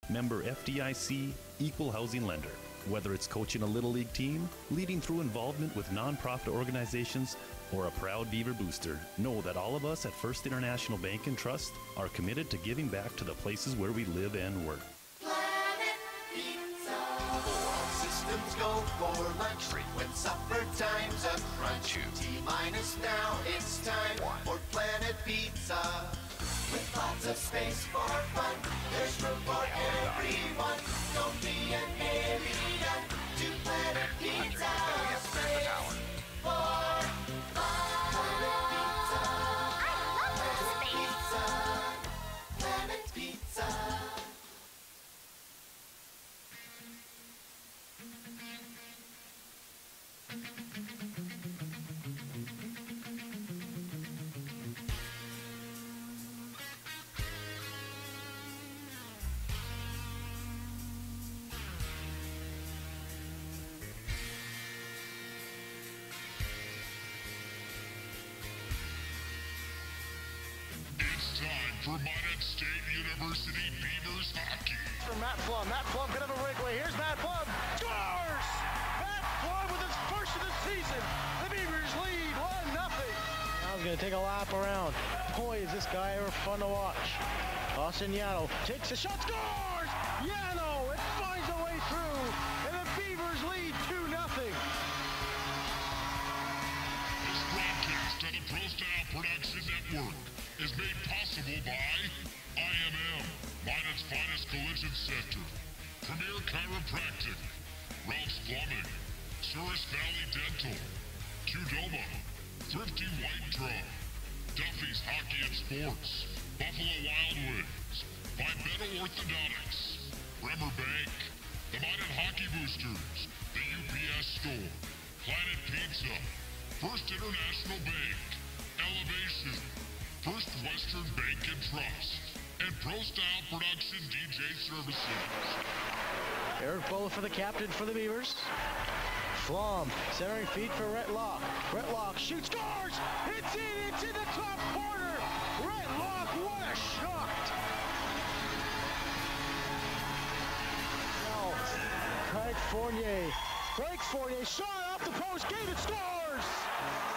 member FDIC, equal housing lender. Whether it's coaching a Little League team, leading through involvement with nonprofit organizations, or a proud Beaver booster, know that all of us at First International Bank and Trust are committed to giving back to the places where we live and work. Planet Pizza. All systems go for lunch when supper time's a crunch. T-minus now, it's time for Planet Pizza. With lots of space for fun, there's room for everyone. Don't be an alien to Planet Pizza. Space for fun. Planet Pizza. I love that space. Planet Pizza. For Minot State University Beavers hockey. For Matt Flum. Matt Flum could have a breakaway. Here's Matt Flum. Scores! Matt Flum with his first of the season. The Beavers lead 1-0. Now he's going to take a lap around. Boy, is this guy ever fun to watch. Austin Yano takes a shot, scores! Yano, it finds a way through, and the Beavers lead 2-0. This broadcast on the Pro Style Production Network is made possible by IMM, Minot's finest collision center, Premier Chiropractic, Ralph's Plumbing, Souris Valley Dental, Qdoba, Thrifty White Drum, Duffy's Hockey and Sports, Buffalo Wild Wings, Beto Orthodontics, Bremer Bank, the Minot Hockey Boosters, the UPS Store, Planet Pizza, First International Bank, Elevation, First Western Bank and Trust, and Pro Style Production DJ Services. Eric Bola for the captain for the Beavers. Flom centering feed for Retlock. Retlock shoots, scores! It's in the top corner! Retlock, what a shot! Now, Craig Fournier. Craig Fournier shot off the post, gave it, scores!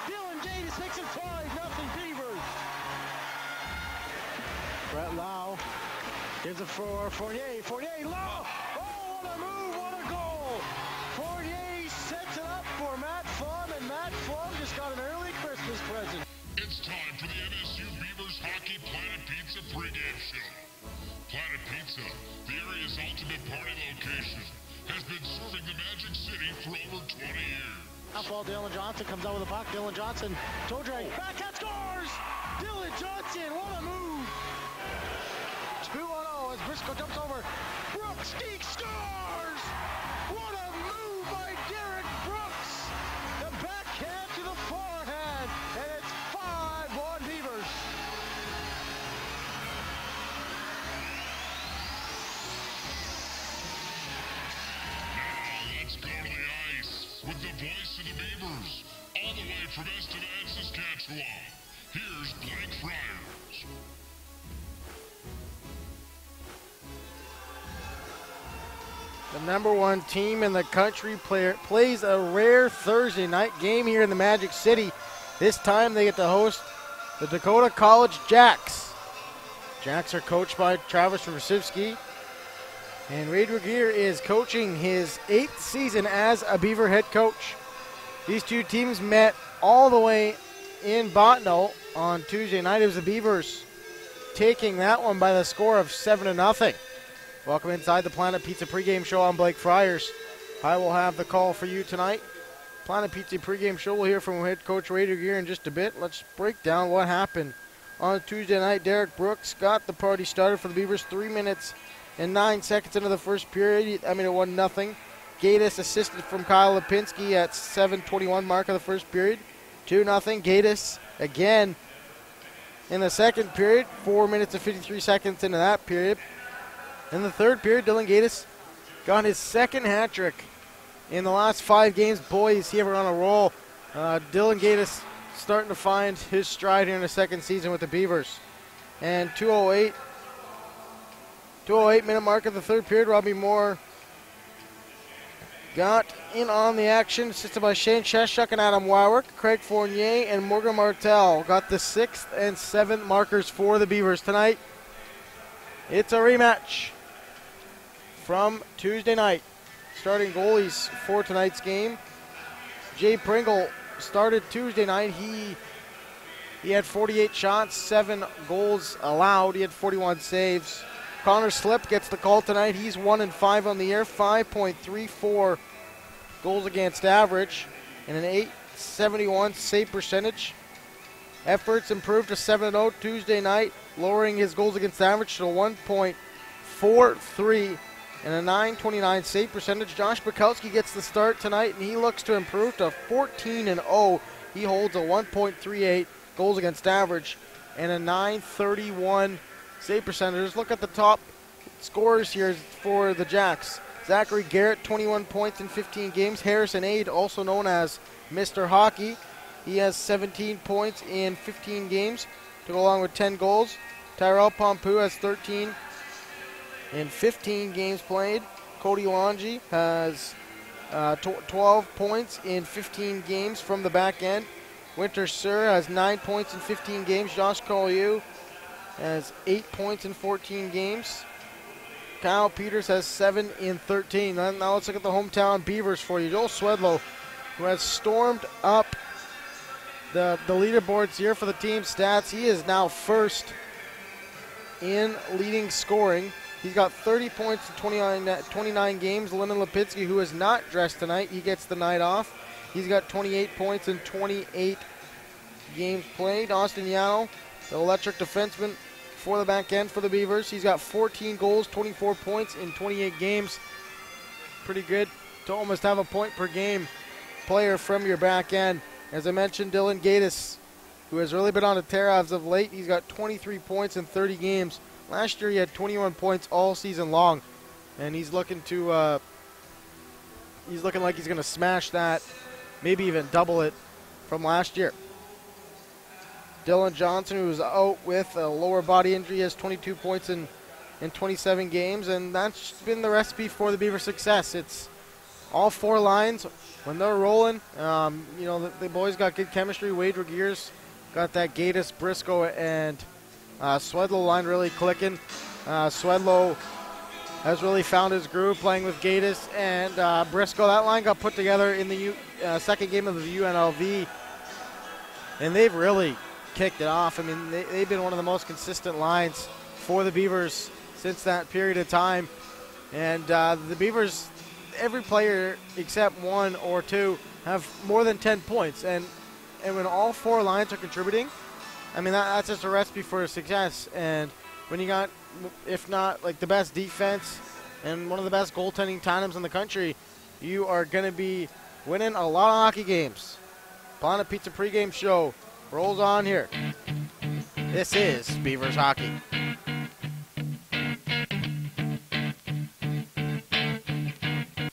Dylan Gattis makes it 5-0 Beavers. Brett Lau gives it for Fournier. Fournier, Lau! Oh, what a move, what a goal! Fournier sets it up for Matt Flum, and Matt Flum just got an early Christmas present. It's time for the MSU Beavers Hockey Planet Pizza pregame show. Planet Pizza, the area's ultimate party location, has been serving the Magic City for over 20 years. Outball, Dylan Johnson comes out with a puck. Dylan Johnson, toe drag, backhand, scores! Dylan Johnson, what a move! 2-0 as Briscoe jumps over. Brooks, Geek scores! What a move by Derek Brooks! The backhand to the forehand, and it's 5-1 Beavers. Now let's go to the ice with the voice of the Beavers, all the way from Estevan, Saskatchewan. Here's Blake Friars. The number one team in the country plays a rare Thursday night game here in the Magic City. This time they get to host the Dakota College Jacks. Jacks are coached by Travis Rosivsky. And Ray Regier is coaching his 8th season as a Beaver head coach. These two teams met all the way in Bottineau on Tuesday night. It was the Beavers taking that one by the score of 7-0. Welcome inside the Planet Pizza pregame show. I'm Blake Friars. I will have the call for you tonight. Planet Pizza pregame show. We'll hear from head coach Ray Regier in just a bit. Let's break down what happened on Tuesday night. Derek Brooks got the party started for the Beavers 3 minutes and 9 seconds into the first period. It 1-0. Gattis assisted from Kyle Lipinski at 7:21 mark of the first period. 2-0. Gattis again in the second period. 4 minutes and 53 seconds into that period. In the third period, Dylan Gattis got his second hat trick in the last 5 games. Boy, is he ever on a roll. Dylan Gattis starting to find his stride here in the second season with the Beavers. And 2:08 2:08 mark of the third period. Robbie Moore got in on the action, assisted by Shane Cheshuk and Adam Wywick. Craig Fournier and Morgan Martel got the 6th and 7th markers for the Beavers tonight. It's a rematch from Tuesday night. Starting goalies for tonight's game. Jay Pringle started Tuesday night. He had 48 shots, 7 goals allowed. He had 41 saves. Connor Slip gets the call tonight. He's 1-5 on the year, 5.34 goals against average, and an .871 save percentage. Efforts improved to 7-0 Tuesday night, lowering his goals against average to 1.43 and a .929 save percentage. Josh Bukowski gets the start tonight, and he looks to improve to 14-0. He holds a 1.38 goals against average and a .931 save percentage. Let's look at the top scorers here for the Jacks. Zachary Garrett, 21 points in 15 games. Harrison Aid, also known as Mr. Hockey, he has 17 points in 15 games to go along with 10 goals. Tyrell Pompou has 13 in 15 games played. Cody Longy has 12 points in 15 games from the back end. Winter Sur has 9 points in 15 games. Josh Collieu has 8 points in 14 games. Kyle Peters has 7 in 13. Now let's look at the hometown Beavers for you. Joel Swedlow, who has stormed up the leaderboards here for the team stats. He is now first in leading scoring. He's got 30 points in 29 games. Lennon Lipinski, who is not dressed tonight, he gets the night off. He's got 28 points in 28 games played. Austin Yano, the electric defenseman for the back end for the Beavers. He's got 14 goals, 24 points in 28 games. Pretty good to almost have a point per game player from your back end. As I mentioned, Dylan Gattis, who has really been on a tear as of late. He's got 23 points in 30 games. Last year he had 21 points all season long, and he's looking to he's looking like he's going to smash that, maybe even double it from last year. Dylan Johnson, who's out with a lower body injury, has 22 points in 27 games, and that's been the recipe for the Beaver success. It's all 4 lines when they're rolling. The boys got good chemistry. Wade Regeers got that Gattis, Briscoe, and Swedlow line really clicking. Swedlow has really found his groove playing with Gattis and Briscoe. That line got put together in the second game of the UNLV, and they've really kicked it off. I mean, they've been one of the most consistent lines for the Beavers since that period of time. And the Beavers, every player except 1 or 2 have more than 10 points. And when all 4 lines are contributing, I mean, that's just a recipe for success. And when you got, if not like the best defense and one of the best goaltending tandems in the country, you are going to be winning a lot of hockey games. Planet Pizza pregame show rolls on here. This is Beavers Hockey.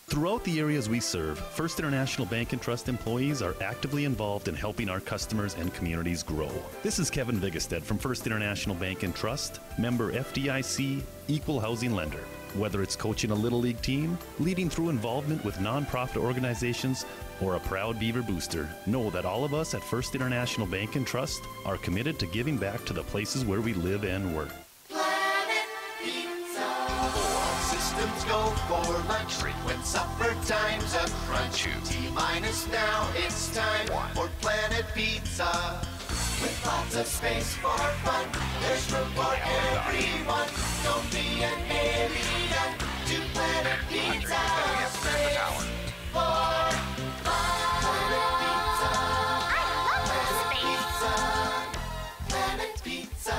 Throughout the areas we serve, First International Bank and Trust employees are actively involved in helping our customers and communities grow. This is Kevin Vigestead from First International Bank and Trust, member FDIC, equal housing lender. Whether it's coaching a Little League team, leading through involvement with nonprofit organizations, or a proud Beaver booster, know that all of us at First International Bank and Trust are committed to giving back to the places where we live and work. Planet Pizza. All systems go for lunch. When supper time's a crunch. T-minus now, it's time for Planet Pizza. With lots of space for fun, there's room for everyone. Don't be an alien to Planet Pizza. Space for fun. Planet Pizza. Planet Pizza.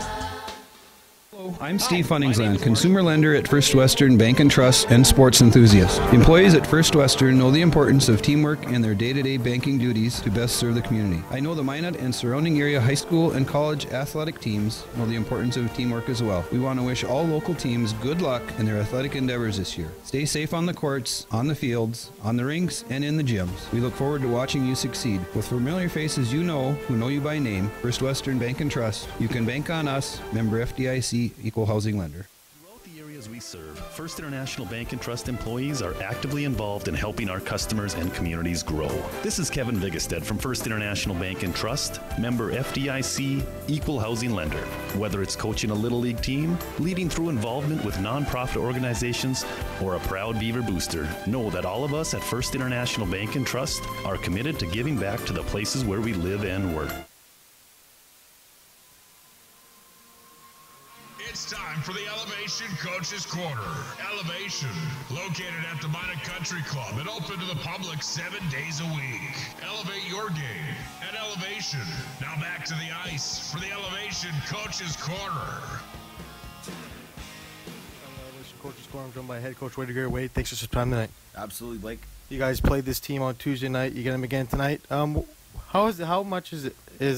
Hello, I'm Steve Funningsland, consumer lender at First Western Bank and Trust and sports enthusiast. Employees at First Western know the importance of teamwork and their day-to-day banking duties to best serve the community. I know the Minot and surrounding area high school and college athletic teams know the importance of teamwork as well. We want to wish all local teams good luck in their athletic endeavors this year. Stay safe on the courts, on the fields, on the rinks, and in the gyms. We look forward to watching you succeed. With familiar faces you know, who know you by name, First Western Bank and Trust, you can bank on us, member FDIC, equal housing lender. Throughout the areas areas we serve, First International Bank and Trust employees are actively involved in helping our customers and communities grow. This is Kevin Vigestead from First International Bank and Trust, member FDIC, equal housing lender. Whether it's coaching a Little League team, leading through involvement with nonprofit organizations, or a proud Beaver booster, know that all of us at First International Bank and Trust are committed to giving back to the places where we live and work. It's time for the Elevation Coaches Corner. Elevation, located at the Minot Country Club and open to the public 7 days a week. Elevate your game at Elevation. Now back to the ice for the Elevation Coaches Corner. Coaches Corner, I'm joined by head coach Wade Gary. Wade, thanks for some time tonight. Absolutely, Blake. You guys played this team on Tuesday night. You get them again tonight. How much is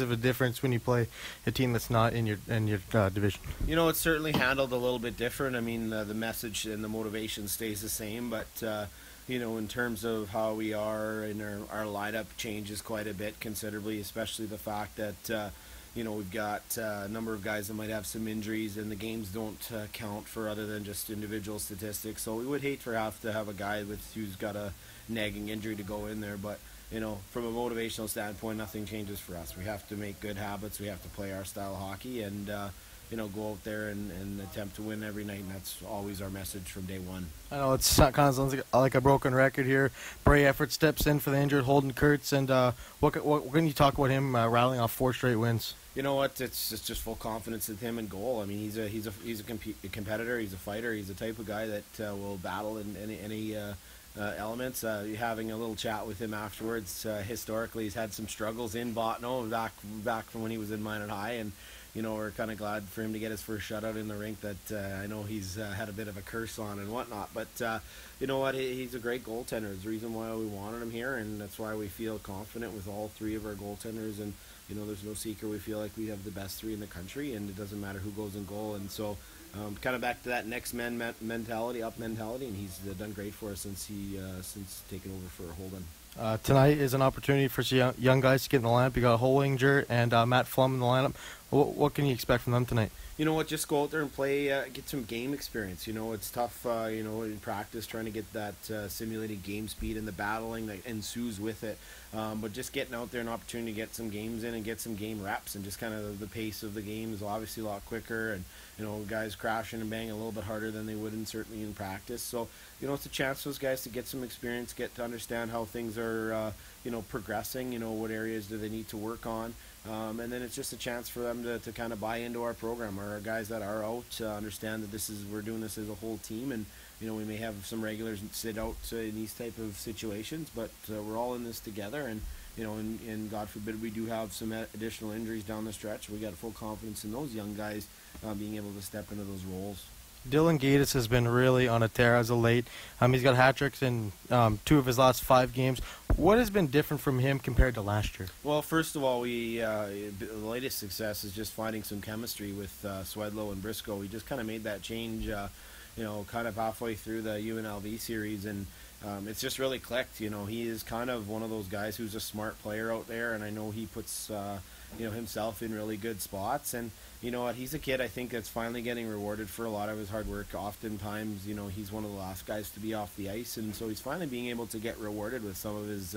of a difference when you play a team that's not in your division? You know, it's certainly handled a little bit different. I mean, the message and the motivation stays the same, but you know, in terms of how we are and our lineup changes quite a bit considerably, especially the fact that you know, we've got a number of guys that might have some injuries, and the games don't count for other than just individual statistics. So we would hate to have a guy who's got a nagging injury to go in there, but you know, from a motivational standpoint, nothing changes for us. We have to make good habits. We have to play our style of hockey, and you know, go out there and attempt to win every night. And that's always our message from day one. I know it's kind of sounds like a broken record here. Bray Effort steps in for the injured Holden Kurtz, and what can you talk about him rattling off 4 straight wins? You know what? It's just full confidence in him in goal. I mean, he's a competitor. He's a fighter. He's the type of guy that will battle in any elements. Having a little chat with him afterwards. Historically, he's had some struggles in Botno back from when he was in Minot High, and you know, we're kind of glad for him to get his first shutout in the rink that I know he's had a bit of a curse on and whatnot. But you know what? He's a great goaltender. It's the reason why we wanted him here, and that's why we feel confident with all 3 of our goaltenders. And you know, there's no secret. We feel like we have the best 3 in the country, and it doesn't matter who goes in goal. And so, kind of back to that next man mentality, and he's done great for us since taking over for Holden. Tonight is an opportunity for young guys to get in the lineup. You got Hollinger and Matt Flum in the lineup. What can you expect from them tonight? You know what? Just go out there and play, get some game experience. You know, it's tough, you know, in practice trying to get that simulated game speed and the battling that ensues with it. But just getting out there, an opportunity to get some games in and get some game reps, and just kind of the pace of the game is obviously a lot quicker, and you know, guys crashing and banging a little bit harder than they would certainly in practice. So you know, it's a chance for those guys to get some experience, get to understand how things are you know, progressing. You know, what areas do they need to work on. And then it's just a chance for them to kind of buy into our program. Our guys that are out understand that we're doing this as a whole team, and you know, we may have some regulars sit out in these type of situations, but we're all in this together. And you know, and God forbid we do have some additional injuries down the stretch. We got full confidence in those young guys being able to step into those roles. Dylan Gattis has been really on a tear as of late. He's got hat tricks in 2 of his last 5 games. What has been different from him compared to last year? Well, first of all, the latest success is just finding some chemistry with Swedlow and Briscoe. We just kind of made that change, you know, kind of halfway through the UNLV series, and it's just really clicked. You know, he is kind of one of those guys who's a smart player out there, and I know he puts you know, himself in really good spots. And you know what, he's a kid I think that's finally getting rewarded for a lot of his hard work. Oftentimes, you know, he's one of the last guys to be off the ice, and so he's finally being able to get rewarded with some of his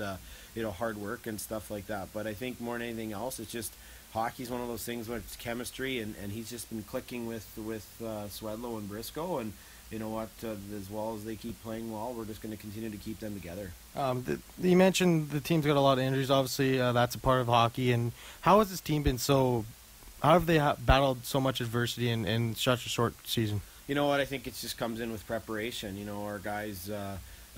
you know, hard work and stuff like that. But I think more than anything else, it's just hockey's one of those things where it's chemistry, and he's just been clicking with Swedlow and Briscoe, and you know what, as well as they keep playing well, we're just going to continue to keep them together. You mentioned the team's got a lot of injuries. Obviously, that's a part of hockey. And how has this team been how have they battled so much adversity in such a short season? You know what, I think it just comes in with preparation. You know, our guys,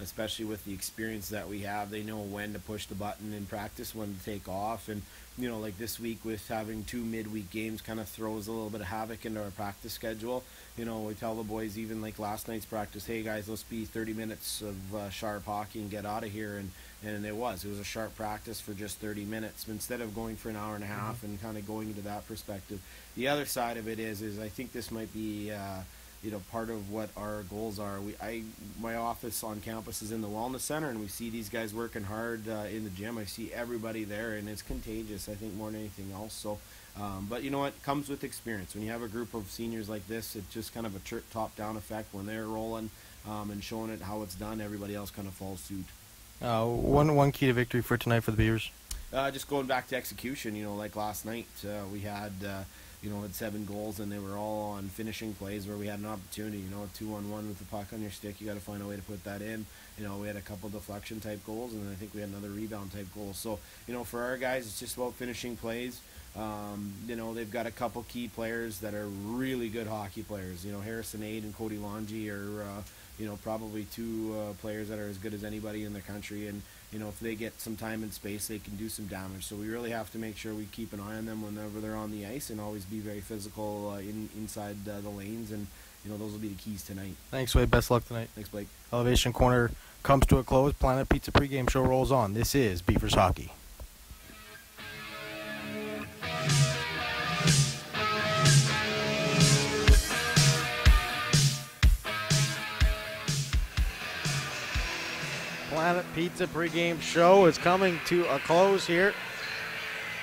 especially with the experience that we have, they know when to push the button in practice, when to take off. And you know, like this week with having 2 midweek games kind of throws a little bit of havoc into our practice schedule. You know, we tell the boys, even like last night's practice, hey guys, let's be 30 minutes of sharp hockey and get out of here. And it was a sharp practice for just 30 minutes instead of going for an hour and a half, and kind of going into that perspective. The other side of it is I think this might be you know, part of what our goals are. My office on campus is in the wellness center, and we see these guys working hard in the gym. I see everybody there, and it's contagious, I think, more than anything else. So But you know what? Comes with experience. When you have a group of seniors like this, it's just kind of a top-down effect. When they're rolling and showing it how it's done, everybody else kind of follows suit. One key to victory for tonight for the Beavers. Just going back to execution, like last night, we had, had 7 goals, and they were all on finishing plays where we had an opportunity, 2-on-1 with the puck on your stick. You got to find a way to put that in. We had a couple deflection type goals, and I think we had another rebound type goal. So, for our guys, it's just about finishing plays. They've got a couple key players that are really good hockey players. Harrison Aid and Cody Longy are, probably 2 players that are as good as anybody in the country. And, if they get some time and space, they can do some damage. So we really have to make sure we keep an eye on them whenever they're on the ice and always be very physical inside the lanes. And, those will be the keys tonight. Thanks, Wade. Best luck tonight. Thanks, Blake. Elevation Corner comes to a close. Planet Pizza pregame show rolls on. This is Beavers Hockey. Planet Pizza pregame show is coming to a close here.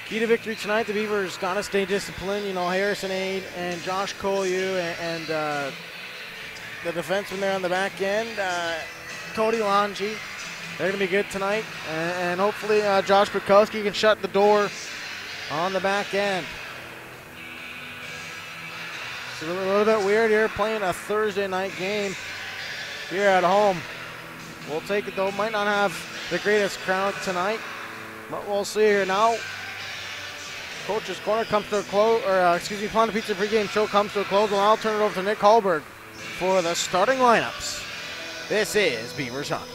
Key to victory tonight, the Beavers got to stay disciplined. Harrison Aid and Josh Collier and the defenseman there on the back end, Cody Longy. They're going to be good tonight. And hopefully Josh Bukowski can shut the door on the back end. It's a little bit weird here playing a Thursday night game here at home. We'll take it though. Might not have the greatest crowd tonight, but we'll see here now. Coach's Corner comes to a close, Planet Pizza pregame show comes to a close, and I'll turn it over to Nick Hallberg for the starting lineups. This is Beavers Hockey.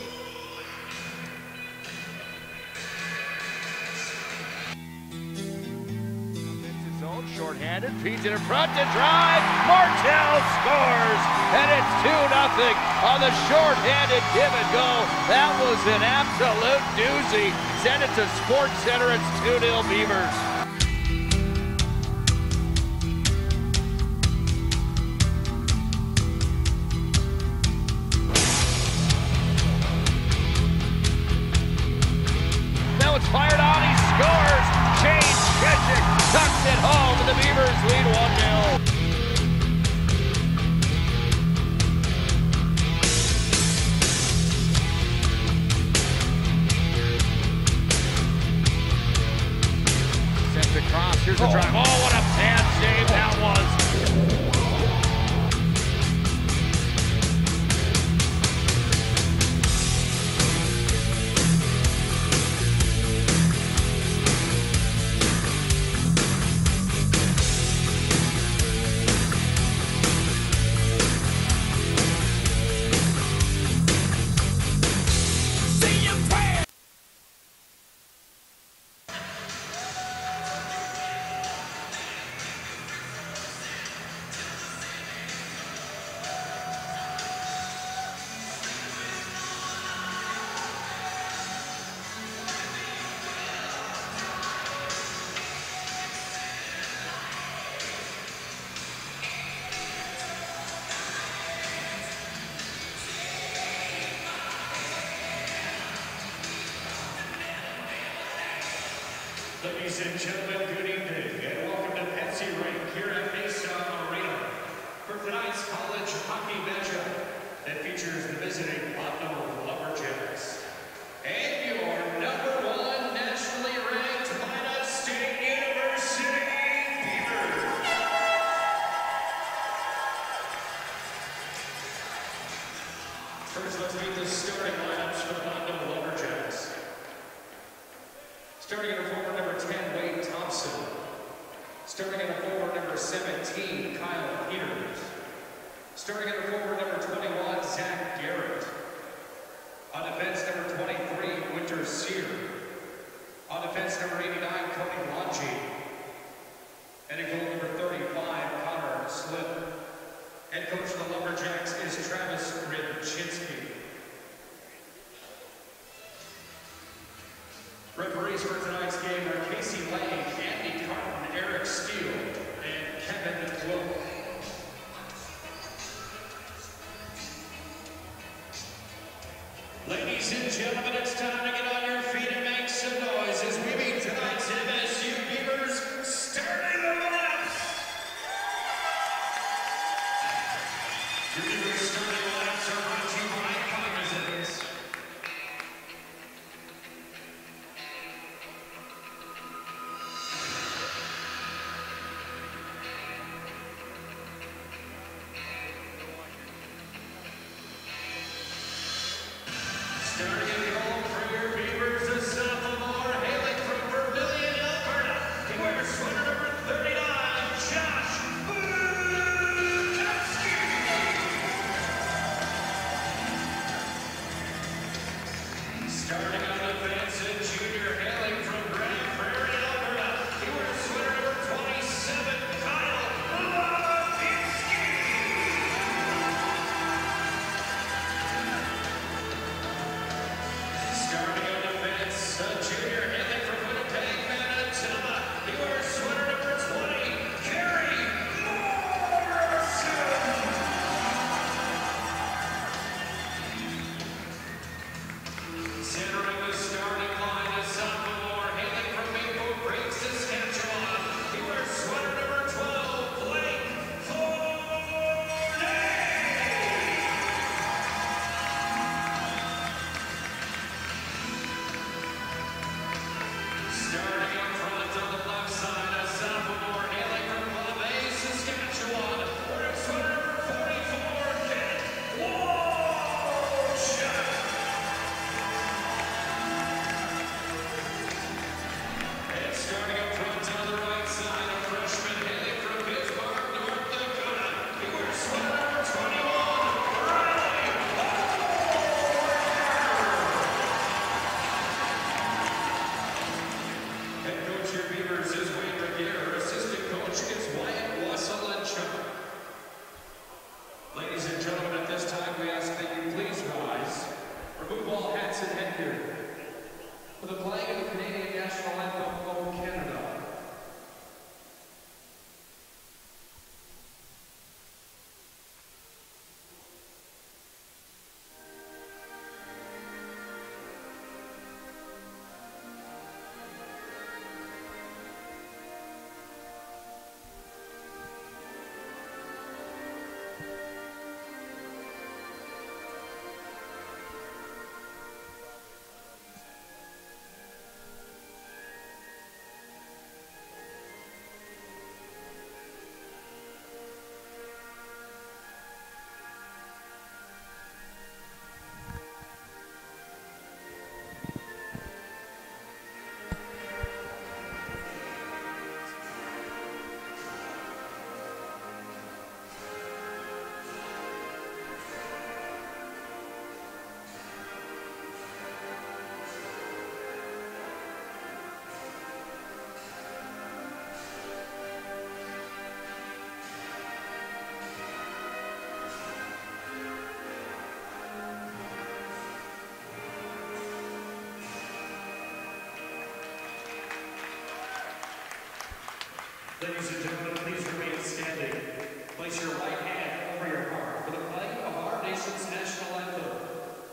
Short-handed, feeds it in front to drive. Martell scores, and it's 2-0 on the short-handed give and go. That was an absolute doozy. Send it to Sports Center. It's 2-0 Beavers. Now it's fired on. He scores. Shane Ketchick tucks it home, and the Beavers lead 1-0. Sent across. Here's the drive. Oh, what a bad save that was. Ladies and gentlemen, good evening, and welcome to Pepsi Rink here at Baystar Arena for tonight's college hockey matchup that features the visiting Buffalo Lumberjacks and your #1 nationally ranked Minot State University Beavers. First, let's meet the starting lineups for the Buffalo Lumberjacks. Starting at a forward number 10, Wade Thompson. Starting at a forward number 17, Kyle Peters. Starting at a forward number 21, Zach Garrett. On defense, number 23, Winter Sear. On defense, number 89, Cody Longy. And in goal number 35, Connor Slip. Head coach of the Lumberjacks is Travis Rybczynski. Referees for tonight's game are Casey Lang, Andy Carton, Eric Steele, and Kevin Globe. Ladies and gentlemen, it's time to get on your feet and make some noise as we meet tonight's MSU Beavers starting Starting on the fence, a junior hailing from Grand Prairie, Alberta. He wears sweater number 27, Kyle Gattis. Starting on the fence, a junior hailing from Winnipeg, Manitoba. He wears sweater number 20, Carey Morrison. Centering the starting line, a sophomore hailing from Maple Creek, Saskatchewan. He wears sweater number 12, Blake Forney. Starting up front on the left side, a sophomore hailing from Bombay, Saskatchewan. Wearing sweater number 44, Kent Walsh. And starting up front on the right side, a freshman hailing from Bismarck, North Dakota. He wears sweater number 21, Riley Head coach your Beavers is Wayne Regier. Assistant coach is Wyatt Wasselenchuk. Ladies and gentlemen, at this time we ask that you please rise. Remove all hats and headgear for the playing of the Canadian National Anthem of Canada. Ladies and gentlemen, please remain standing. Place your right hand over your heart for the playing of our nation's national anthem,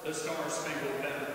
the Star-Spangled Banner.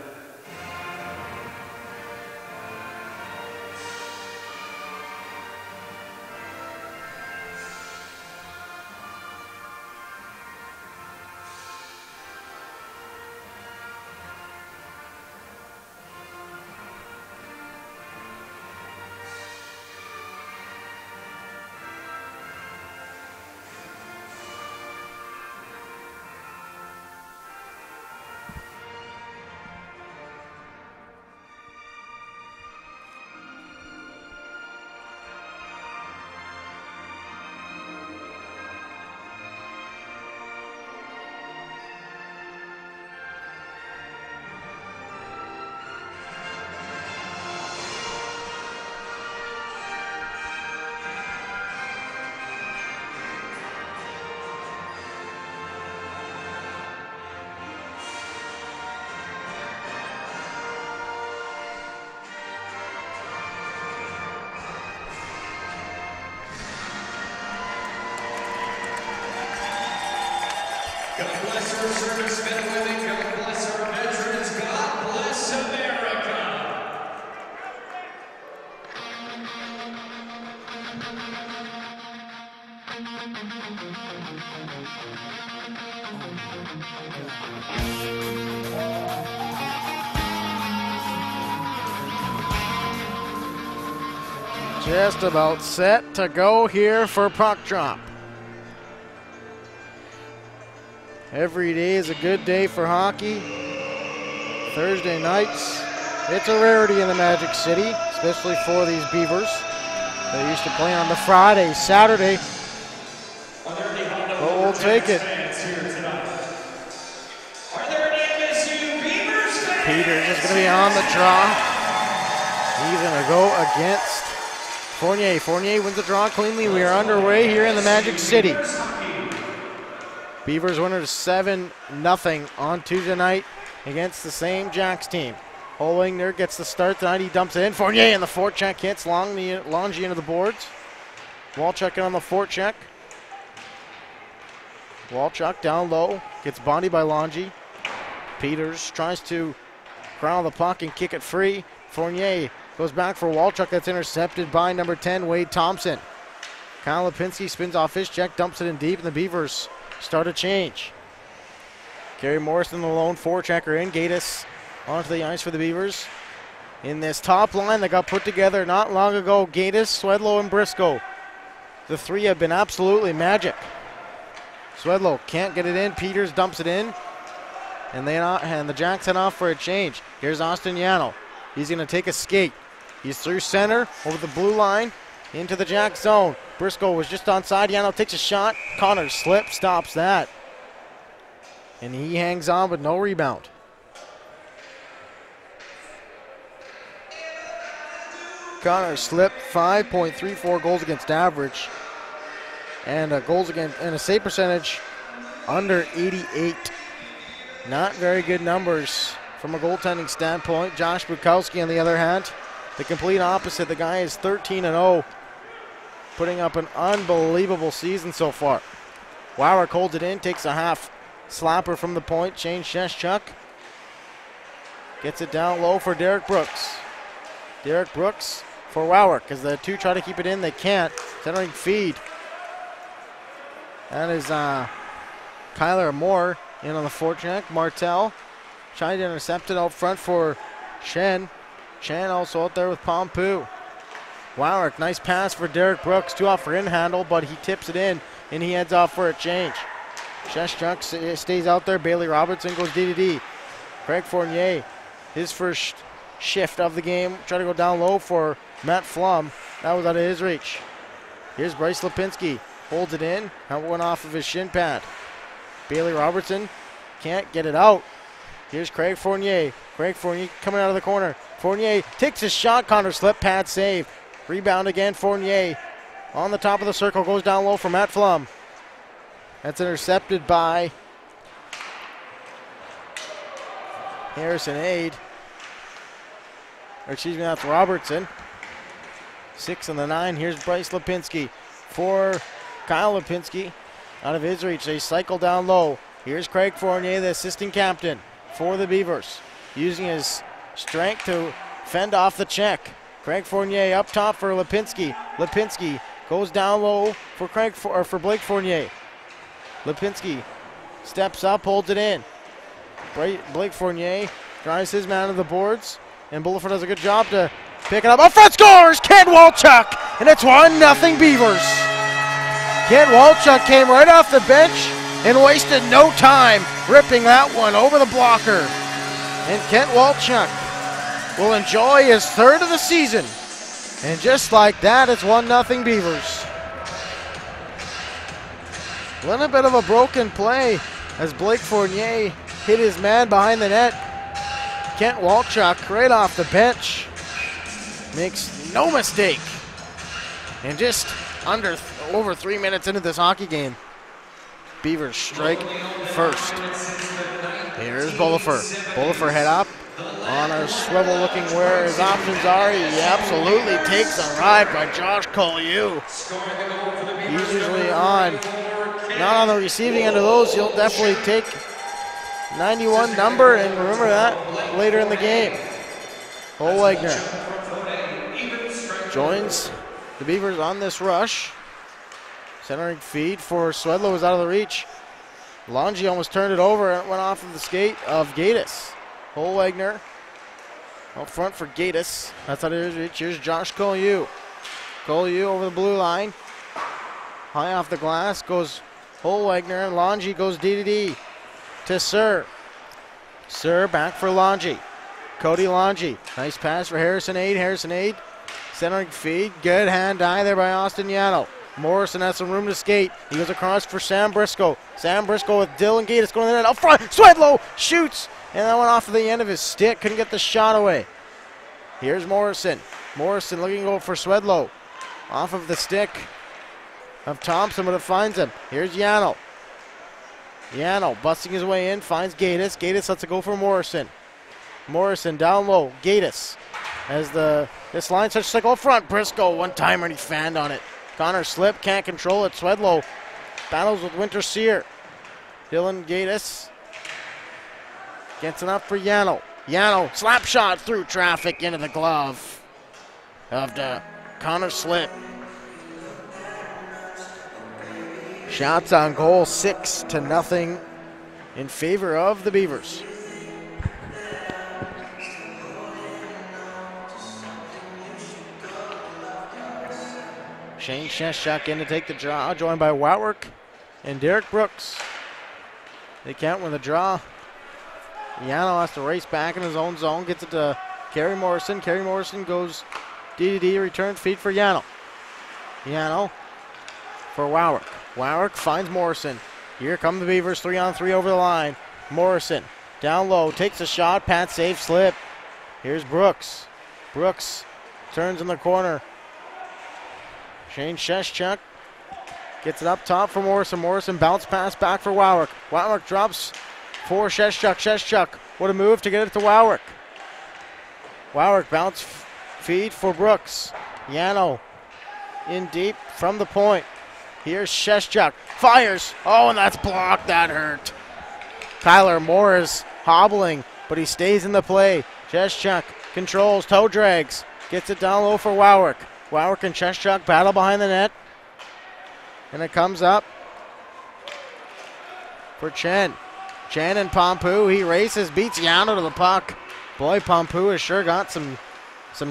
God bless our servicemen and women. God bless our veterans. God bless America. Just about set to go here for puck drop. Every day is a good day for hockey. Thursday nights, it's a rarity in the Magic City, especially for these Beavers. They used to play on the Friday, Saturday, but we'll take it. Peters is going to be on the draw. He's going to go against Fournier. Fournier wins the draw cleanly. We are underway here in the Magic City. Beavers winner 7-0 on Tuesday night against the same Jacks team. Holwagner gets the start tonight. He dumps it in. Fournier in the forecheck hits Longy into the boards. Walchuk in on the forecheck. Walchuk down low. Gets bodied by Longy. Peters tries to ground the puck and kick it free. Fournier goes back for Walchuk. That's intercepted by number 10, Wade Thompson. Kyle Lipinski spins off his check, dumps it in deep, and the Beavers start a change. Gary Morrison, the lone forechecker in. Gattis onto the ice for the Beavers. In this top line that got put together not long ago, Gattis, Swedlow, and Briscoe. The three have been absolutely magic. Swedlow can't get it in. Peters dumps it in. And the Jacks head off for a change. Here's Austin Yano. He's going to take a skate. He's through center, over the blue line, into the Jack zone. Briscoe was just onside. Yano takes a shot. Connor slips, stops that. And he hangs on with no rebound. Connor slipped, 5.34 goals against average. And goals against and a save percentage under 88. Not very good numbers from a goaltending standpoint. Josh Bukowski, on the other hand, the complete opposite. The guy is 13-0, putting up an unbelievable season so far. Warwick holds it in, takes a half slapper from the point. Shane Sheshchuk gets it down low for Derek Brooks. Derek Brooks for Warwick. As the two try to keep it in, they can't. Centering feed. That is Kyler Moore in on the forecheck. Martel trying to intercept it out front for Chen. Chen also out there with Pompu. Warwick, nice pass for Derek Brooks. Too off for in handle, but he tips it in and he heads off for a change. Sheshchuk stays out there. Bailey Robertson goes D-to-D. Craig Fournier, his first shift of the game. Try to go down low for Matt Flum. That was out of his reach. Here's Bryce Lipinski. Holds it in. That went off of his shin pad. Bailey Robertson can't get it out. Here's Craig Fournier. Craig Fournier coming out of the corner. Fournier takes his shot. Connor slip pad save. Rebound again. Fournier on the top of the circle. Goes down low for Matt Flum. That's intercepted by Harrison Aid. Or excuse me, that's Robertson. 6 and the 9. Here's Bryce Lipinski for Kyle Lipinski. Out of his reach. They cycle down low. Here's Craig Fournier, the assistant captain for the Beavers, using his strength to fend off the check. Craig Fournier up top for Lipinski. Lipinski goes down low for Blake Fournier. Lipinski steps up, holds it in. Blake Fournier drives his man to the boards, and Bulliford does a good job to pick it up. Up front scores Kent Walchuk, and it's 1-0 Beavers. Kent Walchuk came right off the bench and wasted no time ripping that one over the blocker. And Kent Walchuk will enjoy his third of the season. And just like that, it's 1-0 Beavers. A little bit of a broken play as Blake Fournier hit his man behind the net. Kent Walchuk right off the bench makes no mistake. And just over 3 minutes into this hockey game, Beavers strike first. Here's Bulliford. Bulliford head up on a swivel looking where his options are. He absolutely takes a ride by Josh Collieu. He's usually not on the receiving end of those. He'll definitely take 91 number, and remember that later in the game. Holwagner joins the Beavers on this rush. Centering feed for Swedlow was out of the reach. Longy almost turned it over and it went off of the skate of Gattis. Holwagner out front for Gattis. That's out of his reach. Here's Josh Collieu. Collieu over the blue line. High off the glass goes Holwagner, and Longy goes D-to-D to Sir. Sir back for Longy. Cody Longy. Nice pass for Harrison Aid. Harrison Aid centering feed. Good hand-eye there by Austin Yano. Morrison has some room to skate. He goes across for Sam Briscoe. Sam Briscoe with Dylan Gattis going in the net. Up front, Swedlow shoots And that went off of the end of his stick. Couldn't get the shot away. Here's Morrison. Morrison looking to go for Swedlow. Off of the stick of Thompson, but it finds him. Here's Yano. Yano busting his way in, finds Gattis. Gattis lets it go for Morrison. Morrison down low. Gattis as this line starts to go front. Briscoe one-timer and he fanned on it. Connor slip, can't control it. Swedlow battles with Winter Sear. Dylan Gattis gets it up for Yano. Yano, slap shot through traffic into the glove of the Connor Slip. Shots on goal, 6-0 in favor of the Beavers. Shane Sheshchuk in to take the draw, joined by Watwork and Derek Brooks. They can't win the draw. Yano has to race back in his own zone, gets it to Kerry Morrison. Kerry Morrison goes DDD, return feed for Yano. Yano for Watwork. Watwork finds Morrison. Here come the Beavers, 3-on-3 over the line. Morrison down low, takes a shot, Pat save, slip. Here's Brooks. Brooks turns in the corner. Shane Sheshchuk gets it up top for Morrison. Morrison bounce pass back for Watwork. Watwork drops for Sheshchuk. Sheshchuk, what a move to get it to Watwork. Watwork bounce feed for Brooks. Yano in deep from the point. Here's Sheshchuk. Fires. Oh, and that's blocked. That hurt. Tyler Morris hobbling, but he stays in the play. Sheshchuk controls, toe drags. Gets it down low for Watwork. Watwork and Sheshchuk battle behind the net. And it comes up for Chen. Chen and Pompu. He races, beats Yano to the puck. Boy, Pompu has sure got some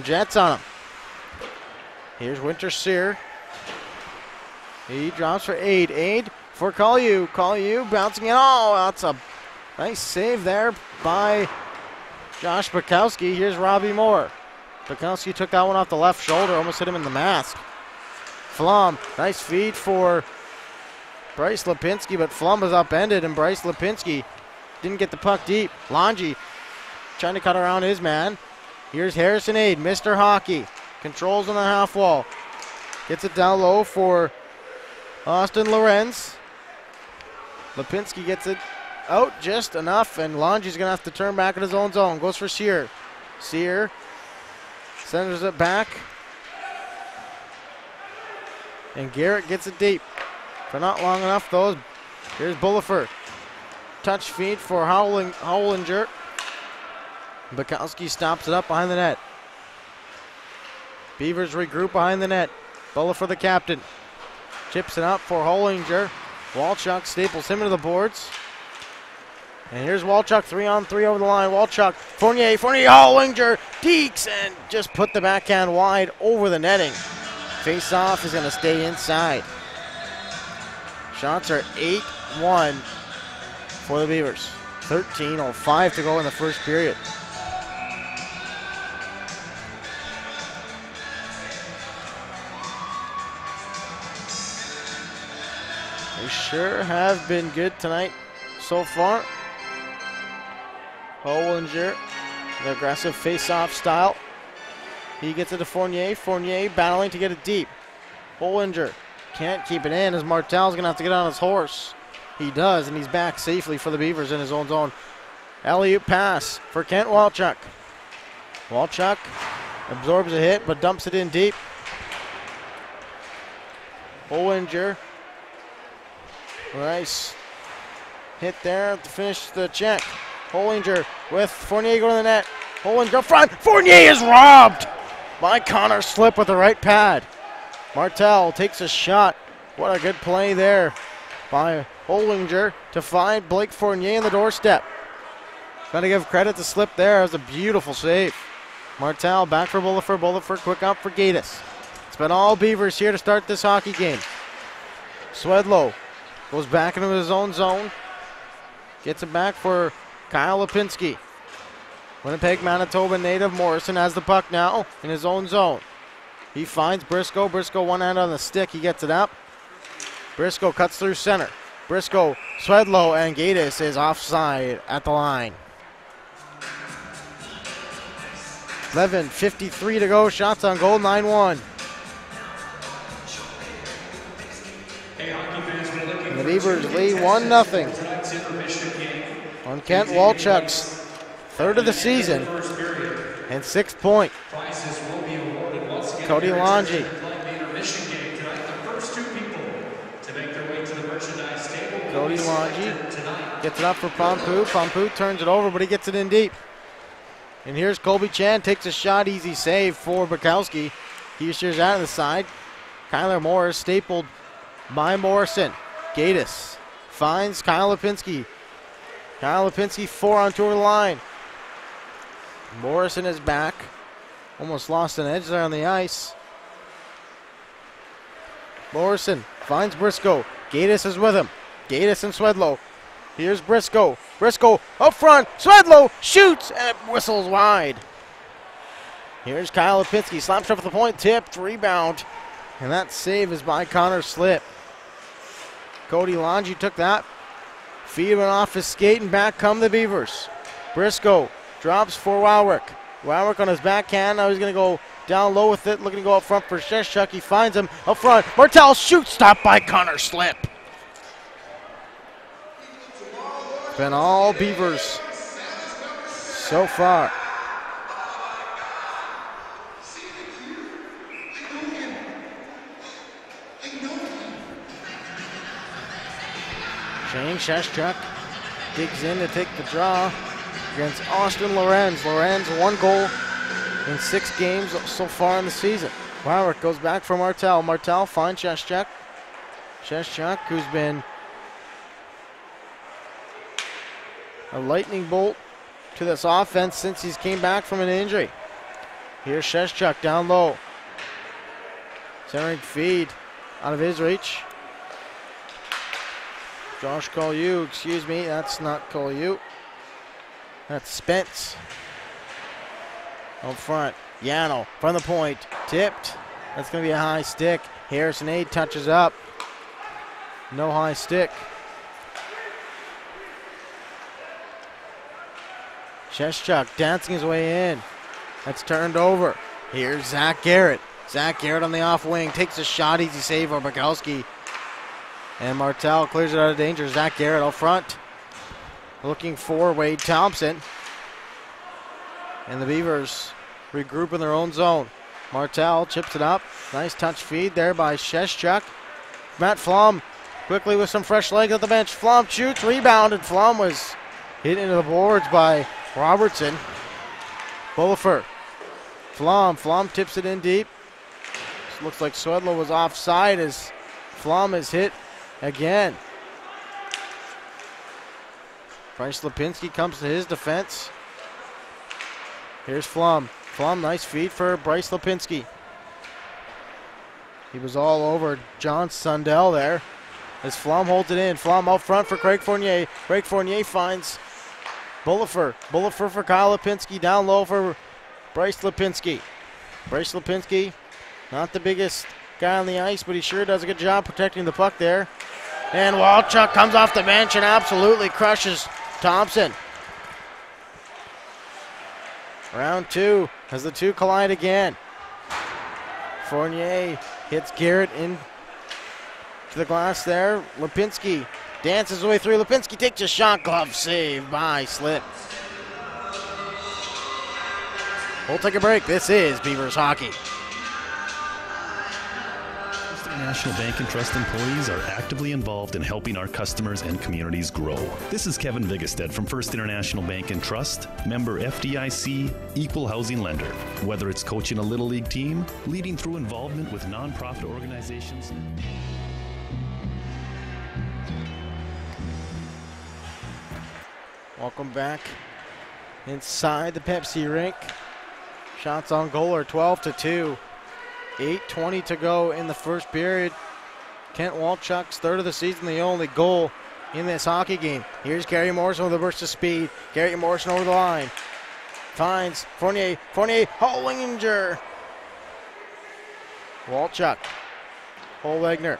jets on him. Here's Winter Sear. He drops for Aid. Aid for Collieu. Collieu bouncing it. Oh, that's a nice save there by Josh Bukowski. Here's Robbie Moore. Bukowski took that one off the left shoulder, almost hit him in the mask. Flum, nice feed for Bryce Lipinski, but Flum was upended, and Bryce Lipinski didn't get the puck deep. Longy trying to cut around his man. Here's Harrison Aid, Mr. Hockey. Controls on the half wall. Gets it down low for Austin Lorenz. Lipinski gets it out just enough, and Longy's going to have to turn back in his own zone. Goes for Sear. Sear centers it back. And Garrett gets it deep. For not long enough, though. Here's Bulliford. Touch feed for Howlinger. Bukowski stops it up behind the net. Beavers regroup behind the net. Bulliford, the captain. Chips it up for Howlinger. Walchuk staples him into the boards. And here's Walchuk, 3-on-3 over the line. Walchuk, Fournier, Howlinger, Deeks, and just put the backhand wide over the netting. Face-off is going to stay inside. Shots are 8-1 for the Beavers. 13:05 to go in the first period. They sure have been good tonight so far. Howlinger, the aggressive face-off style. He gets it to Fournier. Fournier battling to get it deep. Howlinger can't keep it in as Martel's going to have to get on his horse. He does, and he's back safely for the Beavers in his own zone. Alley-oop pass for Kent Walchuk. Walchuk absorbs a hit, but dumps it in deep. Howlinger. Nice hit there to finish the check. Howlinger with Fournier going to the net. Howlinger up front. Fournier is robbed by Connor Slip with the right pad. Martel takes a shot. What a good play there by Howlinger to find Blake Fournier in the doorstep. Got to give credit to Slip there. That was a beautiful save. Martel back for Bulliford. Bulliford quick up for Gattis. It's been all Beavers here to start this hockey game. Swedlow goes back into his own zone. Gets it back for Kyle Lipinski. Winnipeg, Manitoba native Morrison has the puck now in his own zone. He finds Briscoe. Briscoe one hand on the stick. He gets it up. Briscoe cuts through center. Briscoe, Swedlow, and Gattis is offside at the line. 11:53 to go. Shots on goal, 9-1. And the Beavers lead 1-0 on Kent Walchuk's third of the season and 6th point. Cody Longy. Cody Longy gets it up for Pompou. Pompou turns it over, but he gets it in deep. And here's Colby Chan, takes a shot, easy save for Bukowski. He shears out of the side. Kyler Morris stapled by Morrison. Gattis finds Kyle Lipinski. Kyle Lipinski 4 on 2 over the line. Morrison is back. Almost lost an edge there on the ice. Morrison finds Briscoe. Gattis is with him. Gattis and Swedlow. Here's Briscoe. Briscoe up front. Swedlow shoots and it whistles wide. Here's Kyle Lipinski. Slap shot for the point. Tipped. Rebound. And that save is by Connor Slip. Cody Longy took that. Feed went off his skate and back come the Beavers. Briscoe drops for Wowrick. Wowrick on his backhand. Now he's going to go down low with it. Looking to go up front for Sheshchuk. He finds him up front. Martel shoots. Stopped by Connor Slip. Been all Beavers so far. Shane Sheshchuk digs in to take the draw against Austin Lorenz. Lorenz 1 goal in 6 games so far in the season. Wowrick goes back for Martel. Martel finds Sheshchuk. Sheshchuk, who's been a lightning bolt to this offense since he's came back from an injury. Here's Sheshchuk down low. Centering feed out of his reach. Josh Collieu, excuse me, that's not Collieu. That's Spence. Up front, Yano from the point, tipped. That's going to be a high stick. Harrison Aid touches up. No high stick. Sheshchuk dancing his way in. That's turned over. Here's Zach Garrett. Zach Garrett on the off wing takes a shot, easy save for Bukowski. And Martel clears it out of danger. Zach Garrett out front. Looking for Wade Thompson. And the Beavers regroup in their own zone. Martel chips it up. Nice touch feed there by Sheshchuk. Matt Flom quickly with some fresh legs at the bench. Flom shoots, rebounded. Flom was hit into the boards by Robertson. Bullifer. Flom tips it in deep. Looks like Swedlow was offside as Flom is hit again. Bryce Lipinski comes to his defense. Here's Flom. Flom, nice feed for Bryce Lipinski. He was all over John Sundell there as Flom holds it in. Flom out front for Craig Fournier. Craig Fournier finds Bullifer. Bullifer for Kyle Lipinski. Down low for Bryce Lipinski. Bryce Lipinski, not the biggest guy on the ice, but he sure does a good job protecting the puck there. And Walchuk comes off the bench and absolutely crushes Thompson. Round 2 as the two collide again. Fournier hits Garrett into the glass there. Lipinski dances his way through. Lipinski takes a shot, glove save by Slip. We'll take a break. This is Beavers Hockey. National Bank and Trust employees are actively involved in helping our customers and communities grow. This is Kevin Vigestead from First International Bank and Trust, member FDIC, equal housing lender. Whether it's coaching a Little League team, leading through involvement with nonprofit organizations. Welcome back inside the Pepsi rink. Shots on goal are 12-2. 8:20 to go in the first period. Kent Walchuk's third of the season, the only goal in this hockey game. Here's Gary Morrison with a burst of speed. Gary Morrison over the line. Finds Fournier. Fournier, Hollinger. Walchuk. Holwegner.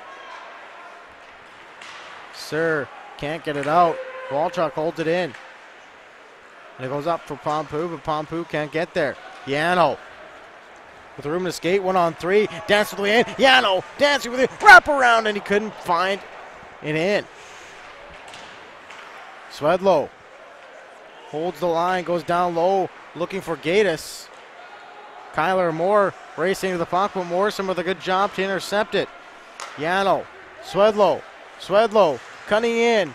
Sir can't get it out. Walchuk holds it in. And it goes up for Pompou, but Pompou can't get there. Yano with room to skate, 1-on-3, dances with the way in. Yano dancing with it, wrap around, and he couldn't find it in. Swedlow holds the line, goes down low, looking for Gattis. Kyler Moore racing to the puck, but Morrison with a good job to intercept it. Yano, Swedlow cutting in,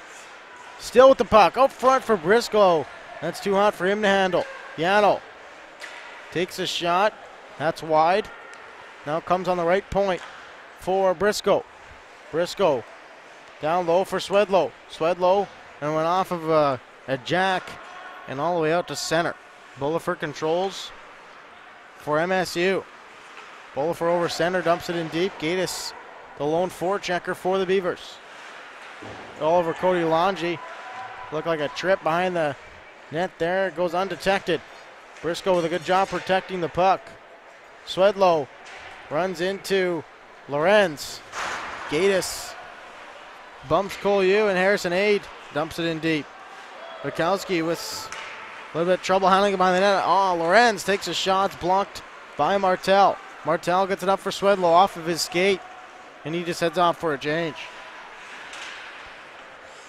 still with the puck, up front for Briscoe. That's too hot for him to handle. Yano takes a shot, that's wide. Now comes on the right point for Briscoe. Briscoe down low for Swedlow. Swedlow and went off of a jack and all the way out to center. Bullifer controls for MSU. Bullifer over center, dumps it in deep. Gattis, the lone forechecker for the Beavers. All over Cody Longy. Looked like a trip behind the net there. Goes undetected. Briscoe with a good job protecting the puck. Swedlow runs into Lorenz. Gattis bumps Collieu, and Harrison Aid dumps it in deep. Bukowski with a little bit of trouble handling it behind the net. Oh, Lorenz takes a shot. It's blocked by Martel. Martel gets it up for Swedlow off of his skate, and he just heads off for a change.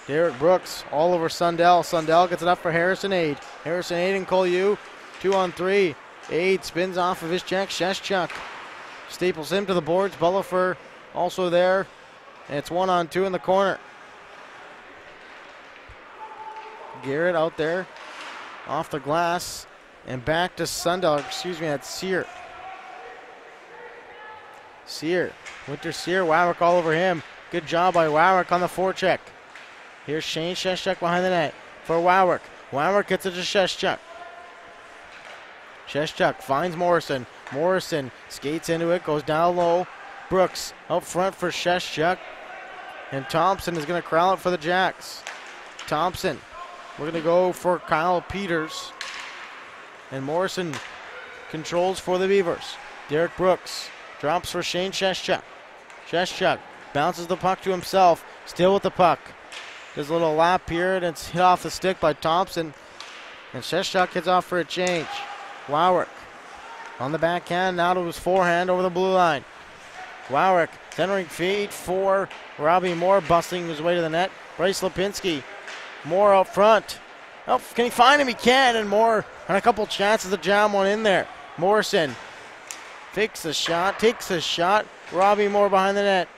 Derek Brooks all over Sundell. Sundell gets it up for Harrison Aid. Harrison Aid and Collieu, 2-on-3. Aid spins off of his check. Sheshchuk staples him to the boards. Bullifer also there. And it's 1-on-2 in the corner. Garrett out there off the glass and back to Sundell. Excuse me, that's Sear. Winter Sear, Wawick all over him. Good job by Wawick on the forecheck. Here's Shane Sheshchuk behind the net for Wawick. Wawick gets it to Sheshchuk. Sheshchuk finds Morrison. Morrison skates into it, goes down low. Brooks up front for Sheshchuk. And Thompson is going to corral it for the Jacks. Thompson, we're going to go for Kyle Peters. And Morrison controls for the Beavers. Derek Brooks drops for Shane Sheshchuk. Sheshchuk bounces the puck to himself, still with the puck. There's a little lap here, and it's hit off the stick by Thompson. And Sheshchuk hits off for a change. Wawick on the backhand, now to his forehand over the blue line. Wawick centering feed for Robbie Moore, busting his way to the net. Bryce Lipinski, Moore out front. Oh, can he find him? He can, and Moore had a couple chances to jam one in there. Morrison takes a shot. Robbie Moore behind the net.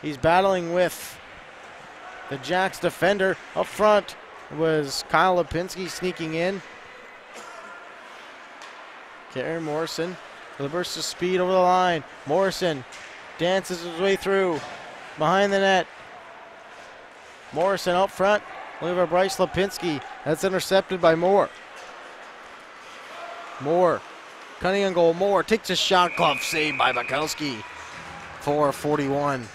He's battling with the Jacks defender. Up front was Kyle Lipinski sneaking in. Karen Morrison with a burst of speed over the line. Morrison dances his way through behind the net. Morrison up front. Looking for Bryce Lipinski. That's intercepted by Moore. Moore cutting on goal. Moore takes a shot. Glove saved by Bukowski. 4:41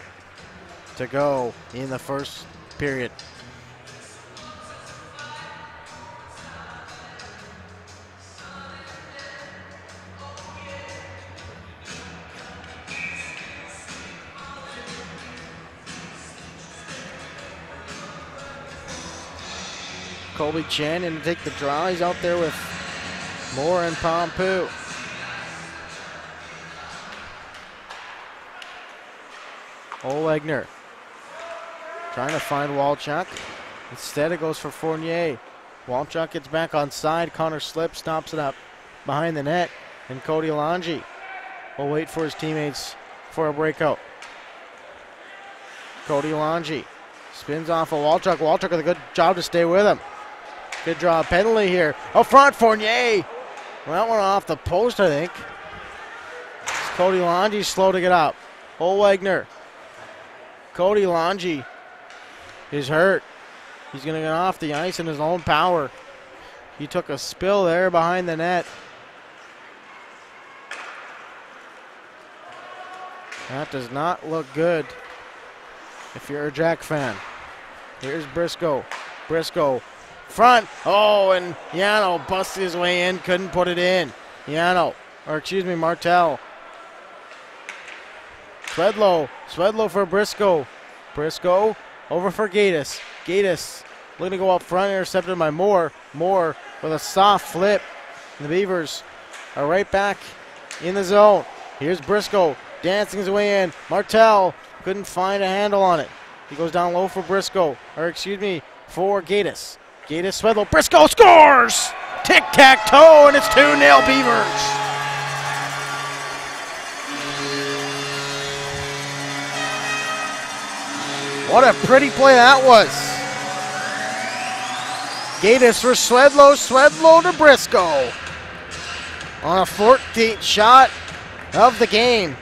to go in the first period. Colby Chen in to take the draw. He's out there with Moore and Pompu. Olegner trying to find Walchuk. Instead it goes for Fournier. Walchuk gets back on side. Connor Slip stops it up behind the net. And Cody Longy will wait for his teammates for a breakout. Cody Longy spins off of Walchuk. Walchuk with a good job to stay with him. Good draw penalty here. Up front, Fournier. Well, that one off the post, I think. Cody Longy slow to get up. Olegner. Cody Longy is hurt. He's going to get off the ice in his own power. He took a spill there behind the net. That does not look good if you're a Jack fan. Here's Briscoe. Briscoe front. Oh, and Yano busted his way in. Couldn't put it in. Martel. Swedlow for Briscoe. Briscoe over for Gattis. Gattis looking to go up front, intercepted by Moore. Moore with a soft flip. The Beavers are right back in the zone. Here's Briscoe dancing his way in. Martel couldn't find a handle on it. He goes down low for Briscoe, or excuse me, for Gattis. Gattis, Swedlow, Briscoe scores! Tic-tac-toe, and it's 2-0 Beavers. What a pretty play that was. Gattis for Swedlow, Swedlow to Briscoe. On a 14th shot of the game.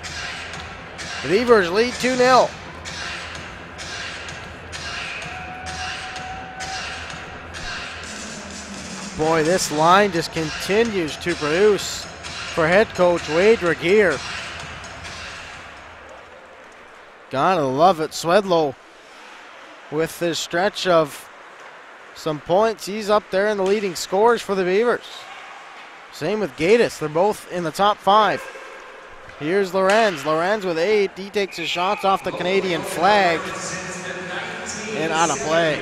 The Beavers lead 2-0. Boy, this line just continues to produce for head coach Wade Regier. Gotta love it. Swedlow with this stretch of some points. He's up there in the leading scores for the Beavers. Same with Gattis. They're both in the top 5. Here's Lorenz. Lorenz with 8. He takes his shots off the Canadian flag and out of play.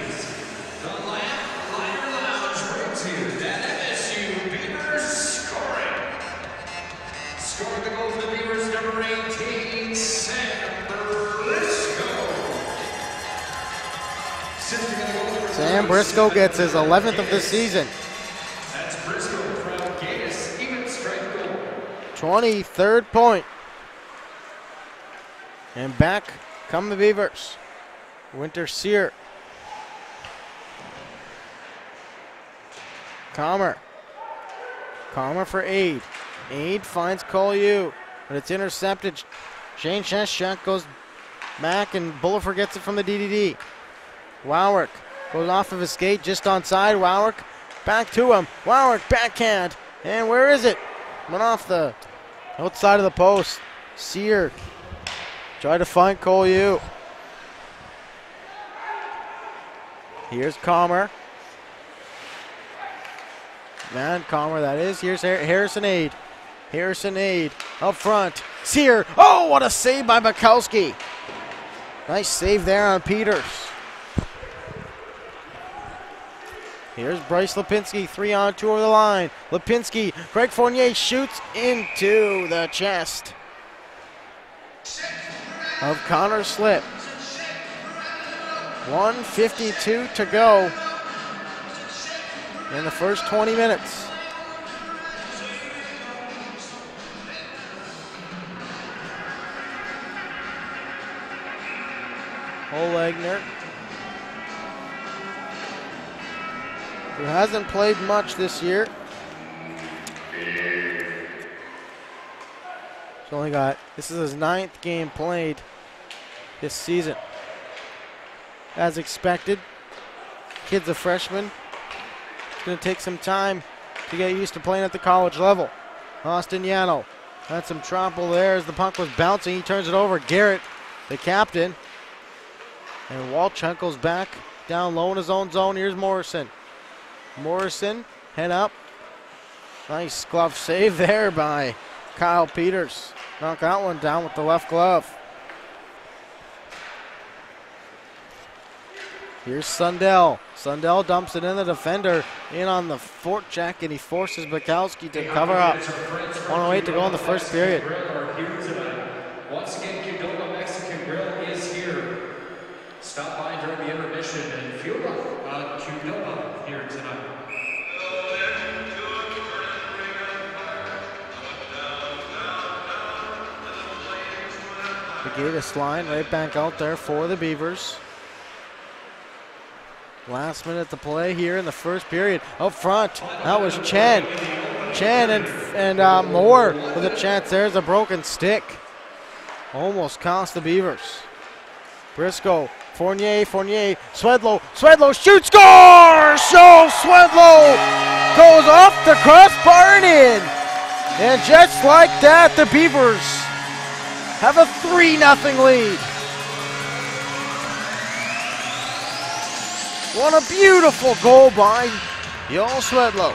Sam Briscoe gets his 11th of the season. That's Briscoe from Gattis, even strike goal. 23rd point. And back come the Beavers. Winter Sear. Comer. Comer for Aid. Aid finds Collieu, but it's intercepted. Shane Sheshak goes back and Bullifer gets it from the DDD. Wowerk goes off of his skate just onside. Wowerk back to him. Wowerk backhand. And where is it? Went off the outside of the post. Sear tried to find Collieu. Here's Comer. Van Comer, that is. Here's Harrison Aid. Harrison Aid up front. Sear. Oh, what a save by Bukowski. Nice save there on Peters. Here's Bryce Lipinski, 3-on-2 over the line. Lipinski, Greg Fournier shoots into the chest of Connor Slip. 1:52 to go in the first 20 minutes. Olegner, who hasn't played much this year. This is his 9th game played this season. As expected, kid's a freshman. It's going to take some time to get used to playing at the college level. Austin Yano had some trouble there as the puck was bouncing. He turns it over. Garrett, the captain. And Walchuk goes back down low in his own zone. Here's Morrison. Morrison, head up. Nice glove save there by Kyle Peters. Knock that one down with the left glove. Here's Sundell. Sundell dumps it in the defender, in on the forecheck, and he forces Bukowski to cover up. 1:08 to go in the first period. Once again, Qdoba Mexican Grill is here. Stop by during the intermission and fuel up Qdoba here tonight. The Gattis line right back out there for the Beavers. Last minute to play here in the first period. Up front, that was Chen. Chen and Moore with a chance. There's a broken stick. Almost cost the Beavers. Briscoe, Fournier, Swedlow shoots, scores! So Swedlow goes off the crossbar and in. And just like that, the Beavers have a 3-0 lead. What a beautiful goal by Joel Swedlow.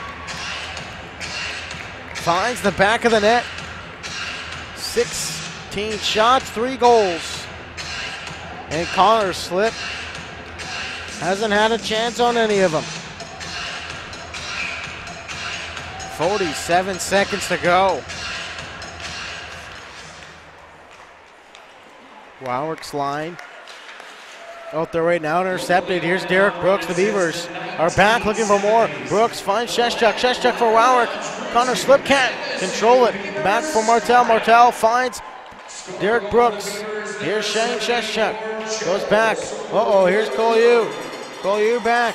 Finds the back of the net. 16 shots, 3 goals. And Connor Slip hasn't had a chance on any of them. 47 seconds to go. Warwick's line. Out there right now, intercepted. Here's Derek Brooks. The Beavers are back looking for more. Brooks finds Sheshchuk. Sheshchuk for Warwick. Connor Slip can't control it. Back for Martel. Martel finds Derek Brooks. Here's Shane Sheshchuk. Goes back. Here's Cole Yu. Cole Yu back.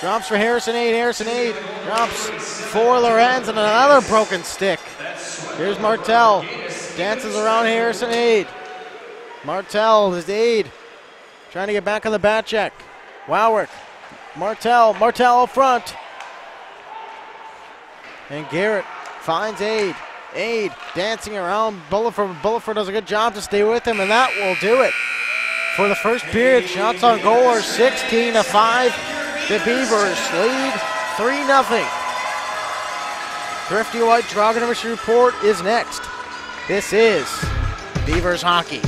Drops for Harrison Aid. Harrison Aid drops for Lorenz and another broken stick. Here's Martel. Dances around Harrison Aid. Martel is Aid. Trying to get back on the back check. Warwick. Martel up front. And Garrett finds Aid. Aid dancing around. Bulliford does a good job to stay with him, and that will do it. For the first period, shots on goal are 16-5. The Beavers lead 3-0. Thrifty White Dragonovich Report is next. This is Beavers Hockey.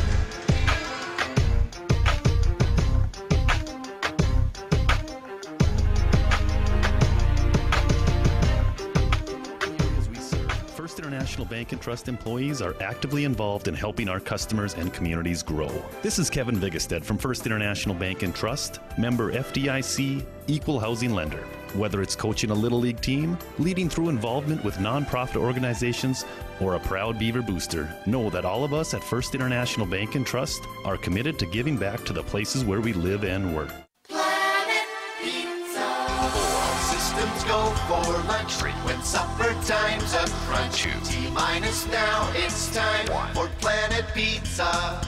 First International Bank and Trust employees are actively involved in helping our customers and communities grow. This is Kevin Vigestead from First International Bank and Trust, member FDIC, equal housing lender. Whether it's coaching a Little League team, leading through involvement with nonprofit organizations, or a proud Beaver booster, know that all of us at First International Bank and Trust are committed to giving back to the places where we live and work. Systems go for lunch. Frequent supper time's a crunch. T-minus now, it's time for Planet Pizza.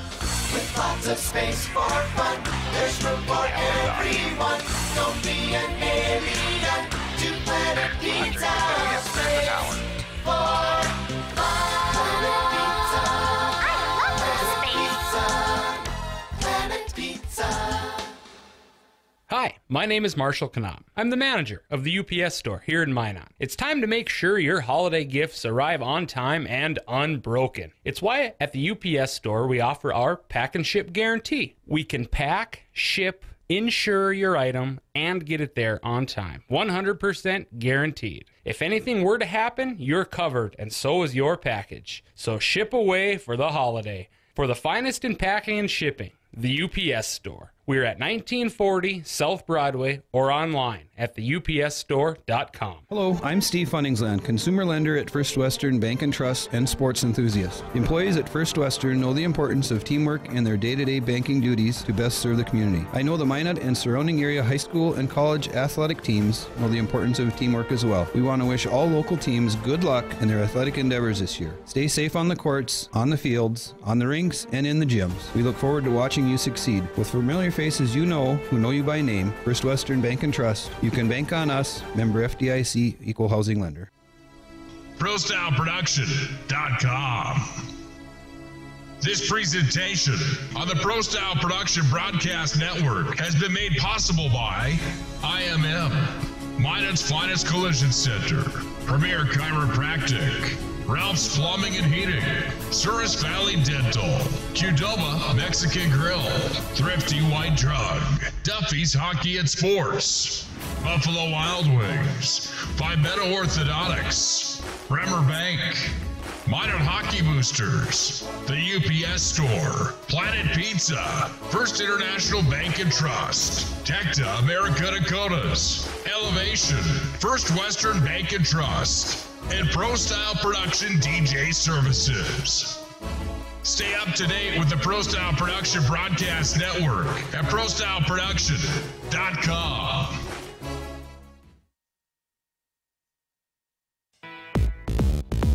With lots of space for fun, there's room for everyone. Don't be an alien to Planet Pizza. Space for fun. Planet Pizza. I love Planet Pizza. Planet Pizza. Hi, my name is Marshall Kanam. I'm the manager of the UPS store here in Minot. It's time to make sure your holiday gifts arrive on time and unbroken. It's why at the UPS store we offer our pack and ship guarantee. We can pack, ship, insure your item, and get it there on time. 100% guaranteed. If anything were to happen, you're covered, and so is your package. So ship away for the holiday. For the finest in packing and shipping, the UPS store. We're at 1940 South Broadway or online at theupsstore.com. Hello, I'm Steve Funningsland, consumer lender at First Western Bank and Trust and sports enthusiast. Employees at First Western know the importance of teamwork in their day-to-day banking duties to best serve the community. I know the Minot and surrounding area high school and college athletic teams know the importance of teamwork as well. We want to wish all local teams good luck in their athletic endeavors this year. Stay safe on the courts, on the fields, on the rinks, and in the gyms. We look forward to watching you succeed. With familiar faces you know who know you by name, First Western Bank and Trust, you can bank on us, member FDIC, equal housing lender. ProStyleProduction.com. This presentation on the Pro Style Production Broadcast Network has been made possible by IMM, Minot's Finest Collision Center, Premier Chiropractic, Ralph's Plumbing and Heating, Souris Valley Dental, Qdoba Mexican Grill, Thrifty White Drug, Duffy's Hockey and Sports, Buffalo Wild Wings, Vibetta Orthodontics, Bremer Bank, Minot Hockey Boosters, the UPS Store, Planet Pizza, First International Bank and Trust, Tecta America Dakotas, Elevation, First Western Bank and Trust, and Pro Style Production DJ Services. Stay up to date with the Pro Style Production Broadcast Network at ProStyleProduction.com.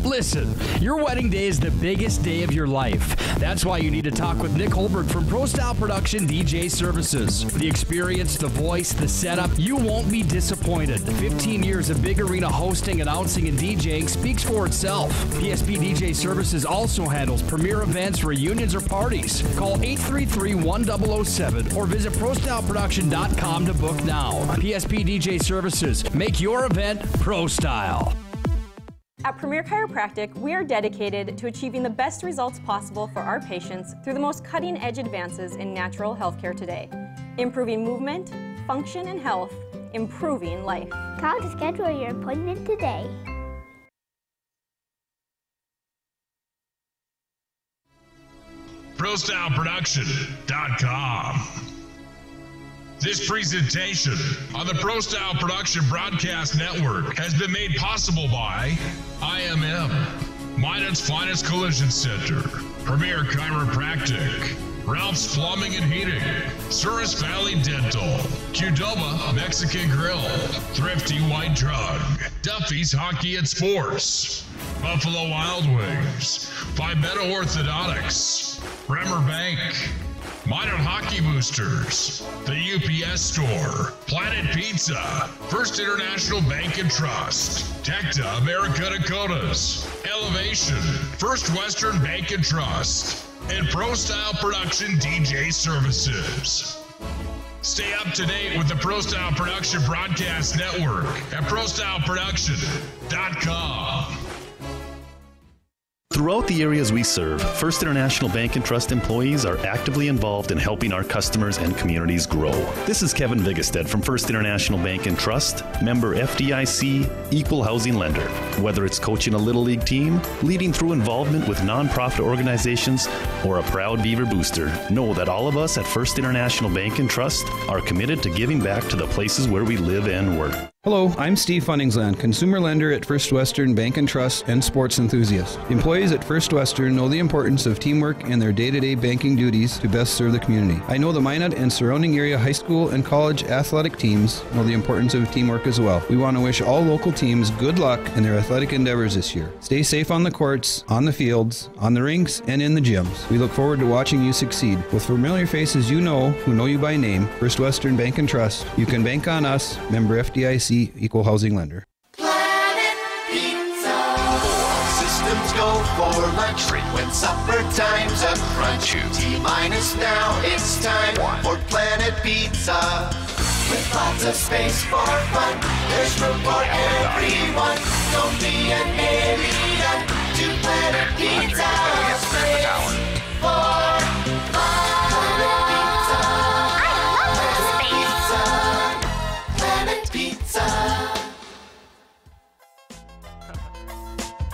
Listen, your wedding day is the biggest day of your life. That's why you need to talk with Nick Holberg from Pro Style Production DJ Services. The experience, the voice, the setup, you won't be disappointed. 15 years of big arena hosting, announcing, and DJing speaks for itself. PSP DJ Services also handles premier events, reunions, or parties. Call 833-1007 or visit ProStyleProduction.com to book now. PSP DJ Services, make your event Pro Style. At Premier Chiropractic, we are dedicated to achieving the best results possible for our patients through the most cutting-edge advances in natural healthcare today. Improving movement, function, and health, improving life. Call to schedule your appointment today. ProStyleProduction.com. This presentation on the Pro Style Production Broadcast Network has been made possible by IMM, Minot's Finest Collision Center, Premier Chiropractic, Ralph's Plumbing and Heating, Souris Valley Dental, Qdoba Mexican Grill, Thrifty White Drug, Duffy's Hockey and Sports, Buffalo Wild Wings, Pimento Orthodontics, Bremer Bank, Minot Hockey Boosters, the UPS Store, Planet Pizza, First International Bank and Trust, Tecta America Dakotas, Elevation, First Western Bank and Trust, and Pro Style Production DJ Services. Stay up to date with the Pro Style Production Broadcast Network at ProStyleProduction.com. Throughout the areas we serve, First International Bank and Trust employees are actively involved in helping our customers and communities grow. This is Kevin Vigestad from First International Bank and Trust, member FDIC, equal housing lender. Whether it's coaching a Little League team, leading through involvement with nonprofit organizations, or a proud Beaver booster, know that all of us at First International Bank and Trust are committed to giving back to the places where we live and work. Hello, I'm Steve Funningsland, consumer lender at First Western Bank and Trust and sports enthusiast. Employees at First Western know the importance of teamwork in their day-to-day banking duties to best serve the community. I know the Minot and surrounding area high school and college athletic teams know the importance of teamwork as well. We want to wish all local teams good luck in their athletic endeavors this year. Stay safe on the courts, on the fields, on the rinks, and in the gyms. We look forward to watching you succeed. With familiar faces you know who know you by name, First Western Bank and Trust, you can bank on us, member FDIC, equal housing lender. Planet Pizza. All systems go for lunch when supper time's a crunch. T-minus now, it's time for Planet Pizza. With lots of space for fun, there's room for everyone. Don't be an alien to Planet Pizza. Space for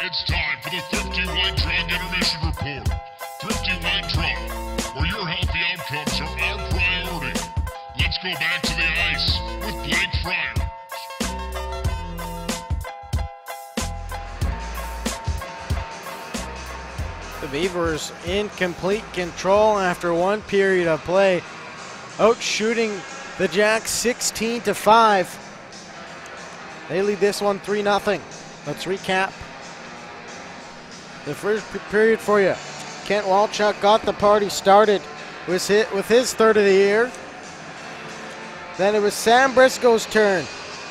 It's time for the Thrifty White Drug Intermission Report. Thrifty White Drug, where your healthy outcomes are our priority. Let's go back to the ice with Blake Friars. The Beavers in complete control after one period of play, out shooting the Jacks 16-5. They lead this one 3-0. Let's recap the first period for you. Kent Walchuk got the party started with his third of the year. Then it was Sam Briscoe's turn.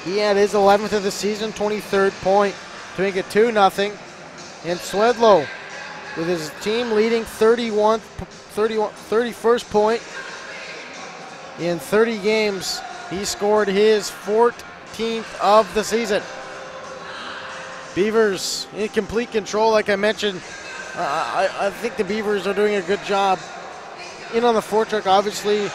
He had his 11th of the season, 23rd point to make it 2-0. And Swedlow with his team leading 31st point in 30 games. He scored his 14th of the season. Beavers in complete control, like I mentioned. I think the Beavers are doing a good job in on the forecheck. Obviously,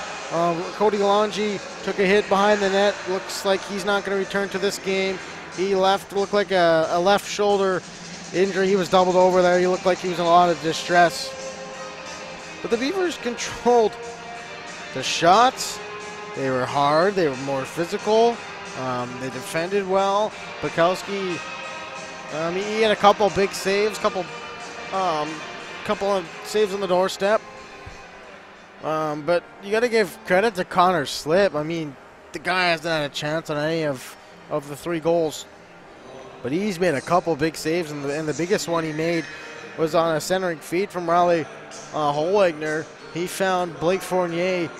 Cody Longi took a hit behind the net. Looks like he's not going to return to this game. He looked like a left shoulder injury. He was doubled over there. He looked like he was in a lot of distress. But the Beavers controlled the shots. They were hard. They were more physical. They defended well. Bukowski, he had a couple big saves, couple of saves on the doorstep. But you got to give credit to Connor Slip. I mean, the guy hasn't had a chance on any of the 3 goals. But he's made a couple big saves, and the biggest one he made was on a centering feed from Riley Holwagner. He found Blake Fournier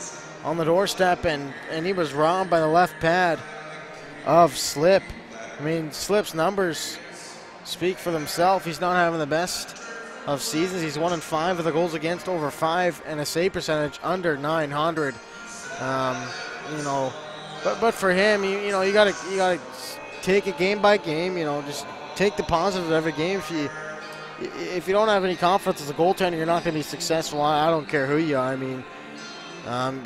on the doorstep, and he was robbed by the left pad of Slip. I mean, Slip's numbers speak for themselves. He's not having the best of seasons. He's 1-5 with the goals against over 5 and a save percentage under 900. But for him, you gotta take it game by game. Just take the positive of every game. If you don't have any confidence as a goaltender, you're not going to be successful. I don't care who you are. I mean,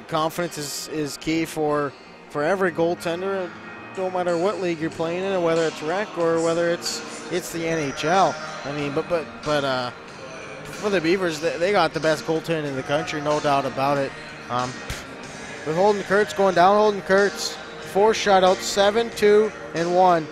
confidence is key for every goaltender. No matter what league you're playing in, whether it's rec or whether it's the NHL. I mean, but for the Beavers, they got the best goaltender in the country, no doubt about it. With Holden Kurtz going down, Holden Kurtz, 4 shutouts, 7-2-1.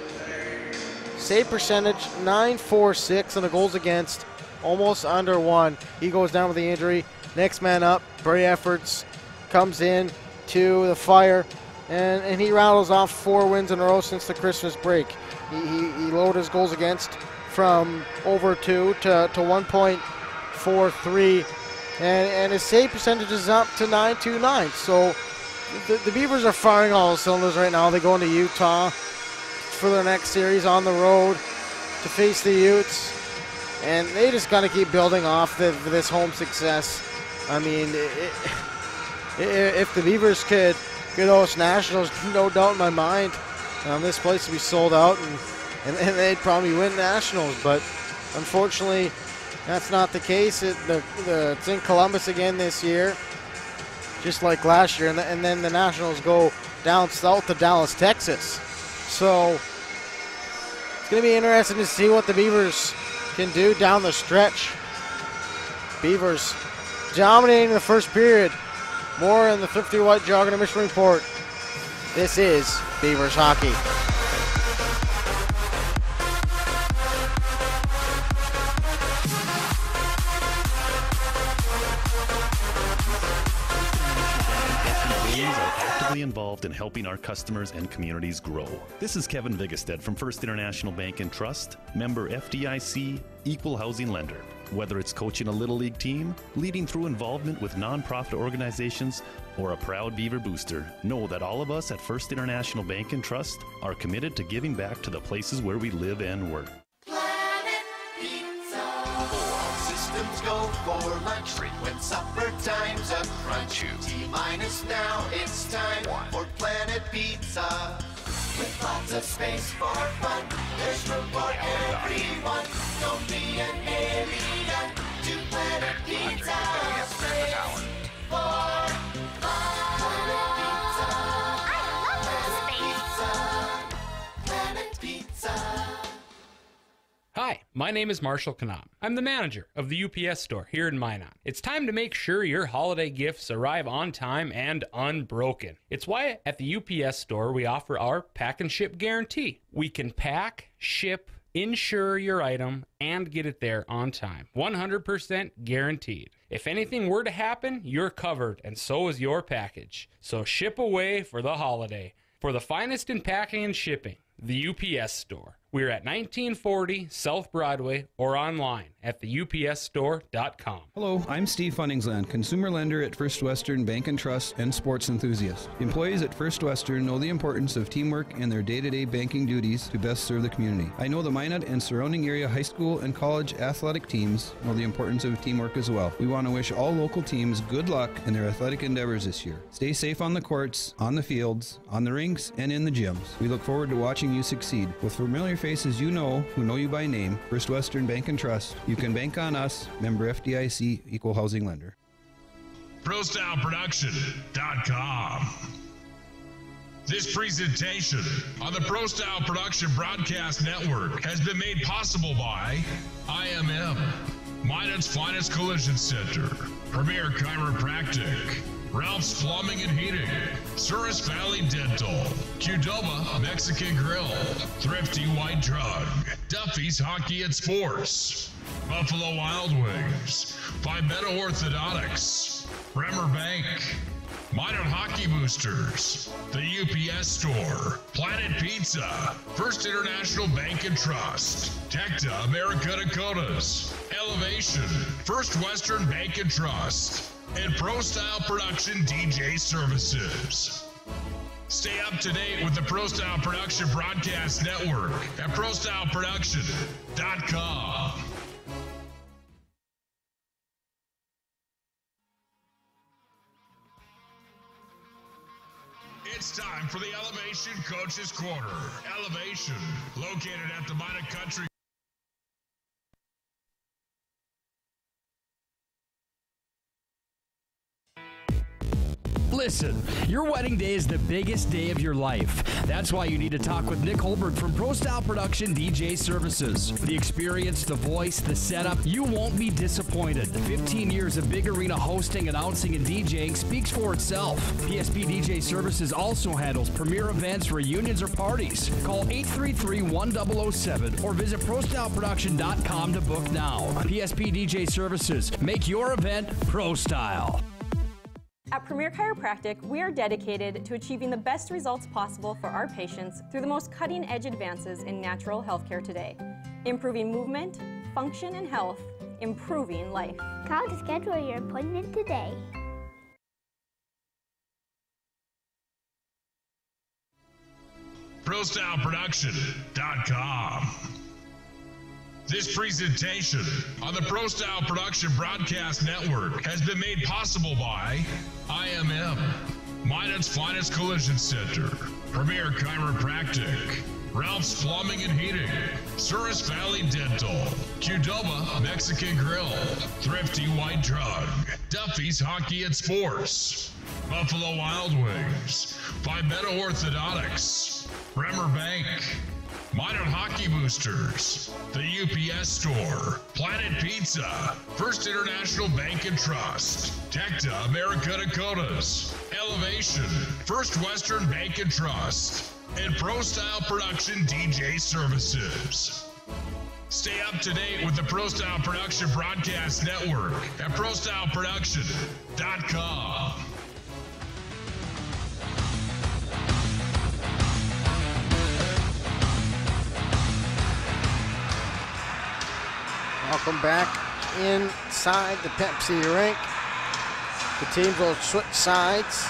Save percentage, .946, and the goals against, almost under 1. He goes down with the injury. Next man up, Bray Efforts, comes in to the Fire, and he rattles off 4 wins in a row since the Christmas break. He lowered his goals against from over 2 to 1.43, and his save percentage is up to .929. So the Beavers are firing all the cylinders right now. They go into Utah for their next series on the road to face the Utes, and they just got to keep building off this home success. I mean, if the Beavers could host Nationals, no doubt in my mind, this place would be sold out, and they'd probably win Nationals. But unfortunately, that's not the case. It's in Columbus again this year, just like last year, and then the Nationals go down south to Dallas, Texas. So it's going to be interesting to see what the Beavers can do down the stretch. Beavers dominating the first period. More in the 50 White Jog and Mission Report. This is Beavers Hockey. Involved in helping our customers and communities grow. This is Kevin Vigestead from First International Bank and Trust, member FDIC, equal housing lender. Whether it's coaching a Little League team, leading through involvement with nonprofit organizations, or a proud Beaver booster, know that all of us at First International Bank and Trust are committed to giving back to the places where we live and work. Systems go for lunch when supper time's a crunch. T-minus now, it's time for Planet Pizza. With lots of space for fun, there's room for everyone. Don't be an alien to Planet Pizza. Space for fun. Planet Pizza. Hi, my name is Marshall Kanam. I'm the manager of the UPS store here in Minot. It's time to make sure your holiday gifts arrive on time and unbroken. It's why at the UPS store we offer our pack and ship guarantee. We can pack, ship, insure your item, and get it there on time. 100% guaranteed. If anything were to happen, you're covered, and so is your package. So ship away for the holiday. For the finest in packing and shipping, the UPS store. We're at 1940 South Broadway or online at theupsstore.com. Hello, I'm Steve Funningsland, consumer lender at First Western Bank and Trust and sports enthusiast. Employees at First Western know the importance of teamwork and their day-to-day banking duties to best serve the community. I know the Minot and surrounding area high school and college athletic teams know the importance of teamwork as well. We want to wish all local teams good luck in their athletic endeavors this year. Stay safe on the courts, on the fields, on the rinks, and in the gyms. We look forward to watching you succeed. With familiar faces you know, who know you by name, First Western Bank and Trust, you can bank on us, member FDIC, equal housing lender. ProStyleProduction.com. This presentation on the Pro Style Production Broadcast Network has been made possible by IMM, Minot's Finest Collision Center, Premier Chiropractic, Ralph's Plumbing and Heating, Souris Valley Dental, Qdoba Mexican Grill, Thrifty White Drug, Duffy's Hockey and Sports, Buffalo Wild Wings, Pimento Orthodontics, Bremer Bank, Minot Hockey Boosters, the UPS Store, Planet Pizza, First International Bank and Trust, Tecta America Dakotas, Elevation, First Western Bank and Trust, and Pro Style Production DJ Services. Stay up to date with the Pro Style Production Broadcast Network at ProStyleProduction.com. It's time for the Elevation Coaches Corner. Elevation, located at the Minot Country. Listen, your wedding day is the biggest day of your life. That's why you need to talk with Nick Holberg from Pro Style Production DJ Services. The experience, the voice, the setup, you won't be disappointed. 15 years of big arena hosting, announcing, and DJing speaks for itself. PSP DJ Services also handles premier events, reunions, or parties. Call 833-1007 or visit ProStyleProduction.com to book now. PSP DJ Services. Make your event Pro Style. At Premier Chiropractic, we are dedicated to achieving the best results possible for our patients through the most cutting-edge advances in natural healthcare today. Improving movement, function, and health, improving life. Call to schedule your appointment today. ProStyleProduction.com. This presentation on the Pro Style Production Broadcast Network has been made possible by IMM, Minot's Finest Collision Center, Premier Chiropractic, Ralph's Plumbing and Heating, Souris Valley Dental, Qdoba Mexican Grill, Thrifty White Drug, Duffy's Hockey and Sports, Buffalo Wild Wings, Vibetta Orthodontics, Bremer Bank, Minot Hockey Boosters, the UPS Store, Planet Pizza, First International Bank and Trust, Tecta America Dakotas, Elevation, First Western Bank and Trust, and Pro Style Production DJ Services. Stay up to date with the Pro Style Production Broadcast Network at ProStyleProduction.com. Welcome back inside the Pepsi rink. The teams will switch sides.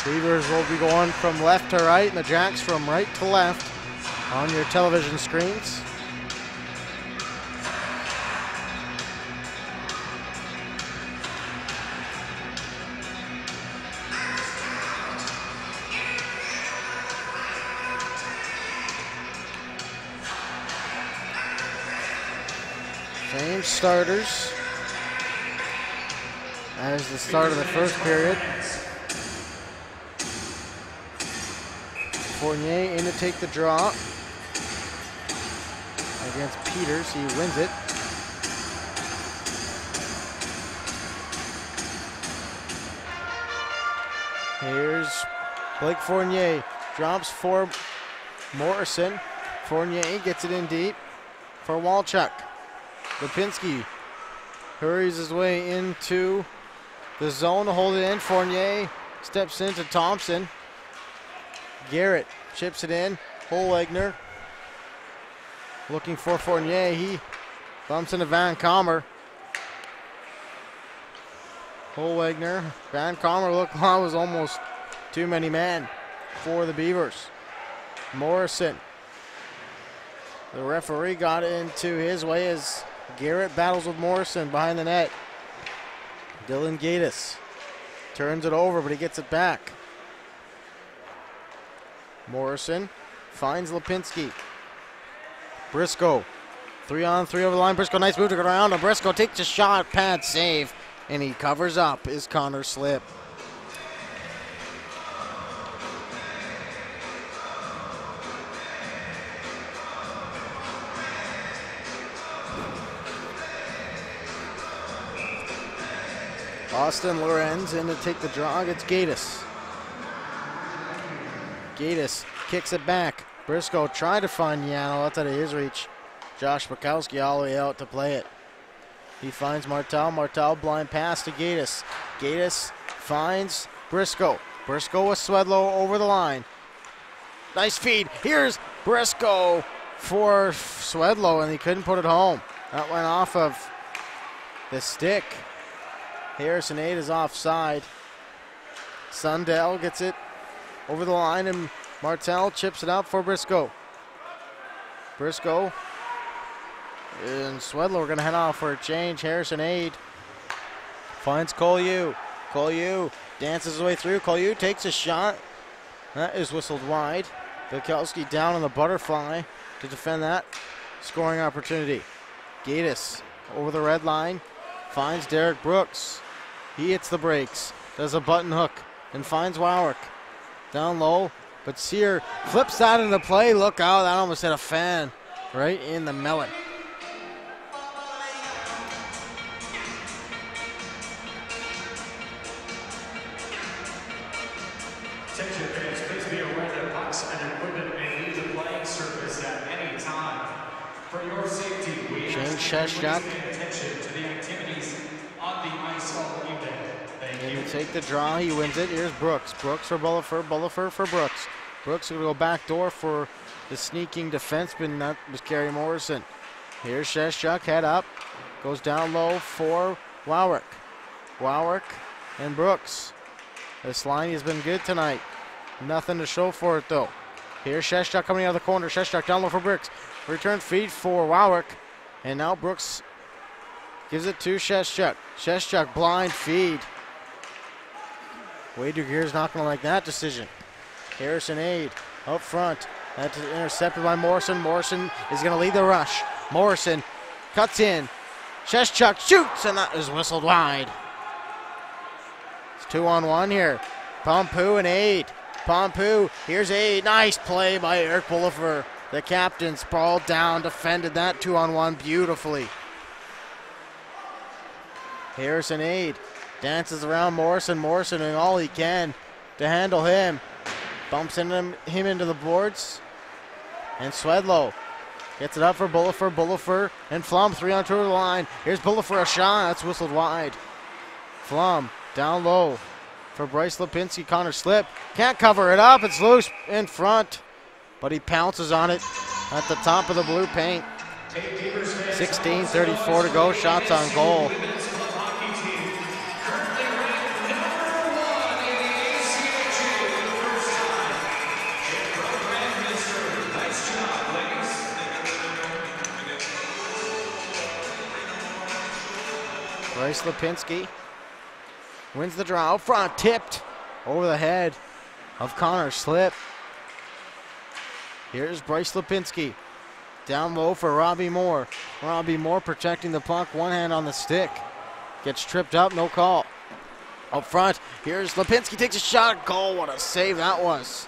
Beavers will be going from left to right, and the Jacks from right to left on your television screens. Same starters as the start of the first period. Fournier in to take the draw against Peters. He wins it. Here's Blake Fournier. Drops for Morrison. Fournier gets it in deep for Walchuk. Lipinski hurries his way into the zone to hold it in. Fournier steps into Thompson. Garrett chips it in. Holwegner looking for Fournier. He bumps into Van Comer. Holwegner. Van Comer looked like it was almost too many men for the Beavers. Morrison. The referee got into his way as Garrett battles with Morrison behind the net. Dylan Gattis turns it over, but he gets it back. Morrison finds Lipinski. Briscoe, 3-on-3 over the line. Briscoe, nice move to go around. And Briscoe takes a shot, pad save, and he covers up his Connor slip. Austin Lorenz in to take the draw against Gattis. Gattis kicks it back. Briscoe tried to find Yano. That's out of his reach. Josh Bukowski all the way out to play it. He finds Martel. Martel blind pass to Gattis. Gattis finds Briscoe. Briscoe with Swedlow over the line. Nice feed. Here's Briscoe for Swedlow, and he couldn't put it home. That went off of the stick. Harrison 8 is offside. Sundell gets it over the line, and Martel chips it out for Briscoe. Briscoe and Swedlow are going to head off for a change. Harrison 8 finds Collieu. Collieu dances his way through. Collieu takes a shot. That is whistled wide. Bukowski down on the butterfly to defend that scoring opportunity. Gattis over the red line finds Derek Brooks. He hits the brakes. does a button hook and finds Warwick. Down low, but Sear flips that into play. Look out, that almost hit a fan right in the melon. Attention fans, please be aware that pucks and equipment may leave the playing surface at any time. For your safety, we ask you to pay attention to the activities on the ice all evening. Thank you. Take the draw, he wins it. Here's Brooks. Brooks for Bullifer, Bullifer for Brooks. Brooks going to go back door for the sneaking defenseman. That was Gary Morrison. Here's Sheshchuk, head up. Goes down low for Warwick. Warwick and Brooks. This line has been good tonight. Nothing to show for it though. Here's Sheshchuk coming out of the corner. Sheshchuk down low for Brooks. Return feed for Warwick. And now Brooks gives it to Sheshchuk. Sheshchuk blind feed. Wade Gear's not going to like that decision. Harrison Aid up front. That's intercepted by Morrison. Morrison is going to lead the rush. Morrison cuts in. Sheshchuk shoots, and that is whistled wide. It's 2-on-1 here. Pompou and Aid. Pompou, here's Aid. Nice play by Eric Bullifer. The captain sprawled down, defended that 2-on-1 beautifully. Harrison Aid dances around Morrison. Morrison doing all he can to handle him. Bumps him into the boards. And Swedlow gets it up for Bullifer. Bullifer and Flum 3-on-2 to the line. Here's Bullifer, a shot. That's whistled wide. Flum down low for Bryce Lipinski. Connor slip. Can't cover it up. It's loose in front. But he pounces on it at the top of the blue paint. 16:34 to go. Shots on goal. Bryce Lipinski wins the draw out front, tipped over the head of Connor Slip. Here's Bryce Lipinski down low for Robbie Moore. Robbie Moore protecting the puck, one hand on the stick. Gets tripped up, no call. Up front, here's Lipinski, takes a shot, goal. What a save that was.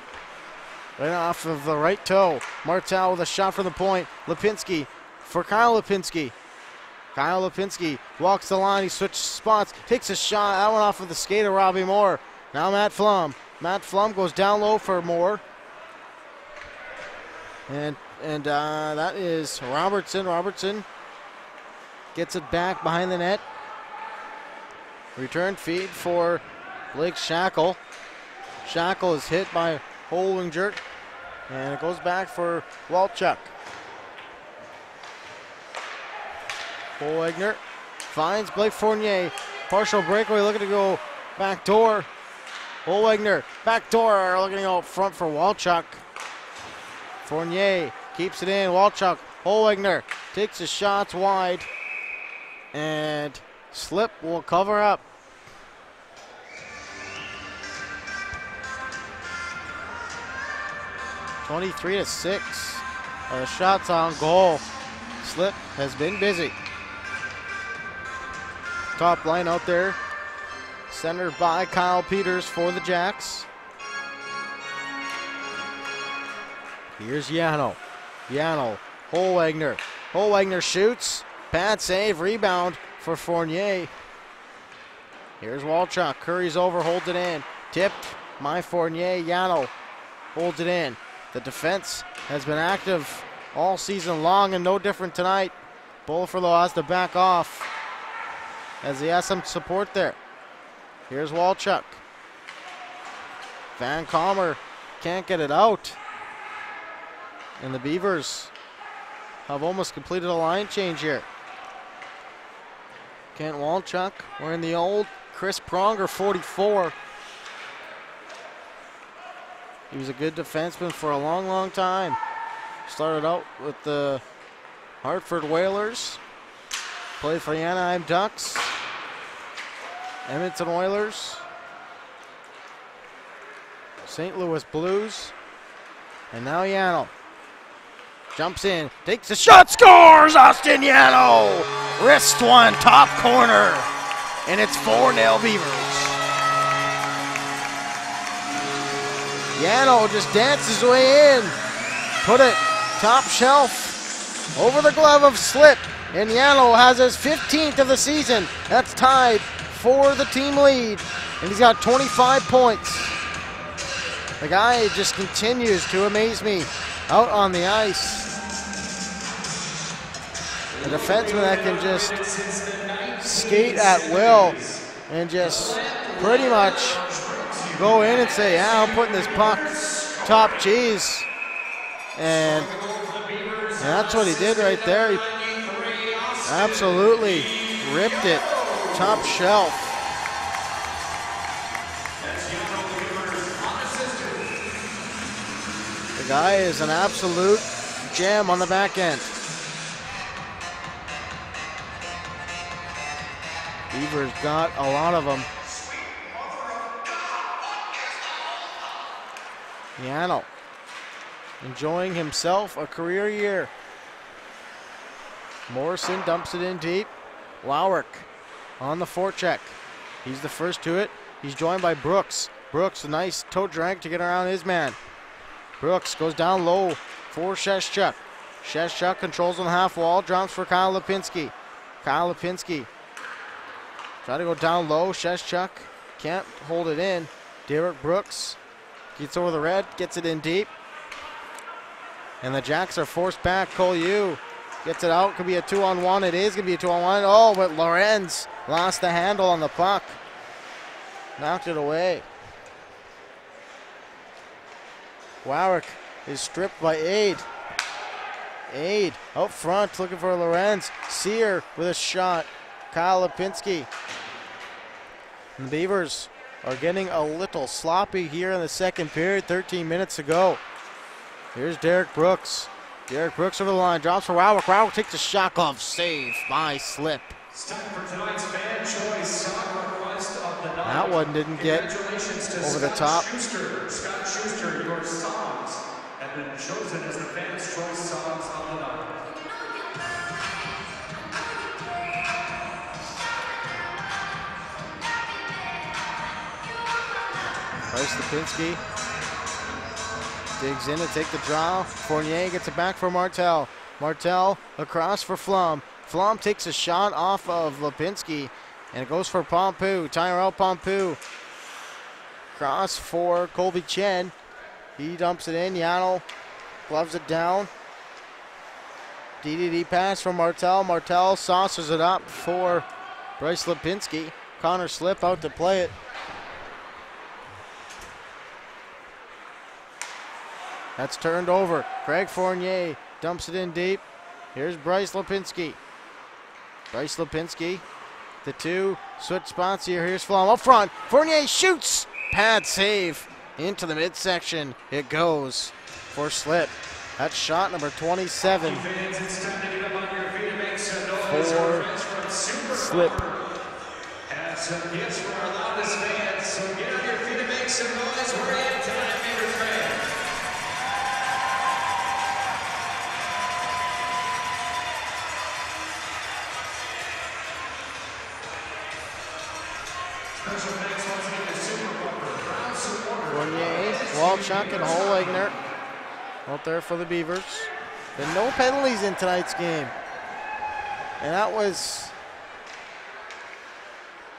Right off of the right toe. Martel with a shot from the point. Lipinski for Kyle Lipinski. Kyle Lipinski walks the line, he switches spots, takes a shot, that one off of the skate of Robbie Moore. Now Matt Flum. Matt Flum goes down low for Moore. And that is Robertson. Robertson gets it back behind the net. Return feed for Blake Shackle. Shackle is hit by Holwinger, and it goes back for Walchuk. Holwinger finds Blake Fournier. Partial breakaway, looking to go back door. Holwinger, back door, looking to go up front for Walchuk. Fournier keeps it in. Walchuk, Holwinger takes his shots wide. And Slip will cover up. (23-6). Shots on goal. Slip has been busy. Top line out there, centered by Kyle Peters for the Jacks. Here's Yano. Yano, Holwinger. Holwinger shoots. Bad save, rebound for Fournier. Here's Walchuk. Curry's over, holds it in. Tipped by Fournier. Yano holds it in. The defense has been active all season long and no different tonight. Bullifer has to back off as he has some support there. Here's Walchuk. Van Comer can't get it out. And the Beavers have almost completed a line change here. Kent Walchuk wearing the old Chris Pronger 44. He was a good defenseman for a long, long time. Started out with the Hartford Whalers. Played for the Anaheim Ducks, Edmonton Oilers, St. Louis Blues, and now Yano. Jumps in, takes a shot, scores! Austin Yano! Wrist one, top corner, and it's 4-0 Beavers. Yano just dances his way in. Put it top shelf over the glove of Slip. And Yano has his 15th of the season. That's tied for the team lead. And he's got 25 points. The guy just continues to amaze me out on the ice. A defenseman that can just skate at will and just pretty much go in and say, yeah, I'm putting this puck top cheese. And that's what he did right there. He absolutely ripped it top shelf. The guy is an absolute gem on the back end. Beavers got a lot of them. Yano enjoying himself a career year. Morrison dumps it in deep. Lowrick on the forecheck. He's the first to it. He's joined by Brooks. Brooks, a nice toe drag to get around his man. Brooks goes down low for Sheshchuk. Sheshchuk controls on the half wall, drops for Kyle Lipinski. Kyle Lipinski trying to go down low. Sheshchuk can't hold it in. Derek Brooks gets over the red, gets it in deep. And the Jacks are forced back. Cole Yu gets it out. Could be a 2-on-1. It is going to be a 2-on-1. Oh, but Lorenz lost the handle on the puck. Knocked it away. Warwick is stripped by Aid. Aid out front looking for Lorenz. Sear with a shot. Kyle Lipinski. And the Beavers are getting a little sloppy here in the second period. 13 minutes to go. Here's Derek Brooks. Derek Brooks over the line. Drops for Warwick. Warwick takes a shot glove. Save by Slip. That one didn't get over the top. Scott Schuster, your songs have been chosen as the fans' choice songs of the night. Bryce Lipinski digs in to take the draw. Fournier gets it back for Martel. Martel across for Flom. Flom takes a shot off of Lipinski, and it goes for Pompou. Tyrell Pompou. Cross for Colby Chen. He dumps it in. Yano gloves it down. DDD pass from Martel. Martel saucers it up for Bryce Lipinski. Connor Slip out to play it. That's turned over. Craig Fournier dumps it in deep. Here's Bryce Lipinski. Bryce Lipinski. The two switch spots here. Here's Flom up front. Fournier shoots. Pad save into the midsection. It goes for Slip. That's shot number 27 for Slip. Have some gifts for our loudest fans, so get on your feet and make some noise. We're in time, Beavers fans. Special thanks once again to Super Bumper, proud supporter. Fournier, Walchuk, and Holegner out there for the Beavers. Been no penalties in tonight's game. And that was,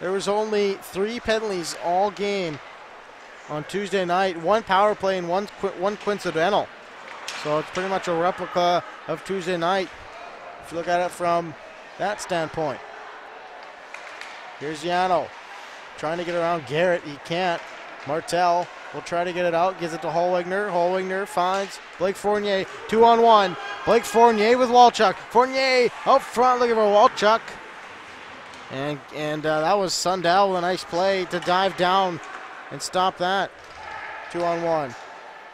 there was only 3 penalties all game on Tuesday night. 1 power play and one coincidental. So it's pretty much a replica of Tuesday night if you look at it from that standpoint. Here's Yano trying to get around Garrett. He can't. Martel will try to get it out. Gives it to Holegner. Holegner finds Blake Fournier. 2-on-1. Blake Fournier with Walchuk. Fournier out front looking for Walchuk. And that was Sundell with a nice play to dive down and stop that. 2-on-1.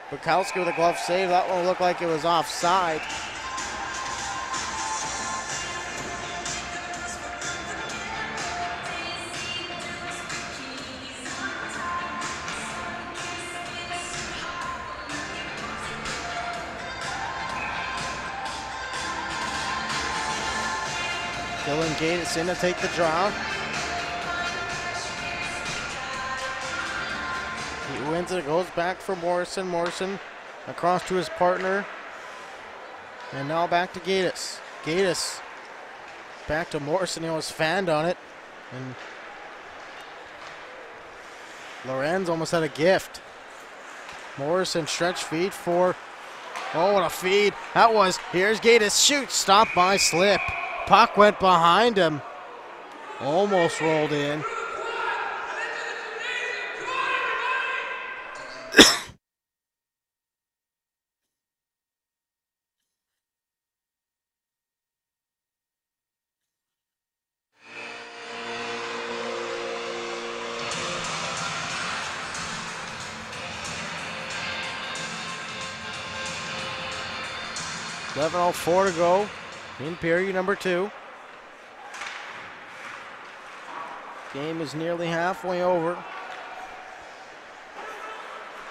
Bukowski with a glove save. That one looked like it was offside. Dylan Gattis in to take the draw. wins it. It goes back for Morrison. Morrison across to his partner. And now back to Gattis. Gattis back to Morrison. He was fanned on it. And Lorenz almost had a gift. Morrison stretch feed for, oh, what a feed. That was, here's Gattis, shoots, stopped by slip. Puck went behind him. Almost rolled in. .11:04 to go in period number 2. Game is nearly halfway over.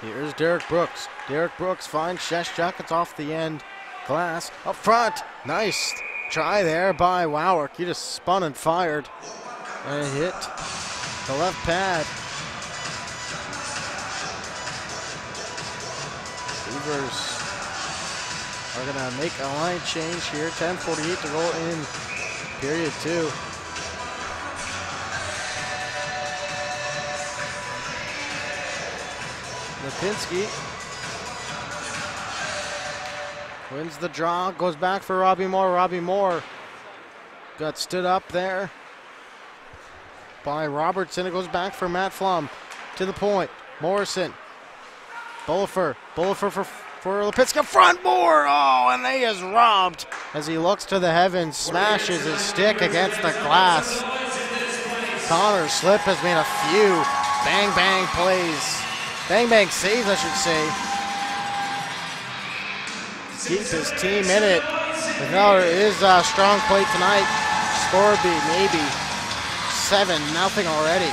Here's Derek Brooks. Derek Brooks finds Sheshchuk. It's off the end glass. Up front. Nice try there by Wowerk. He just spun and fired. And it hit the left pad. Beavers are going to make a line change here. 10:48 to go in period 2. Lipinski wins the draw, goes back for Robbie Moore. Robbie Moore got stood up there by Robertson. It goes back for Matt Flum to the point. Morrison, Bullifer for Lipinski, front Moore. Oh, and he is robbed as he looks to the heavens, smashes his stick against the glass. Connor Slip has made a few bang plays. Bang saves, I should say. Keeps his team in it. But now there is a strong play tonight. Score would be maybe 7-0 already.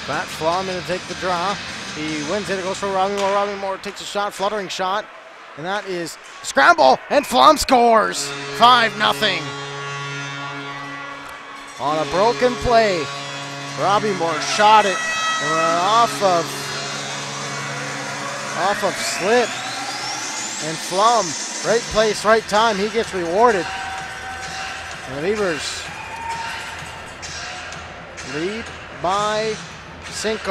Matt Flom in to take the draw. He wins it. It goes for Robbie Moore. Robbie Moore takes a shot, fluttering shot. And that is scramble, and Flom scores. 5-0. On a broken play. Robbie Moore shot it and went off of Slip. And Flum, right place, right time. He gets rewarded. And the Beavers lead by 5.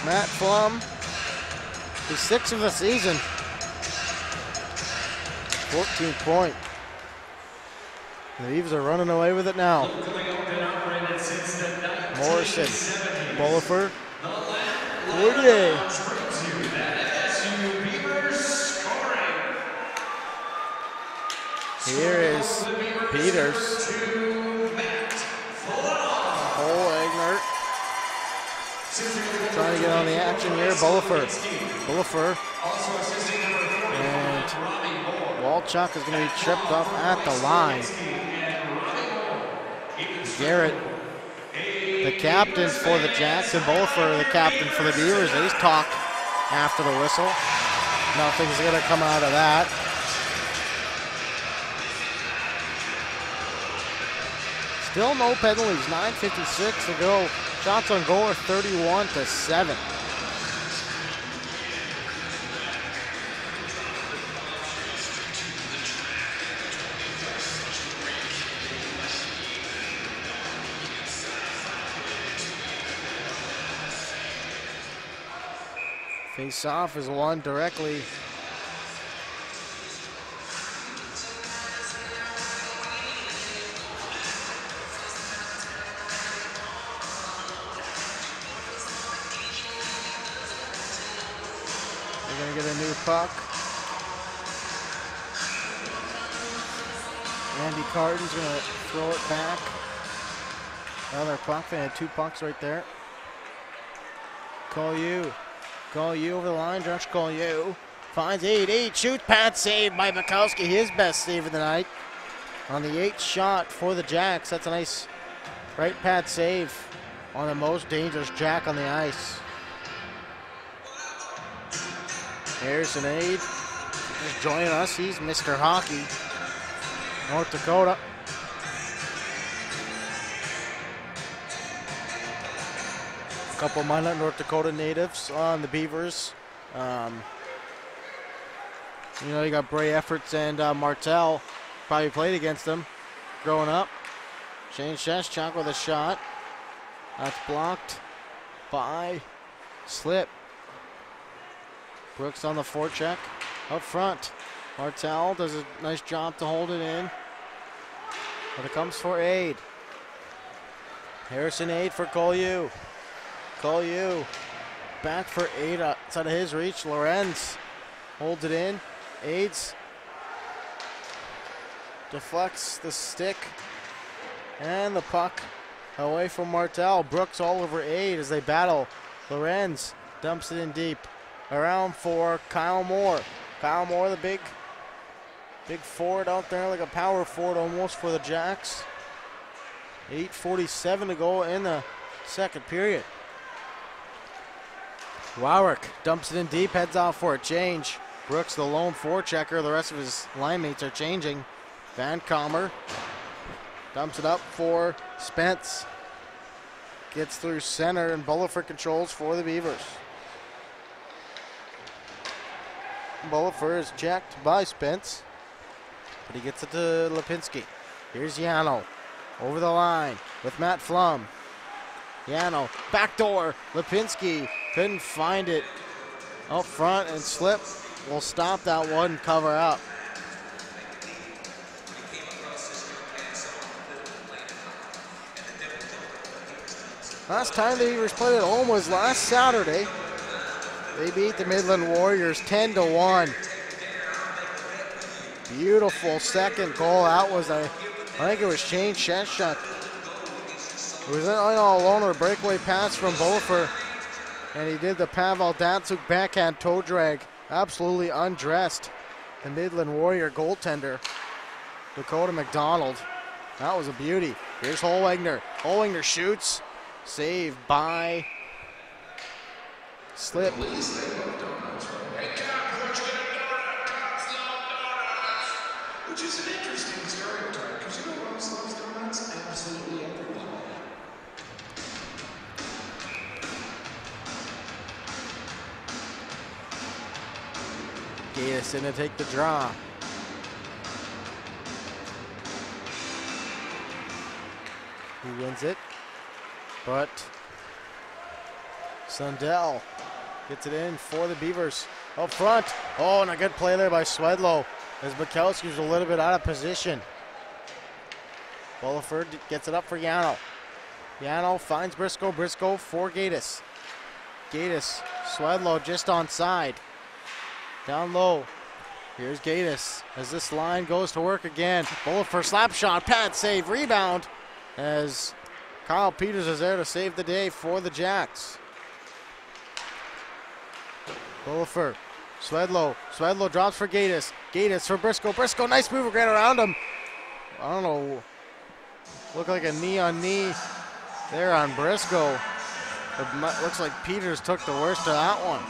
Matt Flum, his 6th of the season. 14 point. The Beavs are running away with it now. Morrison, Bullifer, Woodier. Here is Peters. Egner trying to get on the action here. Bullifer. And Walchuk is going to be tripped off at the line. Garrett, the captain for the Jacks, and Bullifer, the captain for the Beavers. They talk after the whistle. Nothing's going to come out of that. Still no penalties. 9:56 to go. Shots on goal are 31-7. Face off is won directly. They're going to get a new puck. Andy Carden's going to throw it back. Another puck. They had 2 pucks right there. Collier over the line. Josh Collier finds 8-8. Shoots. Pad save by Bukowski. His best save of the night. On the 8th shot for the Jacks. That's a nice right pad save on the most dangerous Jack on the ice. Harrison Aid is joining us. He's Mr. Hockey. North Dakota. couple Minot, North Dakota natives on the Beavers. You got Bray Efforts and Martel. Probably played against them growing up. Shane Sheshchuk with a shot. That's blocked by Slip. Brooks on the forecheck. Up front. Martel does a nice job to hold it in. But it comes for Aid. Harrison Aid for Collieu. Collieu back for Aid outside of his reach. Lorenz holds it in. Aids deflects the stick. And the puck away from Martel. Brooks all over Aid as they battle. Lorenz dumps it in deep. Around for Kyle Moore. Kyle Moore, the big forward out there, like a power forward almost for the Jacks. 8:47 to go in the second period. Wowrick dumps it in deep, heads off for a change. Brooks, the lone forechecker. The rest of his line mates are changing. Van Comer dumps it up for Spence. Gets through center, and Bullifer controls for the Beavers. Bullifer is checked by Spence, but he gets it to Lipinski. Here's Yano over the line with Matt Flum. Yano, backdoor. Lipinski couldn't find it up front, and Slip will stop that one, cover up. Last time the Beavers played at home was last Saturday. They beat the Midland Warriors 10-1. Beautiful second goal. That was I think it was Shane Sheshchuk. It was all alone, a breakaway pass from Bullifer, and he did the Pavel Datsuk backhand toe drag. Absolutely undressed the Midland Warrior goaltender, Dakota McDonald. That was a beauty. Here's Holwegner. Holwegner shoots. Saved by Slip. Which is an interesting stereotype, because you know who else loves donuts? Absolutely everyone. Gattis in to take the draw. He wins it, but Sundell gets it in for the Beavers. Up front. Oh, and a good play there by Swedlow as Bukowski's a little bit out of position. Bulliford gets it up for Yano. Yano finds Briscoe. Briscoe for Gattis. Gattis, Swedlow just onside. Down low. Here's Gattis as this line goes to work again. Bulliford slap shot, pad save, rebound as Kyle Peters is there to save the day for the Jacks. Bulliford, Swedlow. Swedlow drops for Gattis. Gattis for Briscoe. Briscoe, nice move, ran around him. I don't know. Looked like a knee on knee there on Briscoe. It looks like Peters took the worst of that one.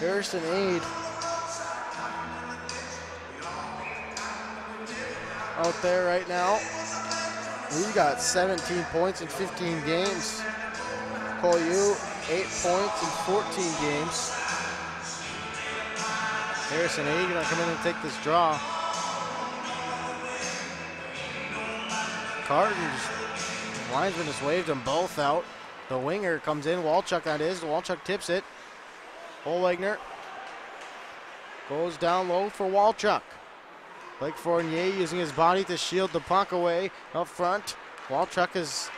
Harrison Aid out there right now. He got 17 points in 15 games. Collieu, 8 points in 14 games. Harrison Aid gonna come in and take this draw. Carton's linesman just waved them both out. The winger comes in, Walchuk on his, Walchuk tips it. Holwegner goes down low for Walchuk. Blake Fournier using his body to shield the puck away up front. Walchuk it's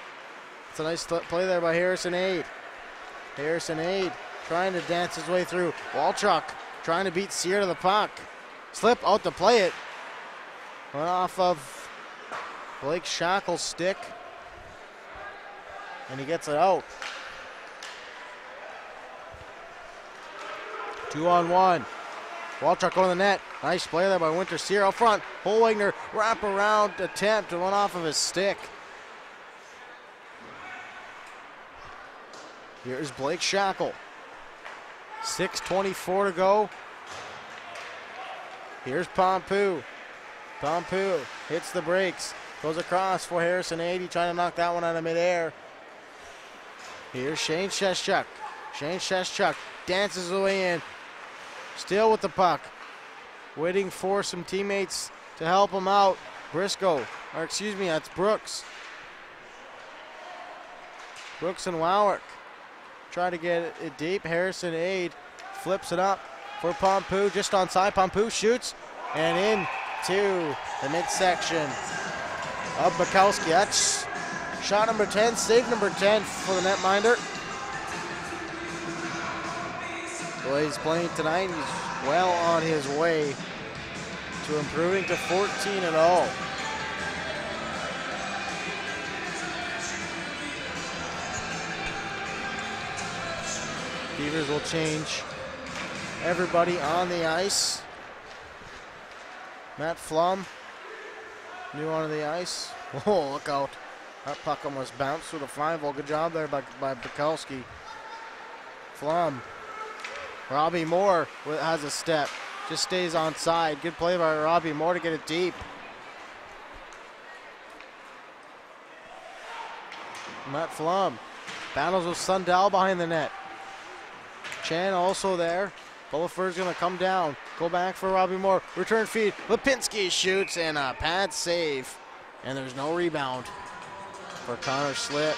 a nice play there by Harrison Aid. Harrison Aid trying to dance his way through. Walchuk trying to beat Sear to the puck. Slip out to play it. Went off of Blake Shackle's stick. And he gets it out. 2-on-1. Walchuk going to the net. Nice play there by Winter Sear out front. Holwegner wrap-around attempt and went off of his stick. Here's Blake Shackle. 6:24 to go. Here's Pompeu. Pompeu hits the brakes, goes across for Harrison 80, trying to knock that one out of midair. Here's Shane Sheschuk. Shane Sheschuk dances away in, still with the puck, waiting for some teammates to help him out. Briscoe, or excuse me, that's Brooks. Brooks and Wowick try to get it deep. Harrison Aid flips it up for Pompou, just onside. Pompou shoots and into the midsection of Bukowski. That's shot number 10, save number 10 for the netminder. The way he's playing tonight, he's well on his way to improving to 14-0. Beavers will change everybody on the ice. Matt Flum, new onto the ice. Oh, look out. That puck almost bounced through the flying ball. Good job there by Bukowski. Flum. Robbie Moore has a step. Just stays onside. Good play by Robbie Moore to get it deep. Matt Flum battles with Sundell behind the net. Chan also there. Bullifer's going to come down. Go back for Robbie Moore. Return feed. Lipinski shoots and a pad save. And there's no rebound for Connor Slitt.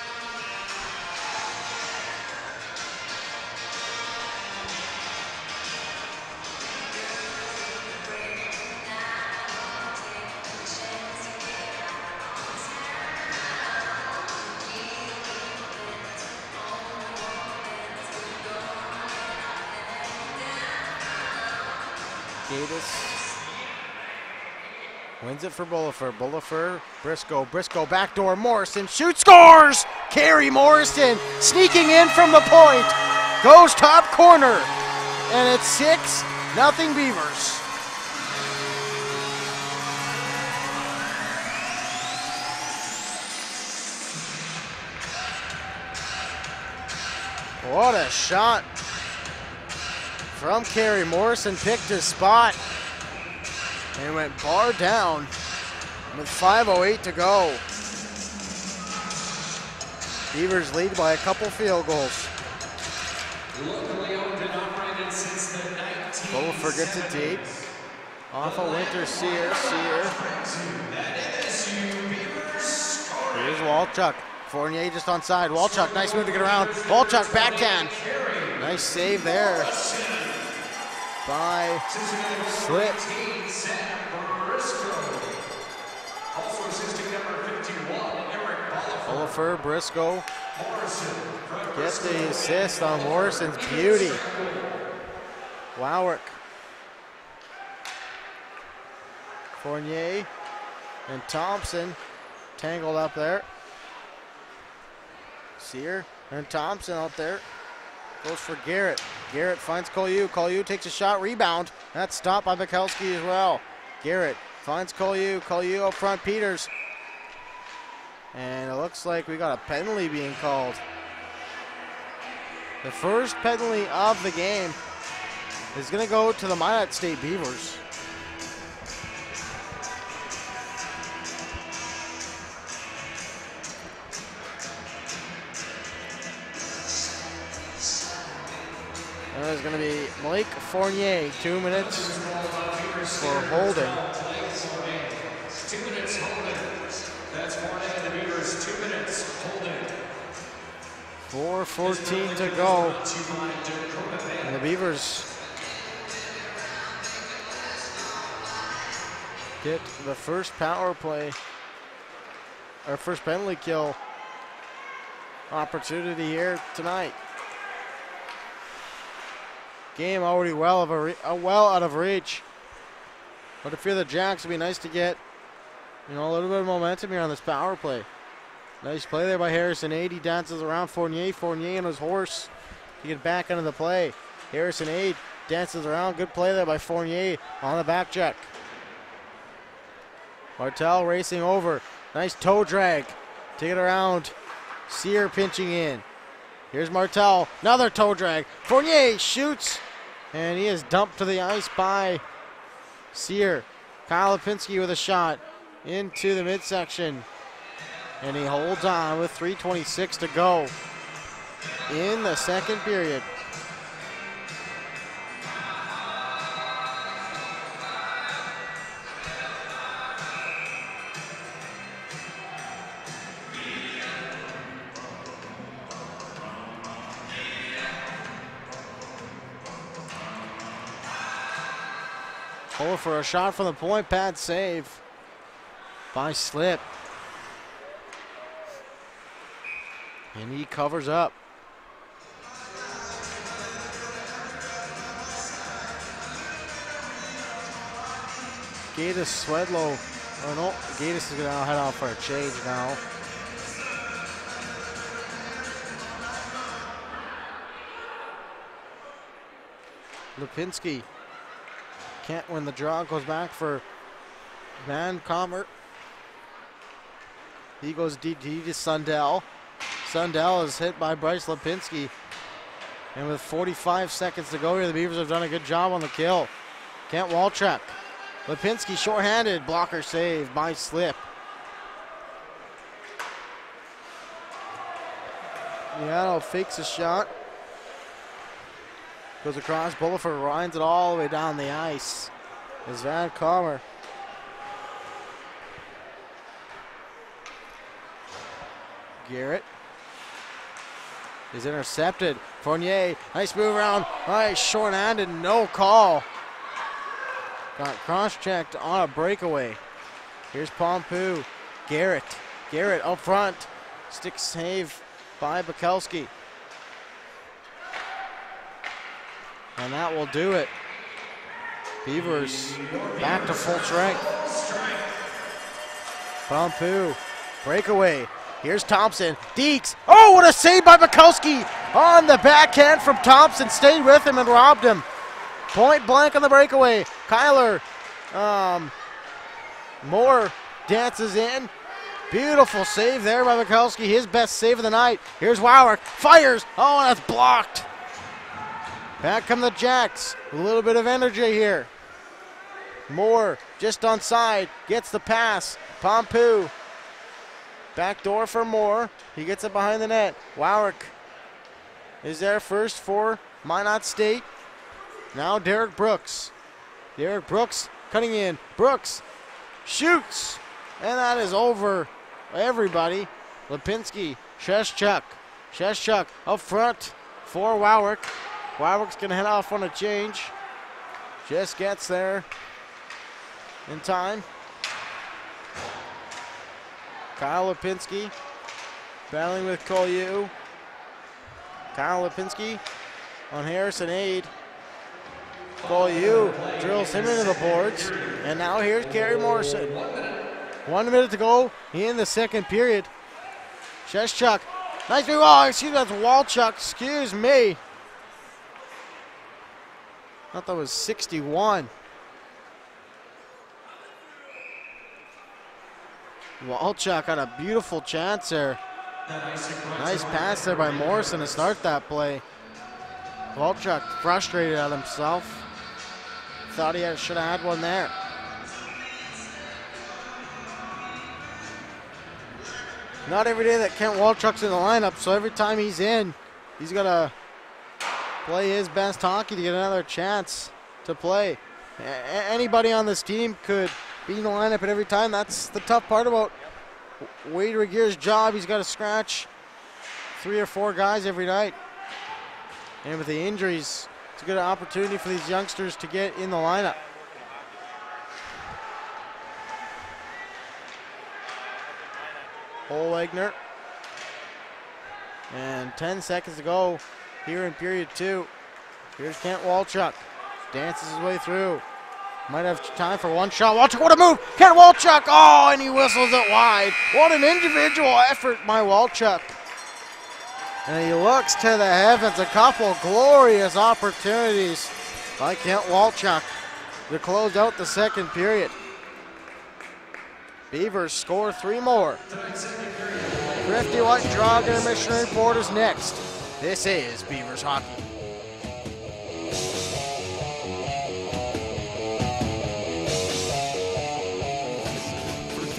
Gattis wins it for Bullifer. Bullifer, Briscoe, backdoor, Morrison shoots, scores! Kerry Morrison sneaking in from the point, goes top corner, and it's 6-0 Beavers. What a shot from Kerry. Morrison picked his spot and went bar down with 5:08 to go. Beavers lead by a couple field goals. Bullifer gets it deep. Off a Winter Sear. Here's Walchuk. Fournier just onside. Walchuk, nice move to get around. Walchuk backhand. Nice save there by Slitt. Bullifer, Briscoe get the assist on Morrison's beauty. Wowick, Fournier, and Thompson tangled up there. Sear and Thompson out there. Goes for Garrett. Garrett finds Collieu. Collieu takes a shot, rebound. That's stopped by Bukowski as well. Garrett finds Collieu. Collieu up front, Peters. And it looks like we got a penalty being called. The first penalty of the game is going to go to the Minot State Beavers. And there's going to be Blake Fournier, 2 minutes for holding. 2 minutes holding. That's Fournier and the Beavers, 2 minutes holding. 4:14 to go. And the Beavers get the first power play, or first penalty kill opportunity here tonight. Game already well out of reach. But if you're the Jacks, it'd be nice to get, a little bit of momentum here on this power play. Nice play there by Harrison. 80 dances around Fournier. Fournier and his horse to get back into the play. Harrison 8 dances around. Good play there by Fournier on the back check. Martel racing over. Nice toe drag to get around. Sear pinching in. Here's Martel. Another toe drag. Fournier shoots. And he is dumped to the ice by Sear. Kyle Lipinski with a shot into the midsection. And he holds on with 3:26 to go in the second period. Pull for a shot from the point pad, save by Slip. And he covers up. Gattis, Swedlow. Oh no, Gattis is going to head out for a change now. Lipinski can't win the draw, goes back for Van Comert. He goes deep to Sundell. Sundell is hit by Bryce Lipinski. And with 45 seconds to go here, the Beavers have done a good job on the kill. Kent Walchuk. Lipinski shorthanded, blocker save by Slip. Yano fakes a shot. Goes across, Bulliford winds it all the way down the ice. Is Van Comer. Garrett is intercepted. Fournier, nice move around. Nice short-handed, no call. Got cross-checked on a breakaway. Here's Pompeu. Garrett up front. Stick save by Bukowski. And that will do it. Beavers back to full strength. Pompeu, breakaway. Here's Thompson. Deeks. Oh, what a save by Bukowski on the backhand from Thompson. Stayed with him and robbed him. Point blank on the breakaway. Kyler Moore dances in. Beautiful save there by Bukowski. His best save of the night. Here's Wowrick. Fires. Oh, and that's blocked. Back come the Jacks. A little bit of energy here. Moore just onside. Gets the pass. Pompeu. Back door for Moore. He gets it behind the net. Wowrick is there first for Minot State. Now Derek Brooks. Derek Brooks cutting in. Brooks shoots. And that is over everybody. Lipinski. Sheshchuk up front for Wowrick. Wowrick's going to head off on a change. Just gets there in time. Kyle Lipinski battling with Collier. Kyle Lipinski on Harrison Aid. Collier drills him into the boards. And now here's Kerry Morrison. 1 minute to go in the second period. Sheshchuk. Nice move. Oh, excuse me, that's Walchuk. Excuse me. I thought that was 61. Walchuk had a beautiful chance there. Nice pass there by Morrison to start that play. Walchuk frustrated at himself. Thought he should have had one there. Not every day that Kent Walchuk's in the lineup, so every time he's in, he's got to play his best hockey to get another chance to play. Anybody on this team could be in the lineup at every time. That's the tough part about Wade Regeer's job. He's got to scratch 3 or 4 guys every night. And with the injuries, it's a good opportunity for these youngsters to get in the lineup. Holwegner. And 10 seconds to go here in period 2. Here's Kent Walchuk. Dances his way through. Might have time for one shot. Walchuk, what a move! Kent Walchuk! Oh, and he whistles it wide. What an individual effort by Walchuk. And he looks to the heavens. A couple glorious opportunities by Kent Walchuk to close out the second period. Beavers score 3 more. Thrifty White Drog Intermission Report is next. This is Beavers Hockey. First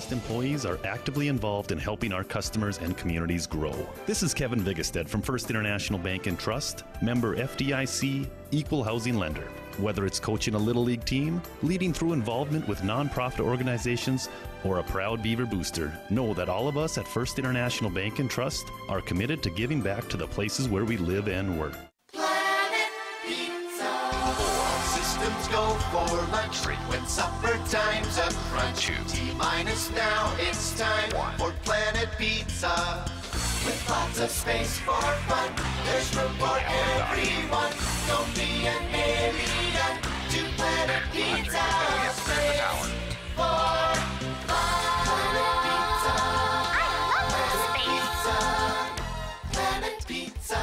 Trust employees are actively involved in helping our customers and communities grow. This is Kevin Vigestead from First International Bank and Trust, member FDIC, equal housing lender. Whether it's coaching a Little League team, leading through involvement with nonprofit organizations, or a proud Beaver booster, know that all of us at First International Bank and Trust are committed to giving back to the places where we live and work. Planet Pizza. All systems go for lunch when supper time's a crunch. T-minus now, it's time for Planet Pizza. With lots of space for fun, there's room for everyone. Don't be an alien to Planet Pizza. Space for fun. Planet Pizza. Planet Pizza.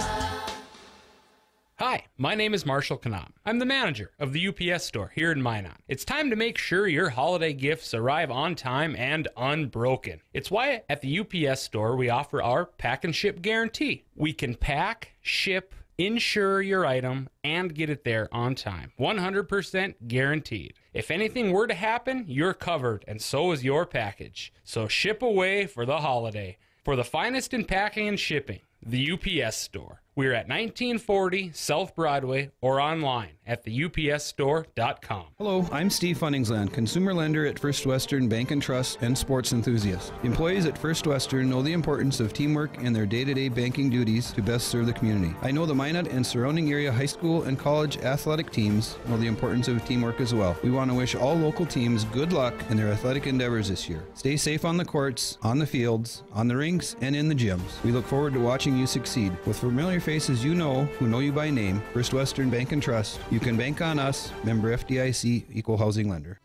Hi, my name is Marshall Kanam. I'm the manager of the UPS store here in Minot. It's time to make sure your holiday gifts arrive on time and unbroken. It's why at the UPS store we offer our pack and ship guarantee. We can pack, ship, insure your item, and get it there on time. 100% guaranteed. If anything were to happen, you're covered, and so is your package. So ship away for the holiday. For the finest in packing and shipping, the UPS store. We're at 1940 South Broadway or online at theupsstore.com. Hello, I'm Steve Funningsland, consumer lender at First Western Bank and Trust and sports enthusiast. Employees at First Western know the importance of teamwork in their day-to-day banking duties to best serve the community. I know the Minot and surrounding area high school and college athletic teams know the importance of teamwork as well. We want to wish all local teams good luck in their athletic endeavors this year. Stay safe on the courts, on the fields, on the rinks, and in the gyms. We look forward to watching you succeed. With familiar faces you know, who know you by name, First Western Bank and Trust, you can bank on us, member FDIC, equal housing lender.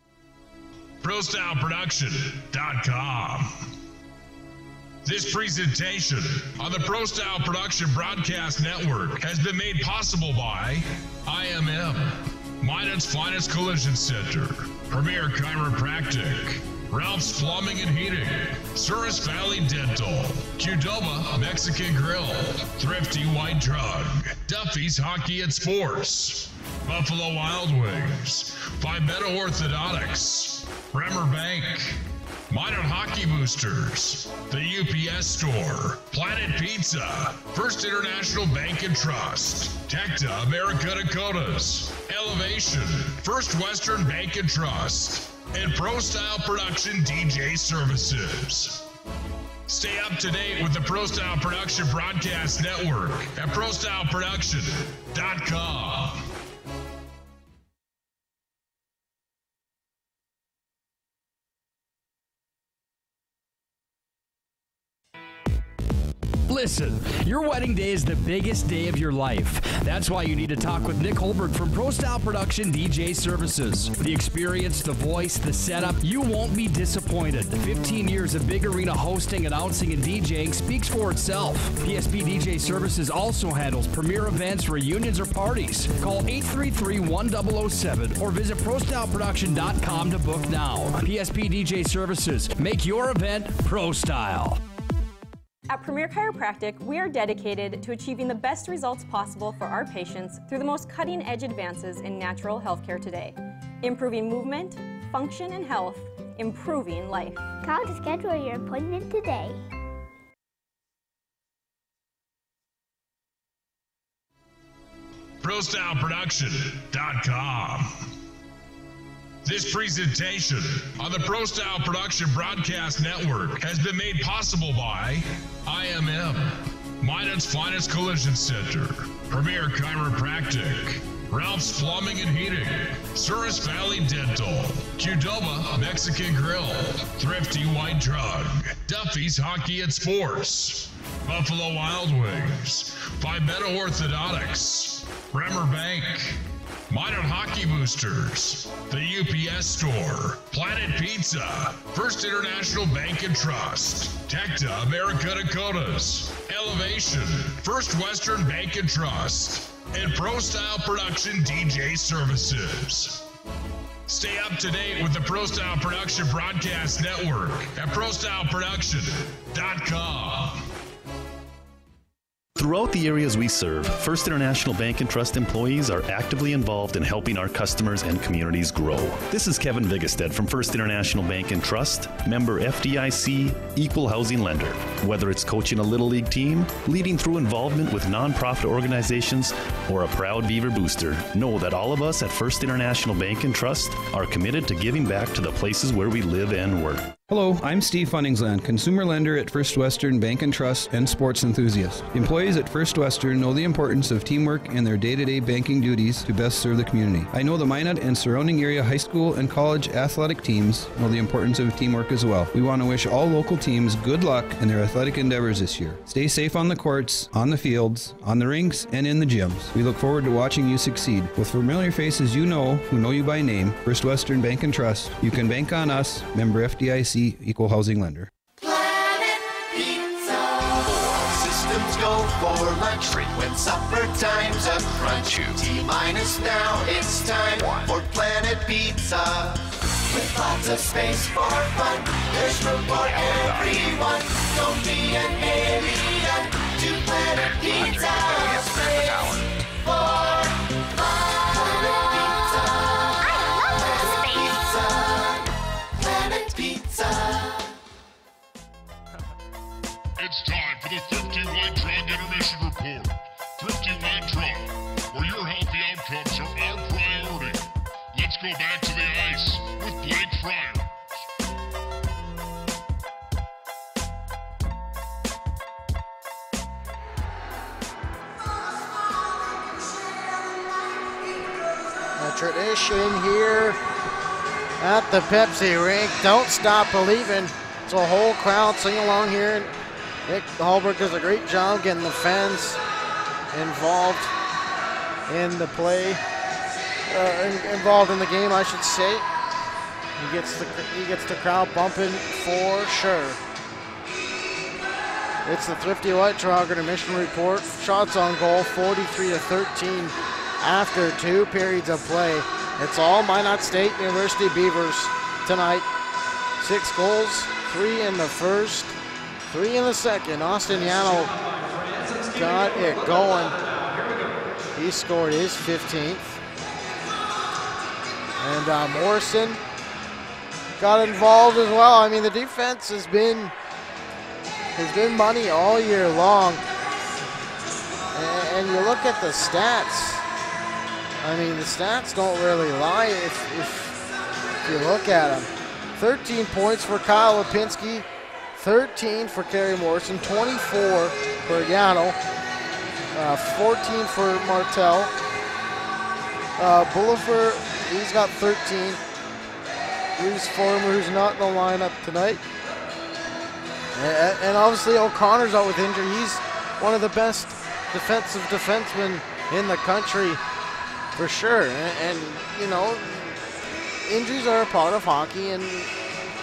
ProStyleProduction.com. This presentation on the Pro Style Production Broadcast Network has been made possible by IMM, Minot's Finest Collision Center, Premier Chiropractic, Ralph's Plumbing and Heating, Souris Valley Dental, Qdoba Mexican Grill, Thrifty White Drug, Duffy's Hockey and Sports, Buffalo Wild Wings, Vibetta Orthodontics, Bremer Bank, Minot Hockey Boosters, the UPS Store, Planet Pizza, First International Bank and Trust, Tecta America Dakotas, Elevation, First Western Bank and Trust, and Pro Style Production DJ Services. Stay up to date with the Pro Style Production Broadcast Network at ProStyleProduction.com. Listen, your wedding day is the biggest day of your life. That's why you need to talk with Nick Holberg from Pro Style Production DJ Services. The experience, the voice, the setup, you won't be disappointed. 15 years of big arena hosting, announcing, and DJing speaks for itself. PSP DJ Services also handles premier events, reunions, or parties. Call 833-1007 or visit ProStyleProduction.com to book now. PSP DJ Services, make your event Pro Style. At Premier Chiropractic, we are dedicated to achieving the best results possible for our patients through the most cutting-edge advances in natural healthcare today. Improving movement, function, and health, improving life. Call to schedule your appointment today. ProStyleProduction.com. This presentation on the Pro Style Production Broadcast Network has been made possible by IMM, Minot's Finest Collision Center, Premier Chiropractic, Ralph's Plumbing and Heating, Souris Valley Dental, Qdoba Mexican Grill, Thrifty White Drug, Duffy's Hockey and Sports, Buffalo Wild Wings, Vibetta Orthodontics, Bremer Bank, Minot Hockey Boosters, the UPS Store, Planet Pizza, First International Bank and Trust, Tecta America Dakotas, Elevation, First Western Bank and Trust, and Pro Style Production DJ Services. Stay up to date with the Pro Style Production Broadcast Network at ProStyleProduction.com. Throughout the areas we serve, First International Bank and Trust employees are actively involved in helping our customers and communities grow. This is Kevin Vigestead from First International Bank and Trust, member FDIC, equal housing lender. Whether it's coaching a Little League team, leading through involvement with nonprofit organizations, or a proud Beaver booster, know that all of us at First International Bank and Trust are committed to giving back to the places where we live and work. Hello, I'm Steve Funningsland, consumer lender at First Western Bank and Trust and sports enthusiast. Employees at First Western know the importance of teamwork in their day-to-day banking duties to best serve the community. I know the Minot and surrounding area high school and college athletic teams know the importance of teamwork as well. We want to wish all local teams good luck in their athletic endeavors this year. Stay safe on the courts, on the fields, on the rinks, and in the gyms. We look forward to watching you succeed. With familiar faces you know, who know you by name, First Western Bank and Trust, you can bank on us, member FDIC, equal housing lender. Planet Pizza. All systems go for lunch. Frequent supper time's a crunch. T-minus now, it's time for Planet Pizza. With lots of space for fun, there's room for everyone. Don't be an alien to Planet Pizza. Space for fun. Planet Pizza. Planet Pizza. It's time for the Thrifty White Drug Intermission Report. Thrifty White Drug, where your healthy outcomes are our priority. Let's go back to the ice with Blake Friars. A tradition here at the Pepsi rink. Don't stop believing. It's a whole crowd singing along here. Nick Hallberg does a great job getting the fans involved in the play, involved in the game, I should say. He gets the crowd bumping for sure. It's the Thrifty White Drug Intermission Report. Shots on goal, 43-13 after 2 periods of play. It's all Minot State University Beavers tonight. 6 goals, 3 in the first, 3 in the second. Austin Yano got it going. He scored his 15th. And Morrison got involved as well. I mean, the defense has been money all year long. And you look at the stats. I mean, the stats don't really lie if you look at them. 13 points for Kyle Lipinski, 13 for Kerry Morrison, 24 for Yano, 14 for Martel. Bullifer, he's got 13. Reese Former, who's not in the lineup tonight. And obviously O'Connor's out with injury. He's one of the best defensive defensemen in the country for sure. And you know, injuries are a part of hockey, and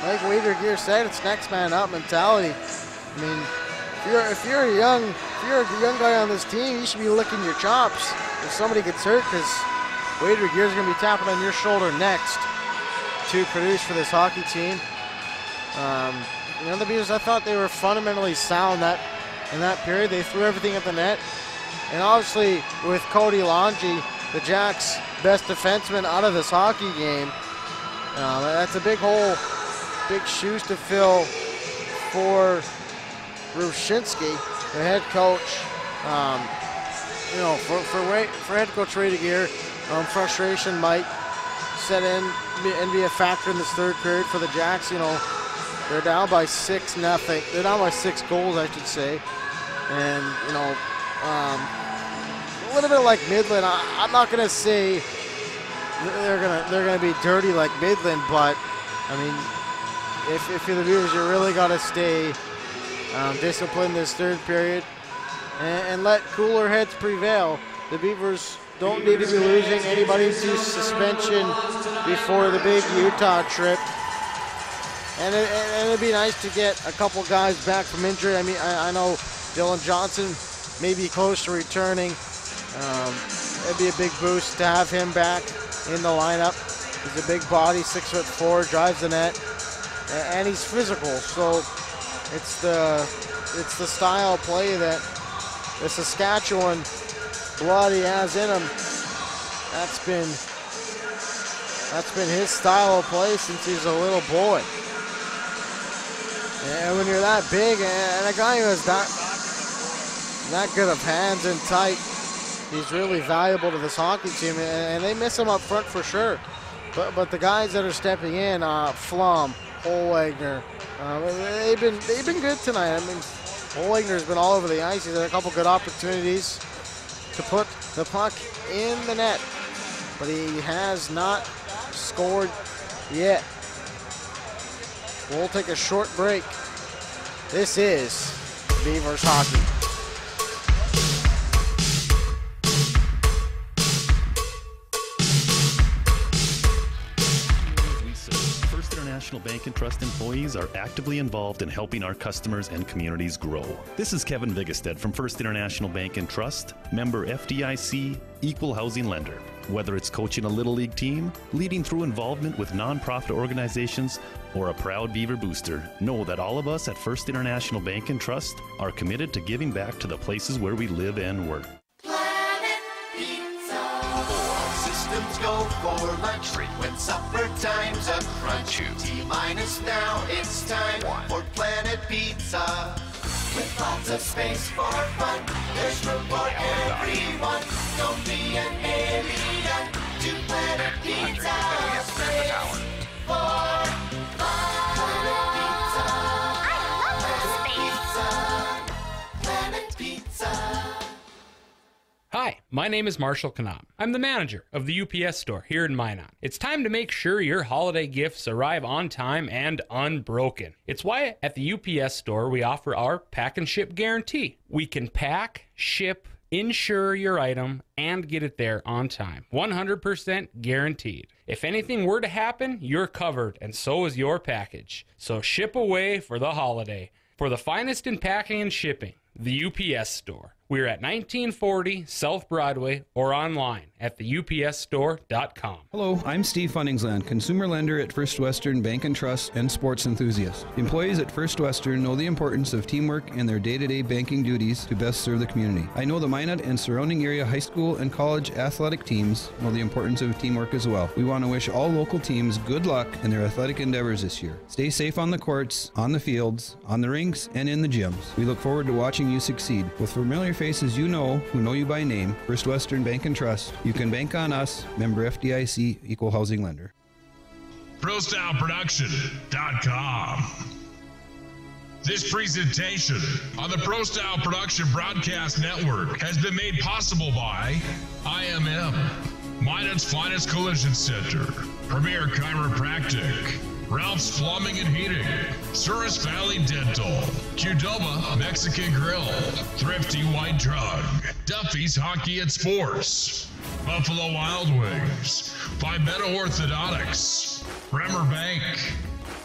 like Wader Gear said, it's next man up mentality. I mean, if you're a young guy on this team, you should be licking your chops if somebody gets hurt, because Wader Gear's going to be tapping on your shoulder next to produce for this hockey team. You know, the Beavers, I thought they were fundamentally sound in that period. They threw everything at the net, and obviously with Cody Longy, the Jacks' best defenseman out of this hockey game. That's a big hole, big shoes to fill for Rushinsky, the head coach. You know, for head coach Ray DeGear, frustration might set in and be a factor in this third period for the Jacks. You know, they're down by 6-0. They're down by 6 goals, I should say. And you know, a little bit like Midland. I'm not gonna say they're gonna be dirty like Midland, but I mean, if you're the Beavers, you really gotta stay disciplined this third period and let cooler heads prevail. The Beavers don't need to be losing anybody to suspension before the big Utah trip. And it'd be nice to get a couple guys back from injury. I mean, I know Dylan Johnson may be close to returning. It'd be a big boost to have him back in the lineup. He's a big body, 6'4", drives the net, and he's physical. So it's the style of play that the Saskatchewan blood he has in him. That's been his style of play since he's a little boy. And when you're that big and a guy who has that good of hands and tight, he's really valuable to this hockey team, and they miss him up front for sure. But the guys that are stepping in, Flum, Holwagner, they've been good tonight. I mean, Holwagner's been all over the ice. He's had a couple good opportunities to put the puck in the net, but he has not scored yet. We'll take a short break. This is Beavers Hockey. National Bank and Trust employees are actively involved in helping our customers and communities grow. This is Kevin Vigestead from First International Bank and Trust, member FDIC, equal housing lender. Whether it's coaching a Little League team, leading through involvement with nonprofit organizations, or a proud Beaver booster, know that all of us at First International Bank and Trust are committed to giving back to the places where we live and work. Go for lunch when supper time's a crunch. T-minus now, it's time for Planet Pizza. With lots of space for fun, there's room for everyone. Don't be an alien to Planet Pizza. Space for fun. Planet Pizza. Hi, my name is Marshall Kanab. I'm the manager of the UPS store here in Minot. It's time to make sure your holiday gifts arrive on time and unbroken. It's why at the UPS store we offer our pack and ship guarantee. We can pack, ship, insure your item, and get it there on time. 100% guaranteed. If anything were to happen, you're covered, and so is your package. So ship away for the holiday. For the finest in packing and shipping, the UPS store. We're at 1940 South Broadway or online at theupsstore.com. Hello, I'm Steve Funningsland, consumer lender at First Western Bank and Trust and sports enthusiast. Employees at First Western know the importance of teamwork in their day-to-day banking duties to best serve the community. I know the Minot and surrounding area high school and college athletic teams know the importance of teamwork as well. We want to wish all local teams good luck in their athletic endeavors this year. Stay safe on the courts, on the fields, on the rinks, and in the gyms. We look forward to watching you succeed. With familiar faces you know who know you by name, First Western Bank and Trust, you can bank on us, member FDIC, equal housing lender. ProStyleProduction.com. This presentation on the Pro Style Production Broadcast Network has been made possible by IMM, Minot's Finest Collision Center, Premier Chiropractic, Ralph's Plumbing and Heating, Souris Valley Dental, Qdoba Mexican Grill, Thrifty White Drug, Duffy's Hockey and Sports, Buffalo Wild Wings, Vibetta Orthodontics, Bremer Bank,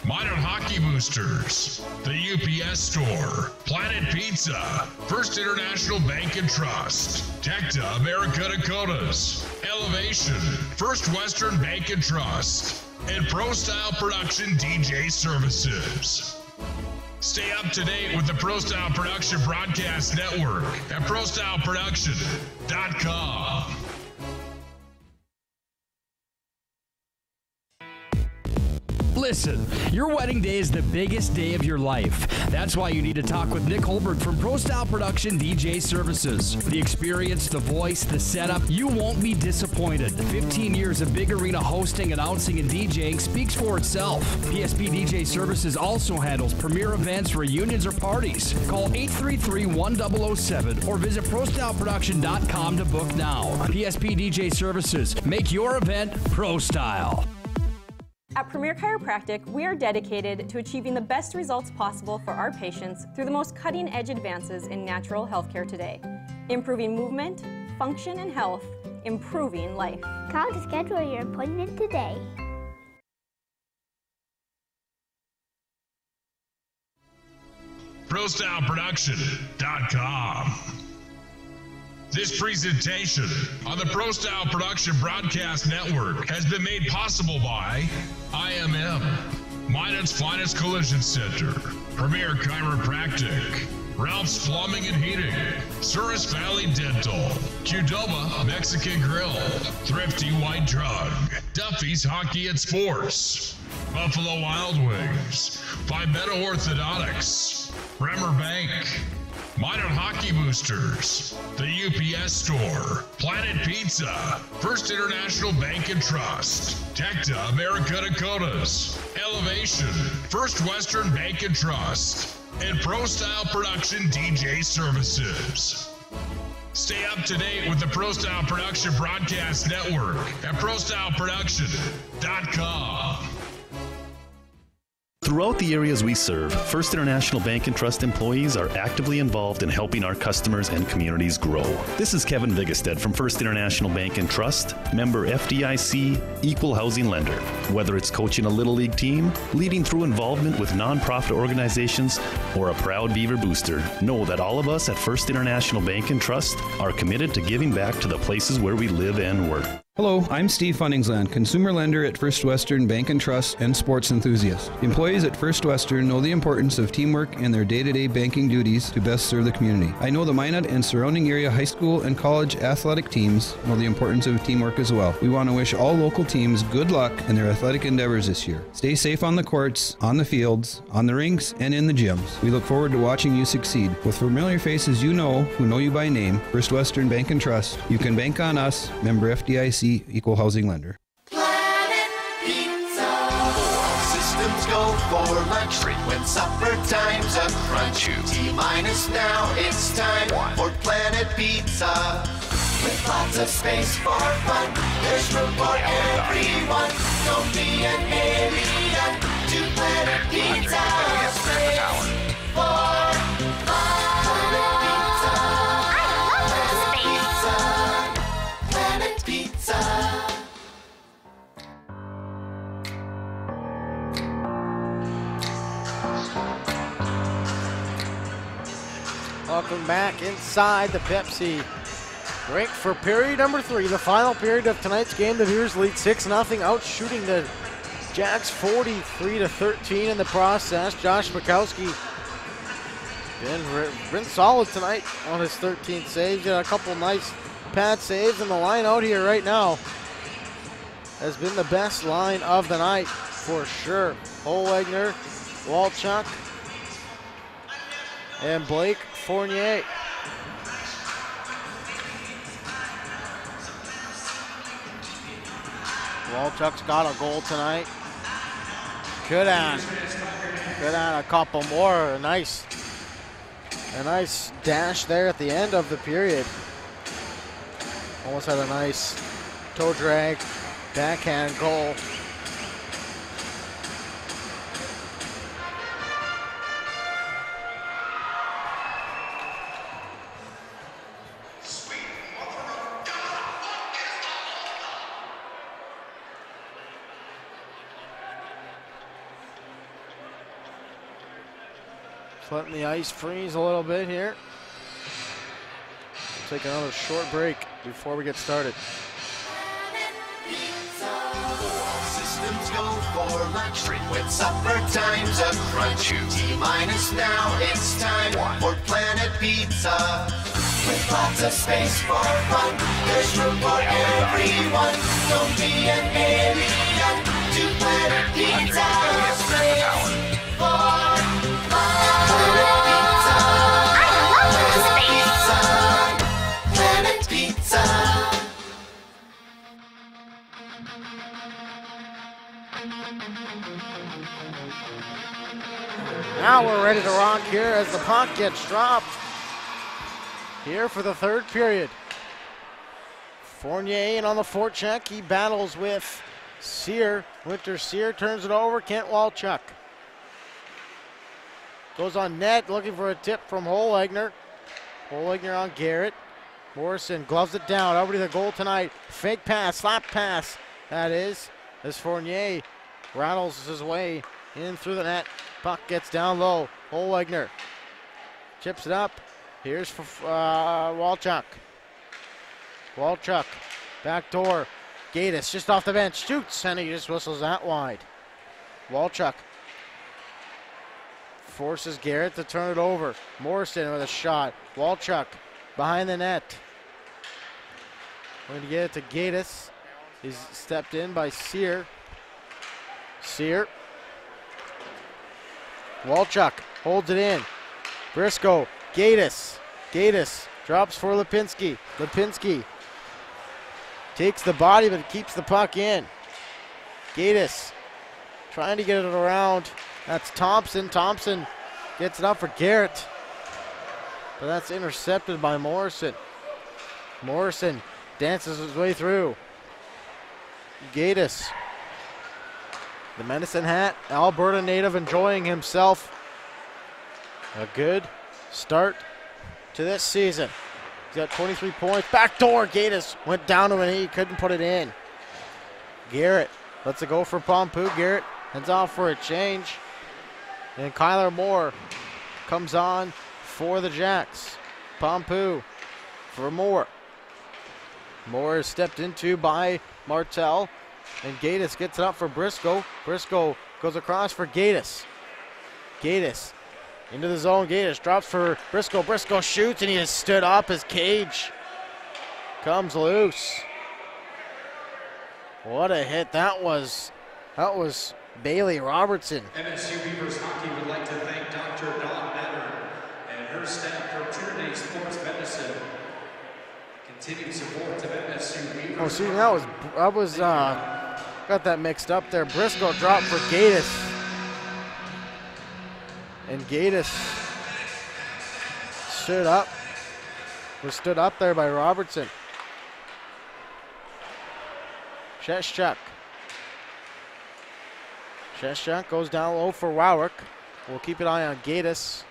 Minot Hockey Boosters, the UPS Store, Planet Pizza, First International Bank and Trust, Tecta America Dakotas, Elevation, First Western Bank and Trust, and Pro Style Production DJ Services. Stay up to date with the Pro Style Production Broadcast Network at ProStyleProduction.com. Listen, your wedding day is the biggest day of your life. That's why you need to talk with Nick Holbert from Pro Style Production DJ Services. The experience, the voice, the setup, you won't be disappointed. 15 years of big arena hosting, announcing, and DJing speaks for itself. PSP DJ Services also handles premier events, reunions, or parties. Call 833-1007 or visit ProStyleProduction.com to book now. PSP DJ Services. Make your event Pro Style. At Premier Chiropractic, we are dedicated to achieving the best results possible for our patients through the most cutting-edge advances in natural healthcare today. Improving movement, function, and health, improving life. Call to schedule your appointment today. ProStyleProduction.com. This presentation on the Pro Style Production Broadcast Network has been made possible by IMM, Minot's Finest Collision Center, Premier Chiropractic, Ralph's Plumbing and Heating, Souris Valley Dental, Qdoba Mexican Grill, Thrifty White Drug, Duffy's Hockey and Sports, Buffalo Wild Wings, Pimento Orthodontics, Bremer Bank, Minot Hockey Boosters, the UPS Store, Planet Pizza, First International Bank and Trust, Tecta America Dakotas, Elevation, First Western Bank and Trust, and Pro Style Production DJ Services. Stay up to date with the Pro Style Production Broadcast Network at ProStyleProduction.com. Throughout the areas we serve, First International Bank and Trust employees are actively involved in helping our customers and communities grow. This is Kevin Vigestad from First International Bank and Trust, member FDIC, equal housing lender. Whether it's coaching a Little League team, leading through involvement with nonprofit organizations, or a proud Beaver booster, know that all of us at First International Bank and Trust are committed to giving back to the places where we live and work. Hello, I'm Steve Funningsland, consumer lender at First Western Bank and Trust and sports enthusiast. Employees at First Western know the importance of teamwork in their day-to-day banking duties to best serve the community. I know the Minot and surrounding area high school and college athletic teams know the importance of teamwork as well. We want to wish all local teams good luck in their athletic endeavors this year. Stay safe on the courts, on the fields, on the rinks, and in the gyms. We look forward to watching you succeed. With familiar faces you know, who know you by name, First Western Bank and Trust, you can bank on us, member FDIC, equal housing lender. Planet Pizza. Systems go for lunch. When supper time's a crunch. T-minus now, it's time for Planet Pizza. With lots of space for fun, there's room for everyone. Don't be an alien to Planet Pizza. Space for fun. Planet Pizza. Planet Pizza. Welcome back inside the Pepsi rink for period number 3, the final period of tonight's game. The Bears lead 6-0, out shooting the Jacks 43-13 in the process. Josh Bukowski been solid tonight on his 13th saves. Got a couple nice pad saves, and the line out here right now has been the best line of the night for sure. Holwegner, Walchuk, and Blake Fournier. Walchuk's got a goal tonight. Could add a couple more. A nice dash there at the end of the period. Almost had a nice toe drag, backhand goal. Just letting the ice freeze a little bit here. We'll take another short break before we get started. Systems go for lunch. When supper time's a crunch. T-minus now, it's time for Planet Pizza. With lots of space for fun, there's room for everyone. Don't be an alien to Planet Pizza. Space for fun. Planet Pizza. Planet Pizza. Now we're ready to rock here as the puck gets dropped. Here for the third period. Fournier in on the forecheck. He battles with Sear. Winter Sear turns it over. Kent Walchuk goes on net, looking for a tip from Holwegner. Holwegner on Garrett. Morrison gloves it down. Over to the goal tonight. Fake pass, slap pass. That is, as Fournier rattles his way in through the net. Puck gets down low. Holwegner chips it up. Here's for Walchuk. Walchuk, back door. Gattis just off the bench, shoots, and he just whistles that wide. Walchuk forces Garrett to turn it over. Morrison with a shot. Walchuk behind the net. Going to get it to Gattis. He's stepped in by Sear. Sear. Walchuk holds it in. Briscoe. Gattis. Gattis drops for Lipinski. Lipinski takes the body but keeps the puck in. Gattis trying to get it around. That's Thompson. Thompson gets it up for Garrett. But that's intercepted by Morrison. Morrison dances his way through. Gattis. The Medicine Hat, Alberta native, enjoying himself. A good start to this season. He's got 23 points. Backdoor, Gattis went down to an knee, couldn't put it in. Garrett lets it go for Pompou. Garrett heads off for a change. And Kyler Moore comes on for the Jacks. Pompou for Moore. Moore is stepped into by Martel. And Gattis gets it up for Briscoe. Briscoe goes across for Gattis. Gattis into the zone. Gattis drops for Briscoe. Briscoe shoots and he has stood up. His cage comes loose. What a hit that was. That was Bailey Robertson. MSU Beavers Hockey would like to thank Dr. Dawn Matter and her staff for Trinity Sports Medicine. Continued support to MSU Beavers. Oh, see, that was got that mixed up there. Briscoe dropped for Gattis. And Gattis was stood up there by Robertson. Sheshchuk. Sheshchuk goes down low for Wowrick. We'll keep an eye on Gattis.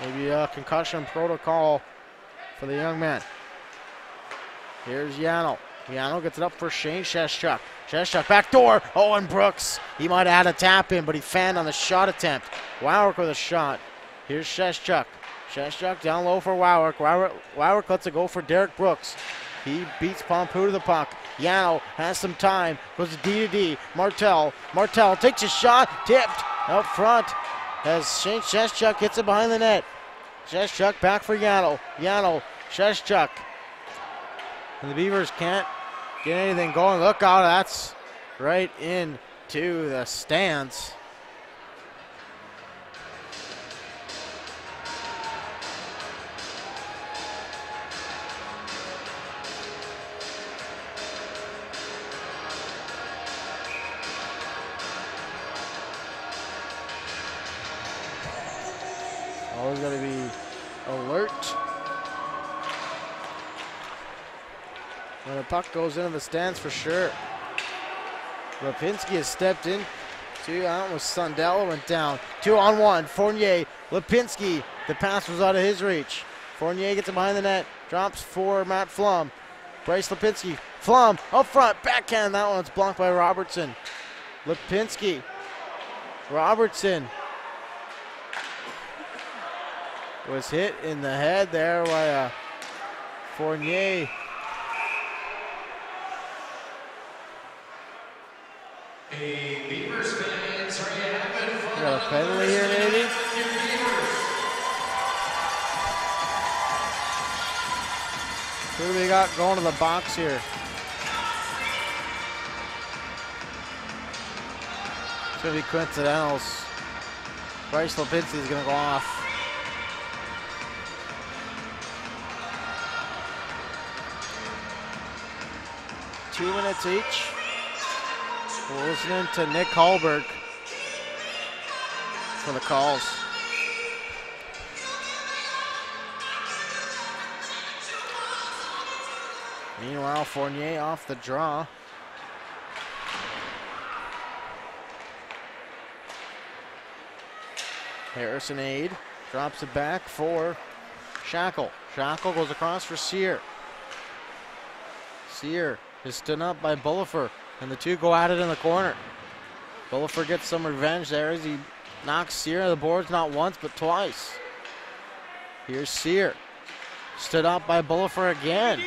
Maybe a concussion protocol for the young man. Here's Yano. Yano gets it up for Shane Sheshchuk. Sheshchuk backdoor. Owen Brooks. He might have had a tap in, but he fanned on the shot attempt. Wowrick with a shot. Here's Sheshchuk. Sheshchuk down low for Wowrick. Wowrick lets it go for Derek Brooks. He beats Pompou to the puck. Yano has some time. Goes D-to-D. Martel takes a shot. Tipped out front as Shane Sheshchuk gets it behind the net. Sheshchuk back for Yano. Yano, Sheshchuk. And the Beavers can't get anything going. Look out, that's right into the stands. Always got to be alert when the puck goes into the stands for sure. Lipinski has stepped in. That was Sundell, went down. 2-on-1. Fournier, Lipinski. The pass was out of his reach. Fournier gets it behind the net. Drops for Matt Flum. Bryce Lipinski. Flum up front. Backhand. That one's blocked by Robertson. Lipinski. Robertson was hit in the head there by Fournier. Hey, Beavers fans, are you having fun? Got a penalty here, maybe? Who do we got going to the box here? It's going to be coincidentals. Bryce Lipinski is going to go off. Two minutes each. We're listening to Nick Hallberg for the calls. Meanwhile, Fournier off the draw. Harrison Aid drops it back for Shackle. Shackle goes across for Sear. Sear is stood up by Bullifer, and the two go at it in the corner. Bullifer gets some revenge there as he knocks Sear on the boards not once but twice. Here's Sear. Stood up by Bullifer again.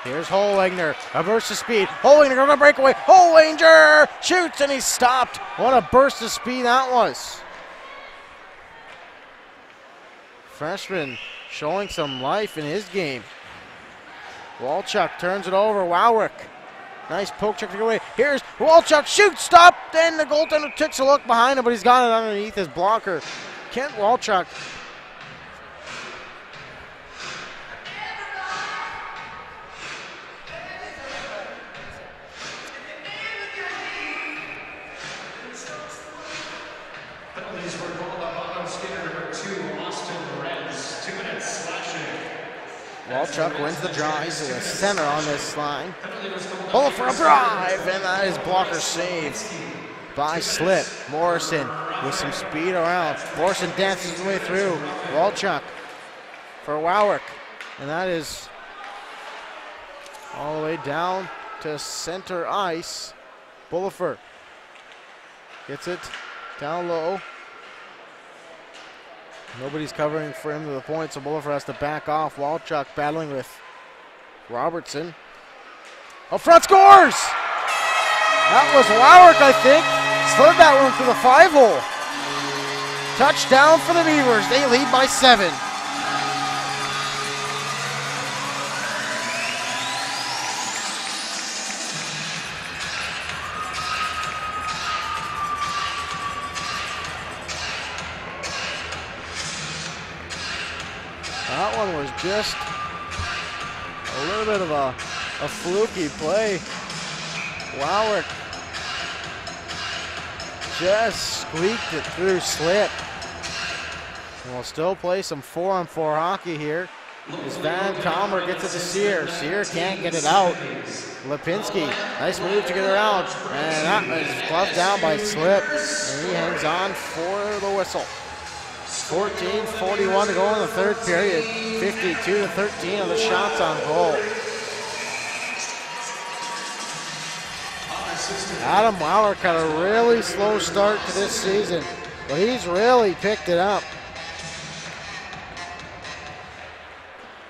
Here's Hollinger, a burst of speed. Hollinger on a breakaway. Hollinger shoots and he's stopped. What a burst of speed that was. Freshman showing some life in his game. Walchuk turns it over. Wowrick. Nice poke check to go away. Here's Walchuk, shoots, stop. Then the goaltender takes a look behind him, but he's got it underneath his blocker. Kent Walchuk. Penalties were called on bottom skater number 2, Austin Lorenz. 2 minutes slashing. Walchuk wins the draw. He's in the center on this line. Bullet for a drive, and that is blocker saved by Slip. Morrison with some speed around. Morrison dances his way through. Walchuk for Wowrick, and that is all the way down to center ice. Bullifer gets it down low. Nobody's covering for him to the point, so Bullifer has to back off. Walchuk battling with Robertson. Up front, scores! That was Wowrick, I think. Slid that one through the 5-hole. Touchdown for the Beavers. They lead by 7. That one was just a little bit of a fluky play. Wowrick just squeaked it through Slip. And we'll still play some 4-on-4 hockey here. As Van Calmer gets it to Sear. Sear can't get it out. Lipinski, nice move to get around. And that was gloved down by Slip. And he hangs on for the whistle. 14:41 to go in the third period. 52-13 of the shots on goal. Adam Wowrick had a really slow start to this season, but he's really picked it up.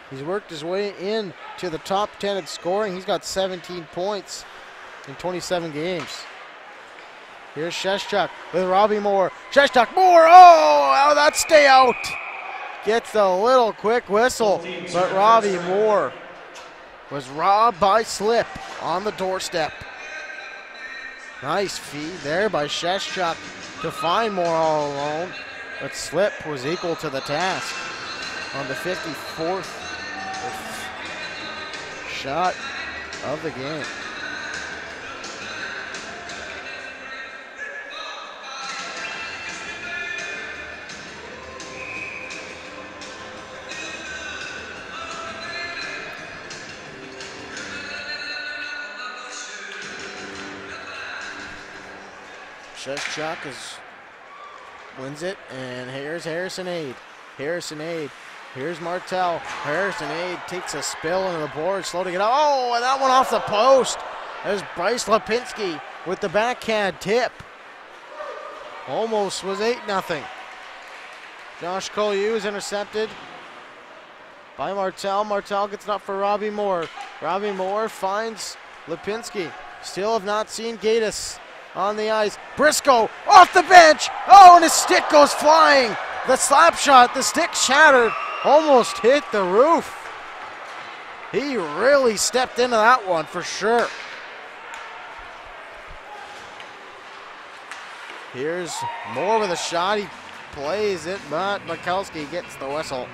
He's worked his way in to the top 10 in scoring. He's got 17 points in 27 games. Here's Sheshchuk with Robbie Moore. Sheshchuk, Moore, oh, that stay out. Gets a little quick whistle, but Robbie Moore was robbed by Slip on the doorstep. Nice feed there by Sheshchuk to find Moore all alone, but Slip was equal to the task on the 54th shot of the game. Sheshchuk wins it, and here's Harrison Aid. Here's Martell. Harrison Aid takes a spill into the board, slow to get out. Oh, and that one off the post. There's Bryce Lipinski with the backhand tip. Almost was 8-0. Josh Collier is intercepted by Martell. Martell gets it up for Robbie Moore. Robbie Moore finds Lipinski. Still have not seen Gattis on the ice. Briscoe off the bench. Oh, and his stick goes flying. The slap shot, the stick shattered, almost hit the roof. He really stepped into that one for sure. Here's Moore with a shot. He plays it, but Mikowski gets the whistle.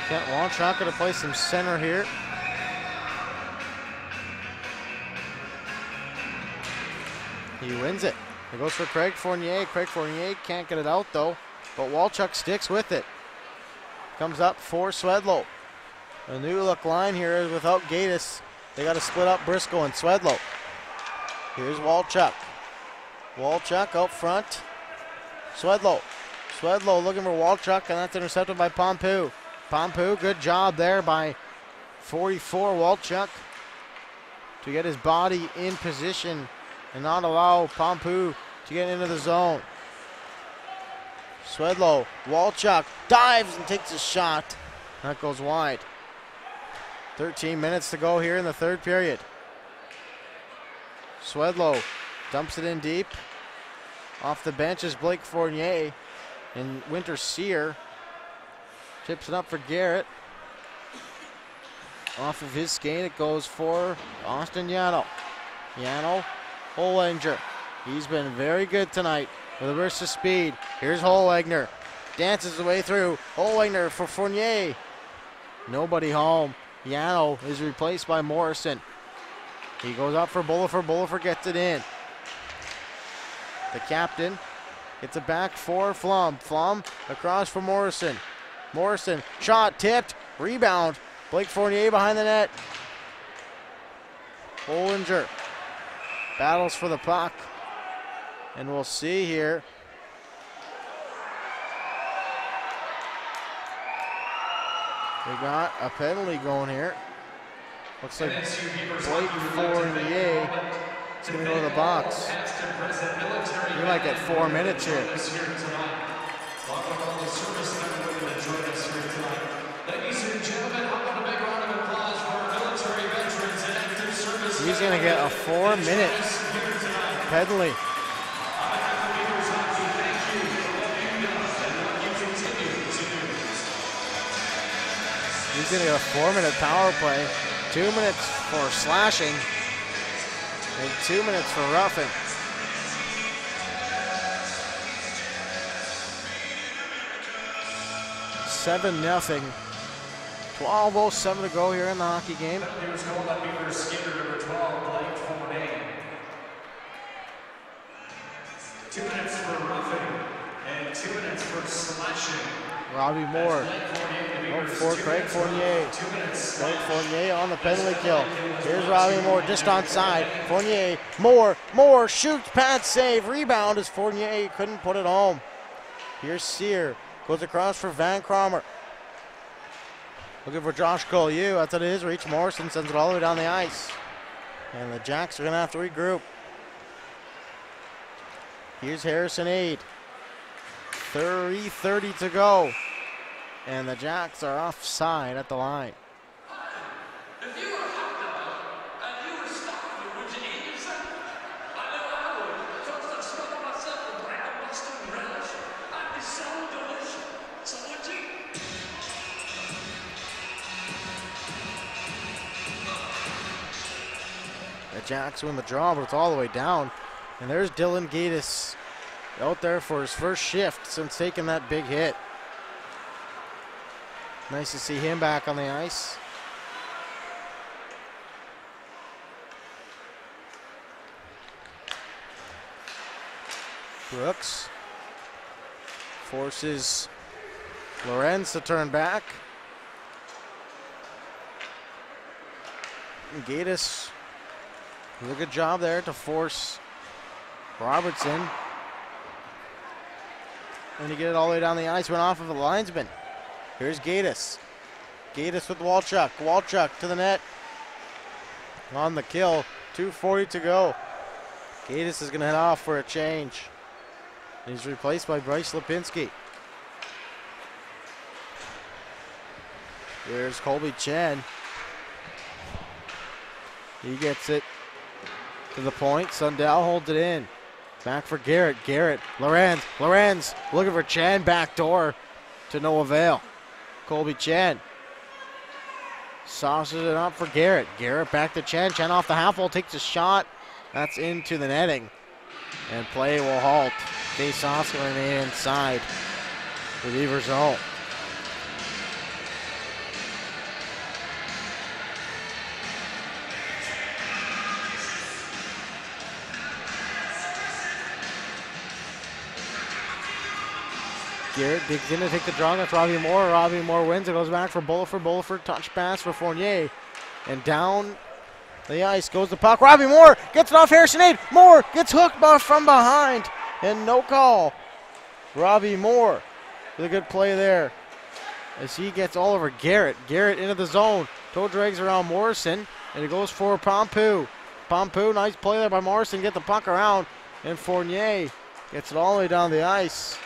Kent Walchuk going to play some center here. He wins it. It goes for Craig Fournier. Craig Fournier can't get it out though, but Walchuk sticks with it. Comes up for Swedlow. A new look line here is without Gattis. They got to split up Briscoe and Swedlow. Here's Walchuk. Walchuk out front. Swedlow. Swedlow looking for Walchuk, and that's intercepted by Pompeu. Pompeu, good job there by 44 Walchuk to get his body in position and not allow Pompeu to get into the zone. Swedlow, Walchuk dives and takes a shot. That goes wide. 13 minutes to go here in the third period. Swedlow dumps it in deep. Off the bench is Blake Fournier, and Winter Sear tips it up for Garrett. Off of his skate, it goes for Austin Yano. Yano, Hollinger. He's been very good tonight with a burst of speed. Here's Hollinger. Dances the way through. Hollinger for Fournier. Nobody home. Yano is replaced by Morrison. He goes up for Bullifer. Bullifer gets it in. The captain gets it back for Flum. Flum across for Morrison. Morrison, shot tipped, rebound. Blake Fournier behind the net. Hollinger battles for the puck. And we'll see here. We got a penalty going here. Looks like Blake Fournier is going to go to the box. We might get 4 minutes here. He's going to get a 4-minute penalty. He's going to get a 4-minute power play, 2 minutes for slashing, and 2 minutes for roughing. Seven nothing. 12:07 to go here in the hockey game. 2 minutes for roughing and 2 minutes for slashing. Robbie Moore for Craig Fournier. Craig Fournier on the penalty kill. Here's Robbie Moore just on side. Fournier, Moore shoots, pad save, rebound as Fournier couldn't put it home. Here's Sear, goes across for Van Cromer. Looking for Josh Collier, that's at his reach. Morrison sends it all the way down the ice. And the Jacks are gonna have to regroup. Here's Harrison Aid. 3:30 to go. And the Jacks are offside at the line. If you were hot dog and you were stopping, would you eat yourself? I know I would. Just to smell myself and grab a mustard relish. I'd be so delicious. So would you? The Jacks win the draw, but it's all the way down. And there's Dylan Gattis out there for his first shift since taking that big hit. Nice to see him back on the ice. Brooks forces Lorenz to turn back. And Gattis did a good job there to force Robertson. And he get it all the way down the ice, went off of the linesman. Here's Gattis. Gattis with Walchuk. Walchuk to the net. On the kill. 2:40 to go. Gattis is going to head off for a change. He's replaced by Bryce Lipinski. Here's Colby Chen. He gets it to the point. Sundell holds it in. Back for Garrett. Garrett. Lorenz looking for Chen. Back door to no avail. Colby Chen sauces it up for Garrett. Garrett back to Chen. Chen off the half wall, takes a shot. That's into the netting. And play will halt. Face-off's going to remain inside the Beaver zone. Garrett digs in to take the draw. That's Robbie Moore. Robbie Moore wins. It goes back for Bullifer. Bullifer touch pass for Fournier. And down the ice goes the puck. Robbie Moore gets it off Harrison Aid. Moore gets hooked from behind. And no call. Robbie Moore with a good play there as he gets all over Garrett. Garrett into the zone. Toe drags around Morrison. And it goes for Pompeu. Pompeu, nice play there by Morrison. Get the puck around. And Fournier gets it all the way down the ice.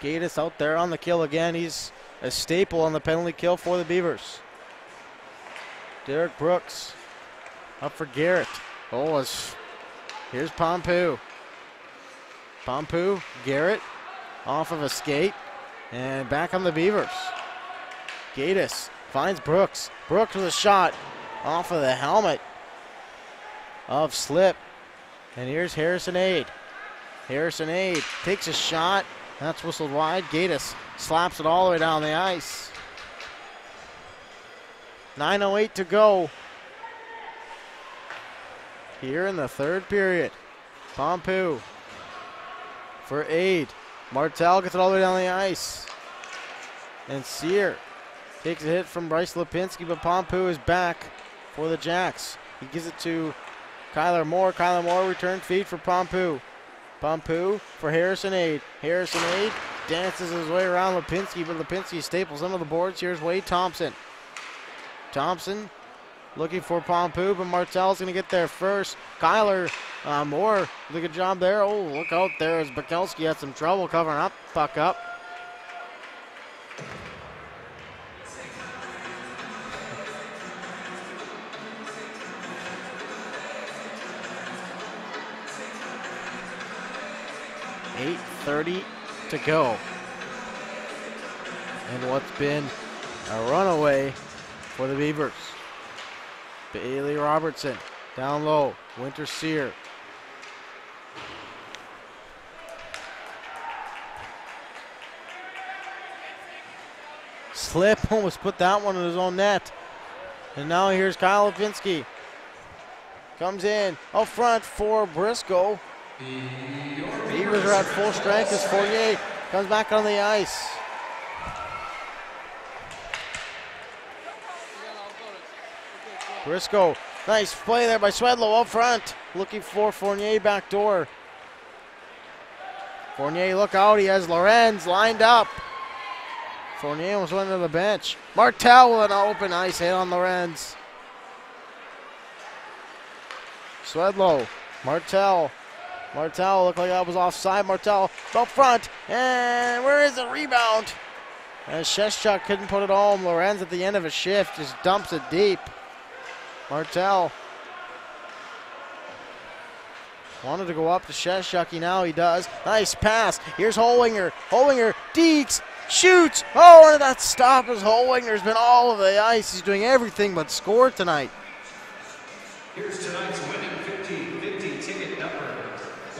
Gattis out there on the kill again. He's a staple on the penalty kill for the Beavers. Derek Brooks up for Garrett. Here's Pompeu. Pompeu, Garrett off of a skate. And back on the Beavers. Gattis finds Brooks. Brooks with a shot off of the helmet of Slip. And here's Harrison Aid. Harrison Aid takes a shot. That's whistled wide. Gattis slaps it all the way down the ice. 9:08 to go here in the third period. Pompeu for Aid. Martel gets it all the way down the ice. And Sear takes a hit from Bryce Lipinski, but Pompeu is back for the Jacks. He gives it to Kyler Moore. Kyler Moore return feed for Pompeu. Pompeu for Harrison Aid. Harrison Aid dances his way around Lipinski, but Lipinski staples into the boards. Here's Wade Thompson. Thompson looking for Pompeu, but Martel's going to get there first. Kyler Moore did a good job there. Oh, look out there as Bukelski had some trouble covering up. Puck up. .30 to go. And what's been a runaway for the Beavers. Bailey Robertson down low. Winter Sear. Slip almost put that one in his own net. And now here's Kyle Lipinski. Comes in up front for Briscoe. Beavers are at full strength as Fournier comes back on the ice. Briscoe, nice play there by Swedlow up front. Looking for Fournier back door. Fournier, look out, he has Lorenz lined up. Fournier almost went to the bench. Martel with an open ice hit on Lorenz. Swedlow, Martel looked like that was offside. Martel up front, and where is the rebound? As Sheshchuk couldn't put it home. Lorenz at the end of a shift just dumps it deep. Martel wanted to go up to Sheshchuk, now he does. Nice pass. Here's Holwinger. Holwinger, Deeks, shoots. Oh, and that stop as Holwinger's been all over the ice. He's doing everything but score tonight. Here's tonight's winning 50-50 ticket number.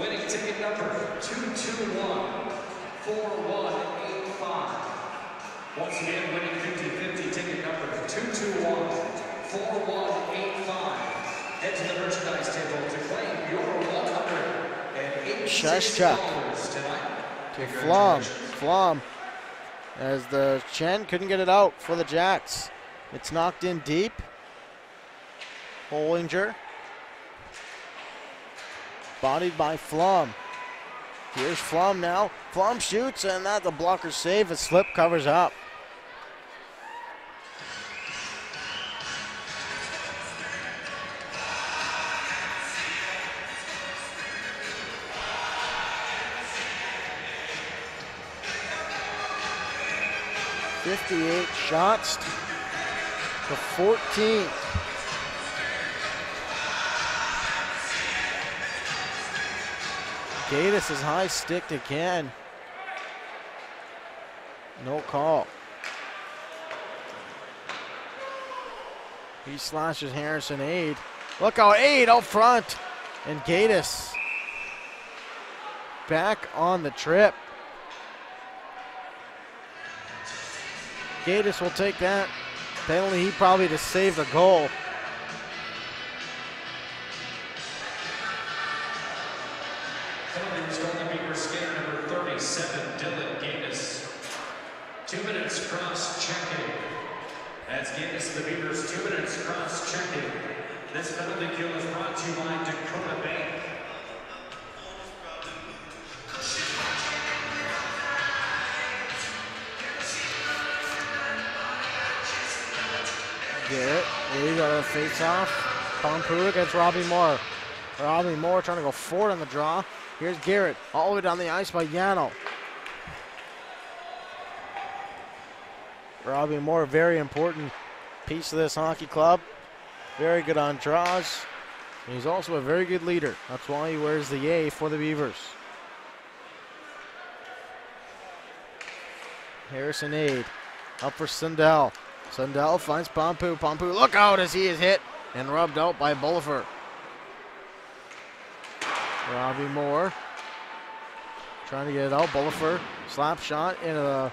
Winning ticket number 221-4185. Once again, winning 50-50 ticket number 221-4185. Head to the merchandise table to claim your $186 tonight. To Flom. As the Chen couldn't get it out for the Jacks. It's knocked in deep. Hollinger. Bodied by Flom. Here's Flom now. Flom shoots, and that's a blocker save. A Slip covers up. .58 shots to 14. Gattis is high sticked again. No call. He slashes Harrison Aid. Look out, Aid out front. And Gattis back on the trip. Gattis will take that penalty. He probably just saved a goal. Penalty was on the Beaver skater number 37, Dylan Gattis. 2 minutes cross-checking. That's Gattis and the Beavers, 2 minutes cross-checking. This penalty kill is brought to you by Dakota Bank. Garrett, he got a face-off. Pompou against Robbie Moore. Robbie Moore trying to go forward on the draw. Here's Garrett, all the way down the ice by Yano. Robbie Moore, very important piece of this hockey club. Very good on draws. And he's also a very good leader. That's why he wears the A for the Beavers. Harrison Aid up for Sundell. Sundell finds Pompou. Pompou, look out as he is hit and rubbed out by Bullifer. Robbie Moore trying to get it out. Bullifer, slap shot into the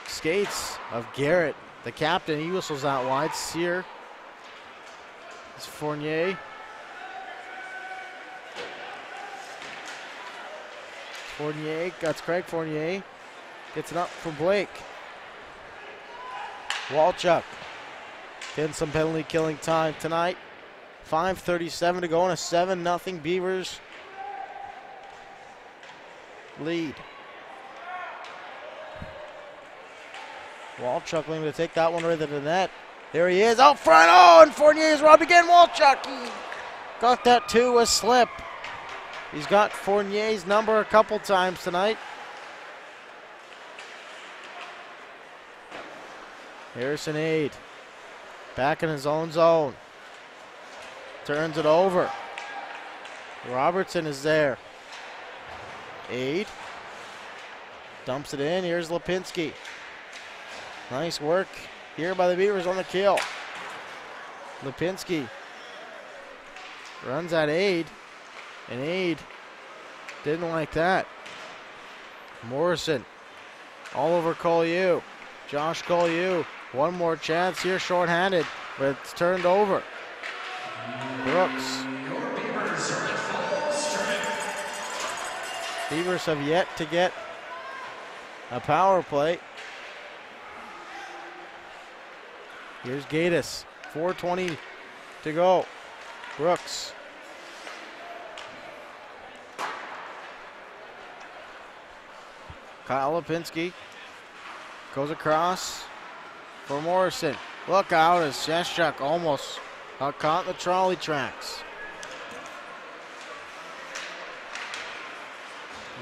skates of Garrett. The captain, he whistles out wide. Sear. It's Fournier. Fournier, that's Craig Fournier. Gets it up for Blake. Walchuk getting some penalty killing time tonight. 5:37 to go in a 7-0 Beavers lead. Walchuk looking to take that one right to the net. There he is out front. Oh, and Fournier is robbed again. Walchuk, he got that too, a slip. He's got Fournier's number a couple times tonight. Harrison Aid back in his own zone. Turns it over. Robertson is there. Aid dumps it in. Here's Lipinski. Nice work here by the Beavers on the kill. Lipinski runs at Aid, and Aid didn't like that. Morrison all over Collier. Josh Collier, one more chance here, shorthanded, but it's turned over. Brooks. Beavers have yet to get a power play. Here's Gattis, 4:20 to go. Brooks. Kyle Lipinski goes across for Morrison. Look out as Sheshchuk almost got caught in the trolley tracks.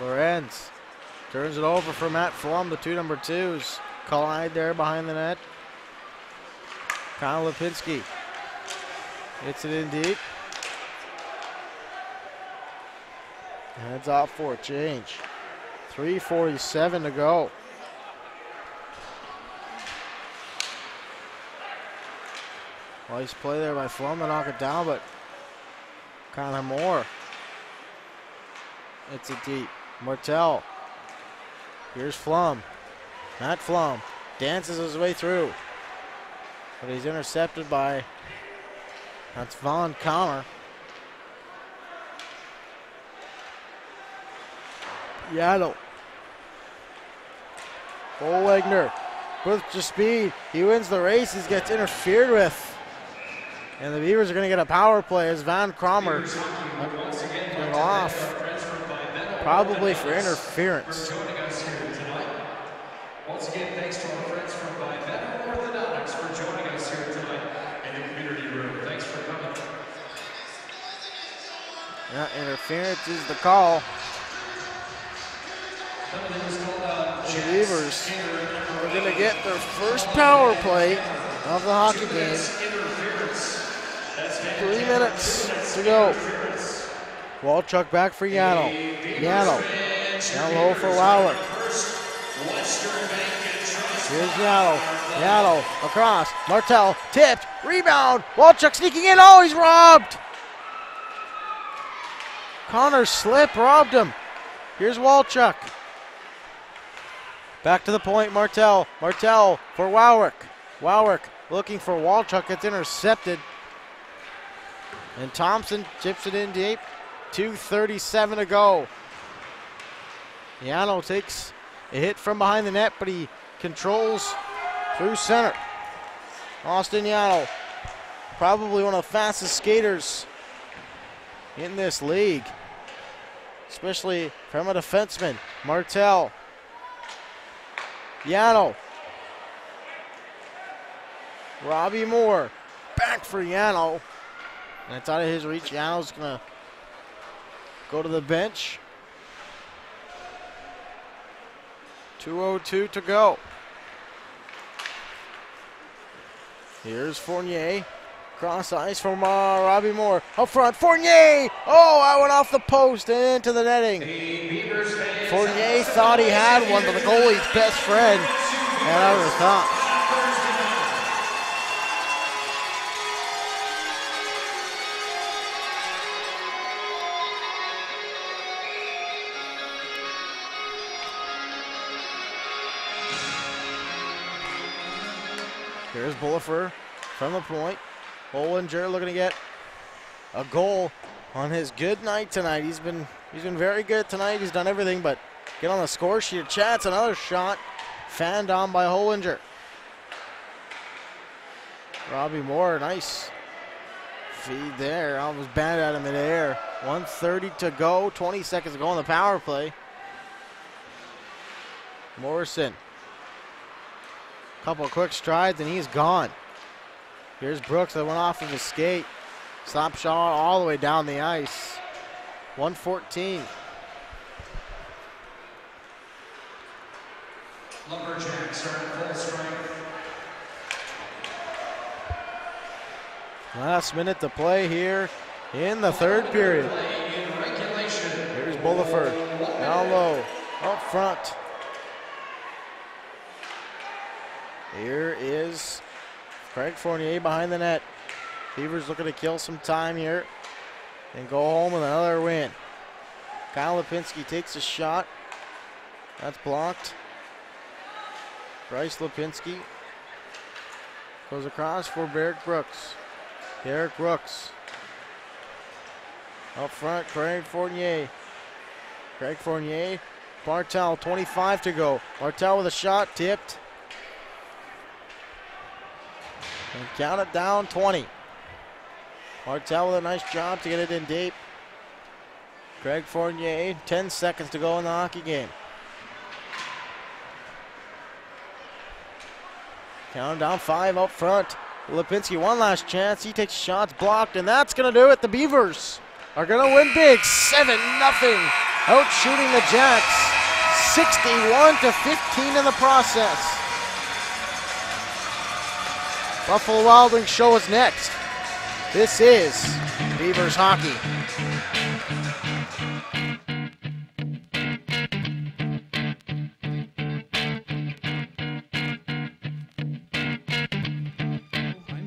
Lorenz turns it over for Matt Flum. The two number twos collide there behind the net. Kyle Lipinski hits it in deep. Heads off for a change. 3:47 to go. Nice play there by Flum to knock it down, but Connor Moore. It's a deep. Martel. Here's Flum. Matt Flum dances his way through, but he's intercepted by, that's Von Connor. Yaddle. Wagner with the speed. He wins the race. He gets interfered with. And the Beavers are going to get a power play as Van Cromer is going off. Probably for interference. Once again, thanks to our friends from Bivetta Orthodontics for joining us here tonight in the community room. Thanks for coming. Yeah, interference is the call. The Beavers are going to get their first power play of the hockey game. 3 minutes to go. Walchuk back for Yano. Yano down low for Wowler. Here's Yano. Yano across. Martel tipped. Rebound. Walchuk sneaking in. Oh, he's robbed. Connor's slip robbed him. Here's Walchuk. Back to the point, Martel. Martel for Wowrick. Wowrick looking for Walchuk. It's intercepted. And Thompson chips it in deep. 2:37 to go. Yano takes a hit from behind the net, but he controls through center. Austin Yano, probably one of the fastest skaters in this league, especially from a defenseman. Martel. Yano. Robbie Moore back for Yano. And it's out of his reach. Yano's going to go to the bench. 2:02 to go. Here's Fournier. Cross ice from Robbie Moore. Up front, Fournier! Oh, I went off the post and into the netting. Fournier thought he had one, but the goalie's best friend had out of the top. Here's Bullifer from the point. Bollinger looking to get a goal on his good night tonight. He's been very good tonight. He's done everything but get on the score sheet. Chance, another shot fanned on by Hollinger. Robbie Moore, nice feed there. Almost batted out of midair. 1:30 to go. 20 seconds to go on the power play. Morrison. Couple of quick strides and he's gone. Here's Brooks that went off of his skate. Slap shot all the way down the ice. 1:14. Lumberjacks are at full strength. Last minute to play here in the third period. Here's Bulliford. Down low. Up front. Here is Craig Fournier behind the net. Beavers looking to kill some time here and go home with another win. Kyle Lipinski takes a shot. That's blocked. Bryce Lipinski goes across for Derek Brooks. Derek Brooks. Up front, Craig Fournier. Craig Fournier. Bartel, 25 to go. Bartel with a shot, tipped. And count it down, 20. Bartel with a nice job to get it in deep. Craig Fournier, 10 seconds to go in the hockey game. Count down 5 up front. Lipinski, one last chance. He takes shots, blocked, and that's going to do it. The Beavers are going to win big, 7-0. Out shooting the Jacks, 61-15 in the process. Buffalo Wild Wings show us next. This is Beavers hockey.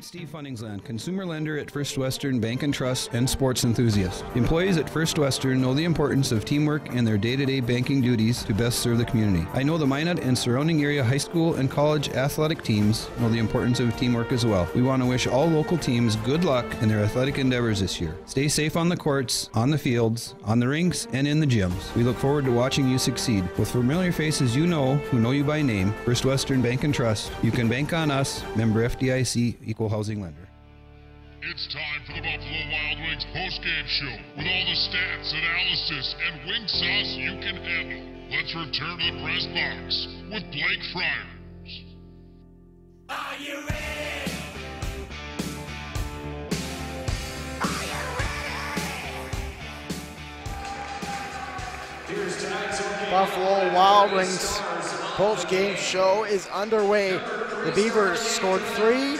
Steve Funningsland, consumer lender at First Western Bank and Trust and sports enthusiast. Employees at First Western know the importance of teamwork in their day-to-day banking duties to best serve the community. I know the Minot and surrounding area high school and college athletic teams know the importance of teamwork as well. We want to wish all local teams good luck in their athletic endeavors this year. Stay safe on the courts, on the fields, on the rinks, and in the gyms. We look forward to watching you succeed. With familiar faces you know who know you by name, First Western Bank and Trust, you can bank on us, member FDIC, equal housing lender. It's time for the Buffalo Wild Wings postgame show with all the stats, analysis, and wing sauce you can handle. Let's return to the press box with Blake Friars. Are you ready? Are you ready? Buffalo Wild Wings post-game show is underway. The Beavers scored 3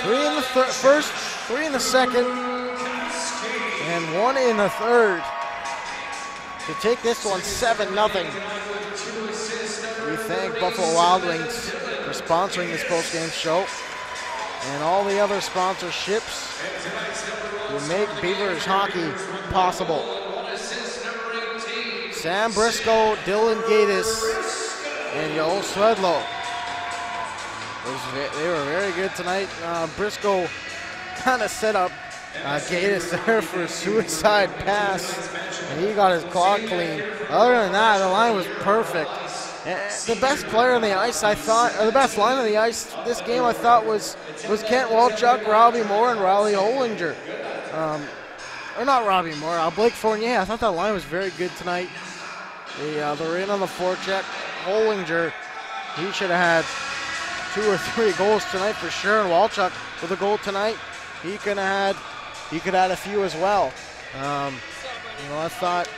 in the first, 3 in the second, and 1 in the third to take this one 7-0. We thank Buffalo Wild Wings for sponsoring this post-game show and all the other sponsorships who make Beavers hockey possible. Sam Briscoe, Dylan Gattis, and Joel Swedlow. They were very good tonight. Briscoe kind of set up Gattis there for a suicide pass, and he got his clock clean. Other than that, the line was perfect. And the best player on the ice, I thought, or the best line on the ice this game, I thought was Kent Walchuk, Robbie Moore, and Riley Hollinger. Or not Robbie Moore, Blake Fournier. I thought that line was very good tonight. They're in on the forecheck. Hollinger, he should have had 2 or 3 goals tonight for sure. And Walchuk with a goal tonight. He could add a few as well. I thought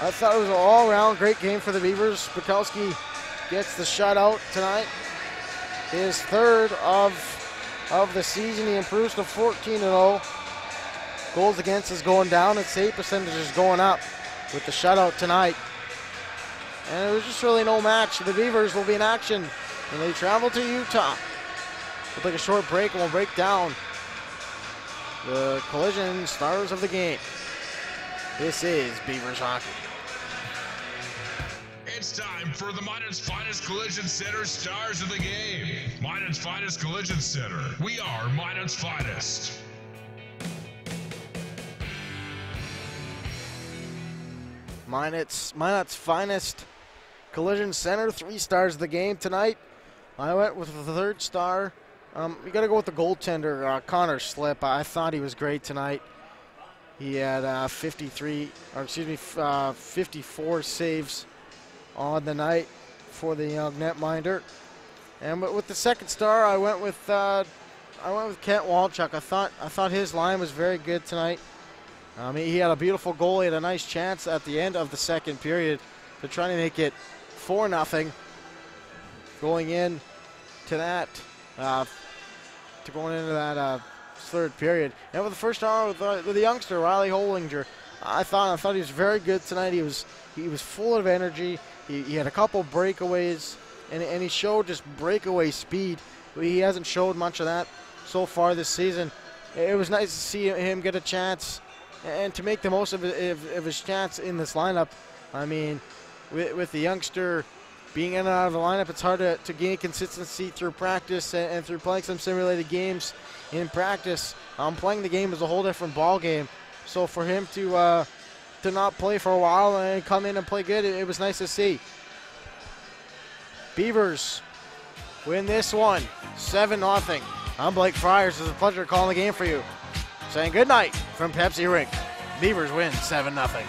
it was an all-around great game for the Beavers. Bukowski gets the shutout tonight. His 3rd of the season. He improves to 14-0. Goals against is going down, and save percentage is going up with the shutout tonight. And there was just really no match. The Beavers will be in action when they travel to Utah. We'll take a short break and we'll break down the collision stars of the game. This is Beavers Hockey. It's time for the Minot's Finest Collision Center stars of the game. Minot's Finest Collision Center. We are Minot's Finest. Minot's Finest Collision Center, 3 stars of the game tonight. I went with the 3rd star. You got to go with the goaltender, Connor Slip. I thought he was great tonight. He had 54 saves on the night for the young netminder. And with the 2nd star, I went with Kent Walchuk. I thought his line was very good tonight. He had a beautiful goal. He had a nice chance at the end of the 2nd period to try to make it 4-0 going into that 3rd period. And with the 1st star with the youngster Riley Holinger, I thought he was very good tonight. He was full of energy. He had a couple breakaways, and he showed just breakaway speed. He hasn't showed much of that so far this season. It was nice to see him get a chance and to make the most of his chance in this lineup. I mean, with the youngster being in and out of the lineup, it's hard to gain consistency through practice and through playing some simulated games in practice. Playing the game is a whole different ball game. So for him to not play for a while and come in and play good, it was nice to see. Beavers win this one, 7-0. I'm Blake Friars. It's a pleasure calling the game for you. Saying good night from Pepsi Rink. Beavers win 7-0.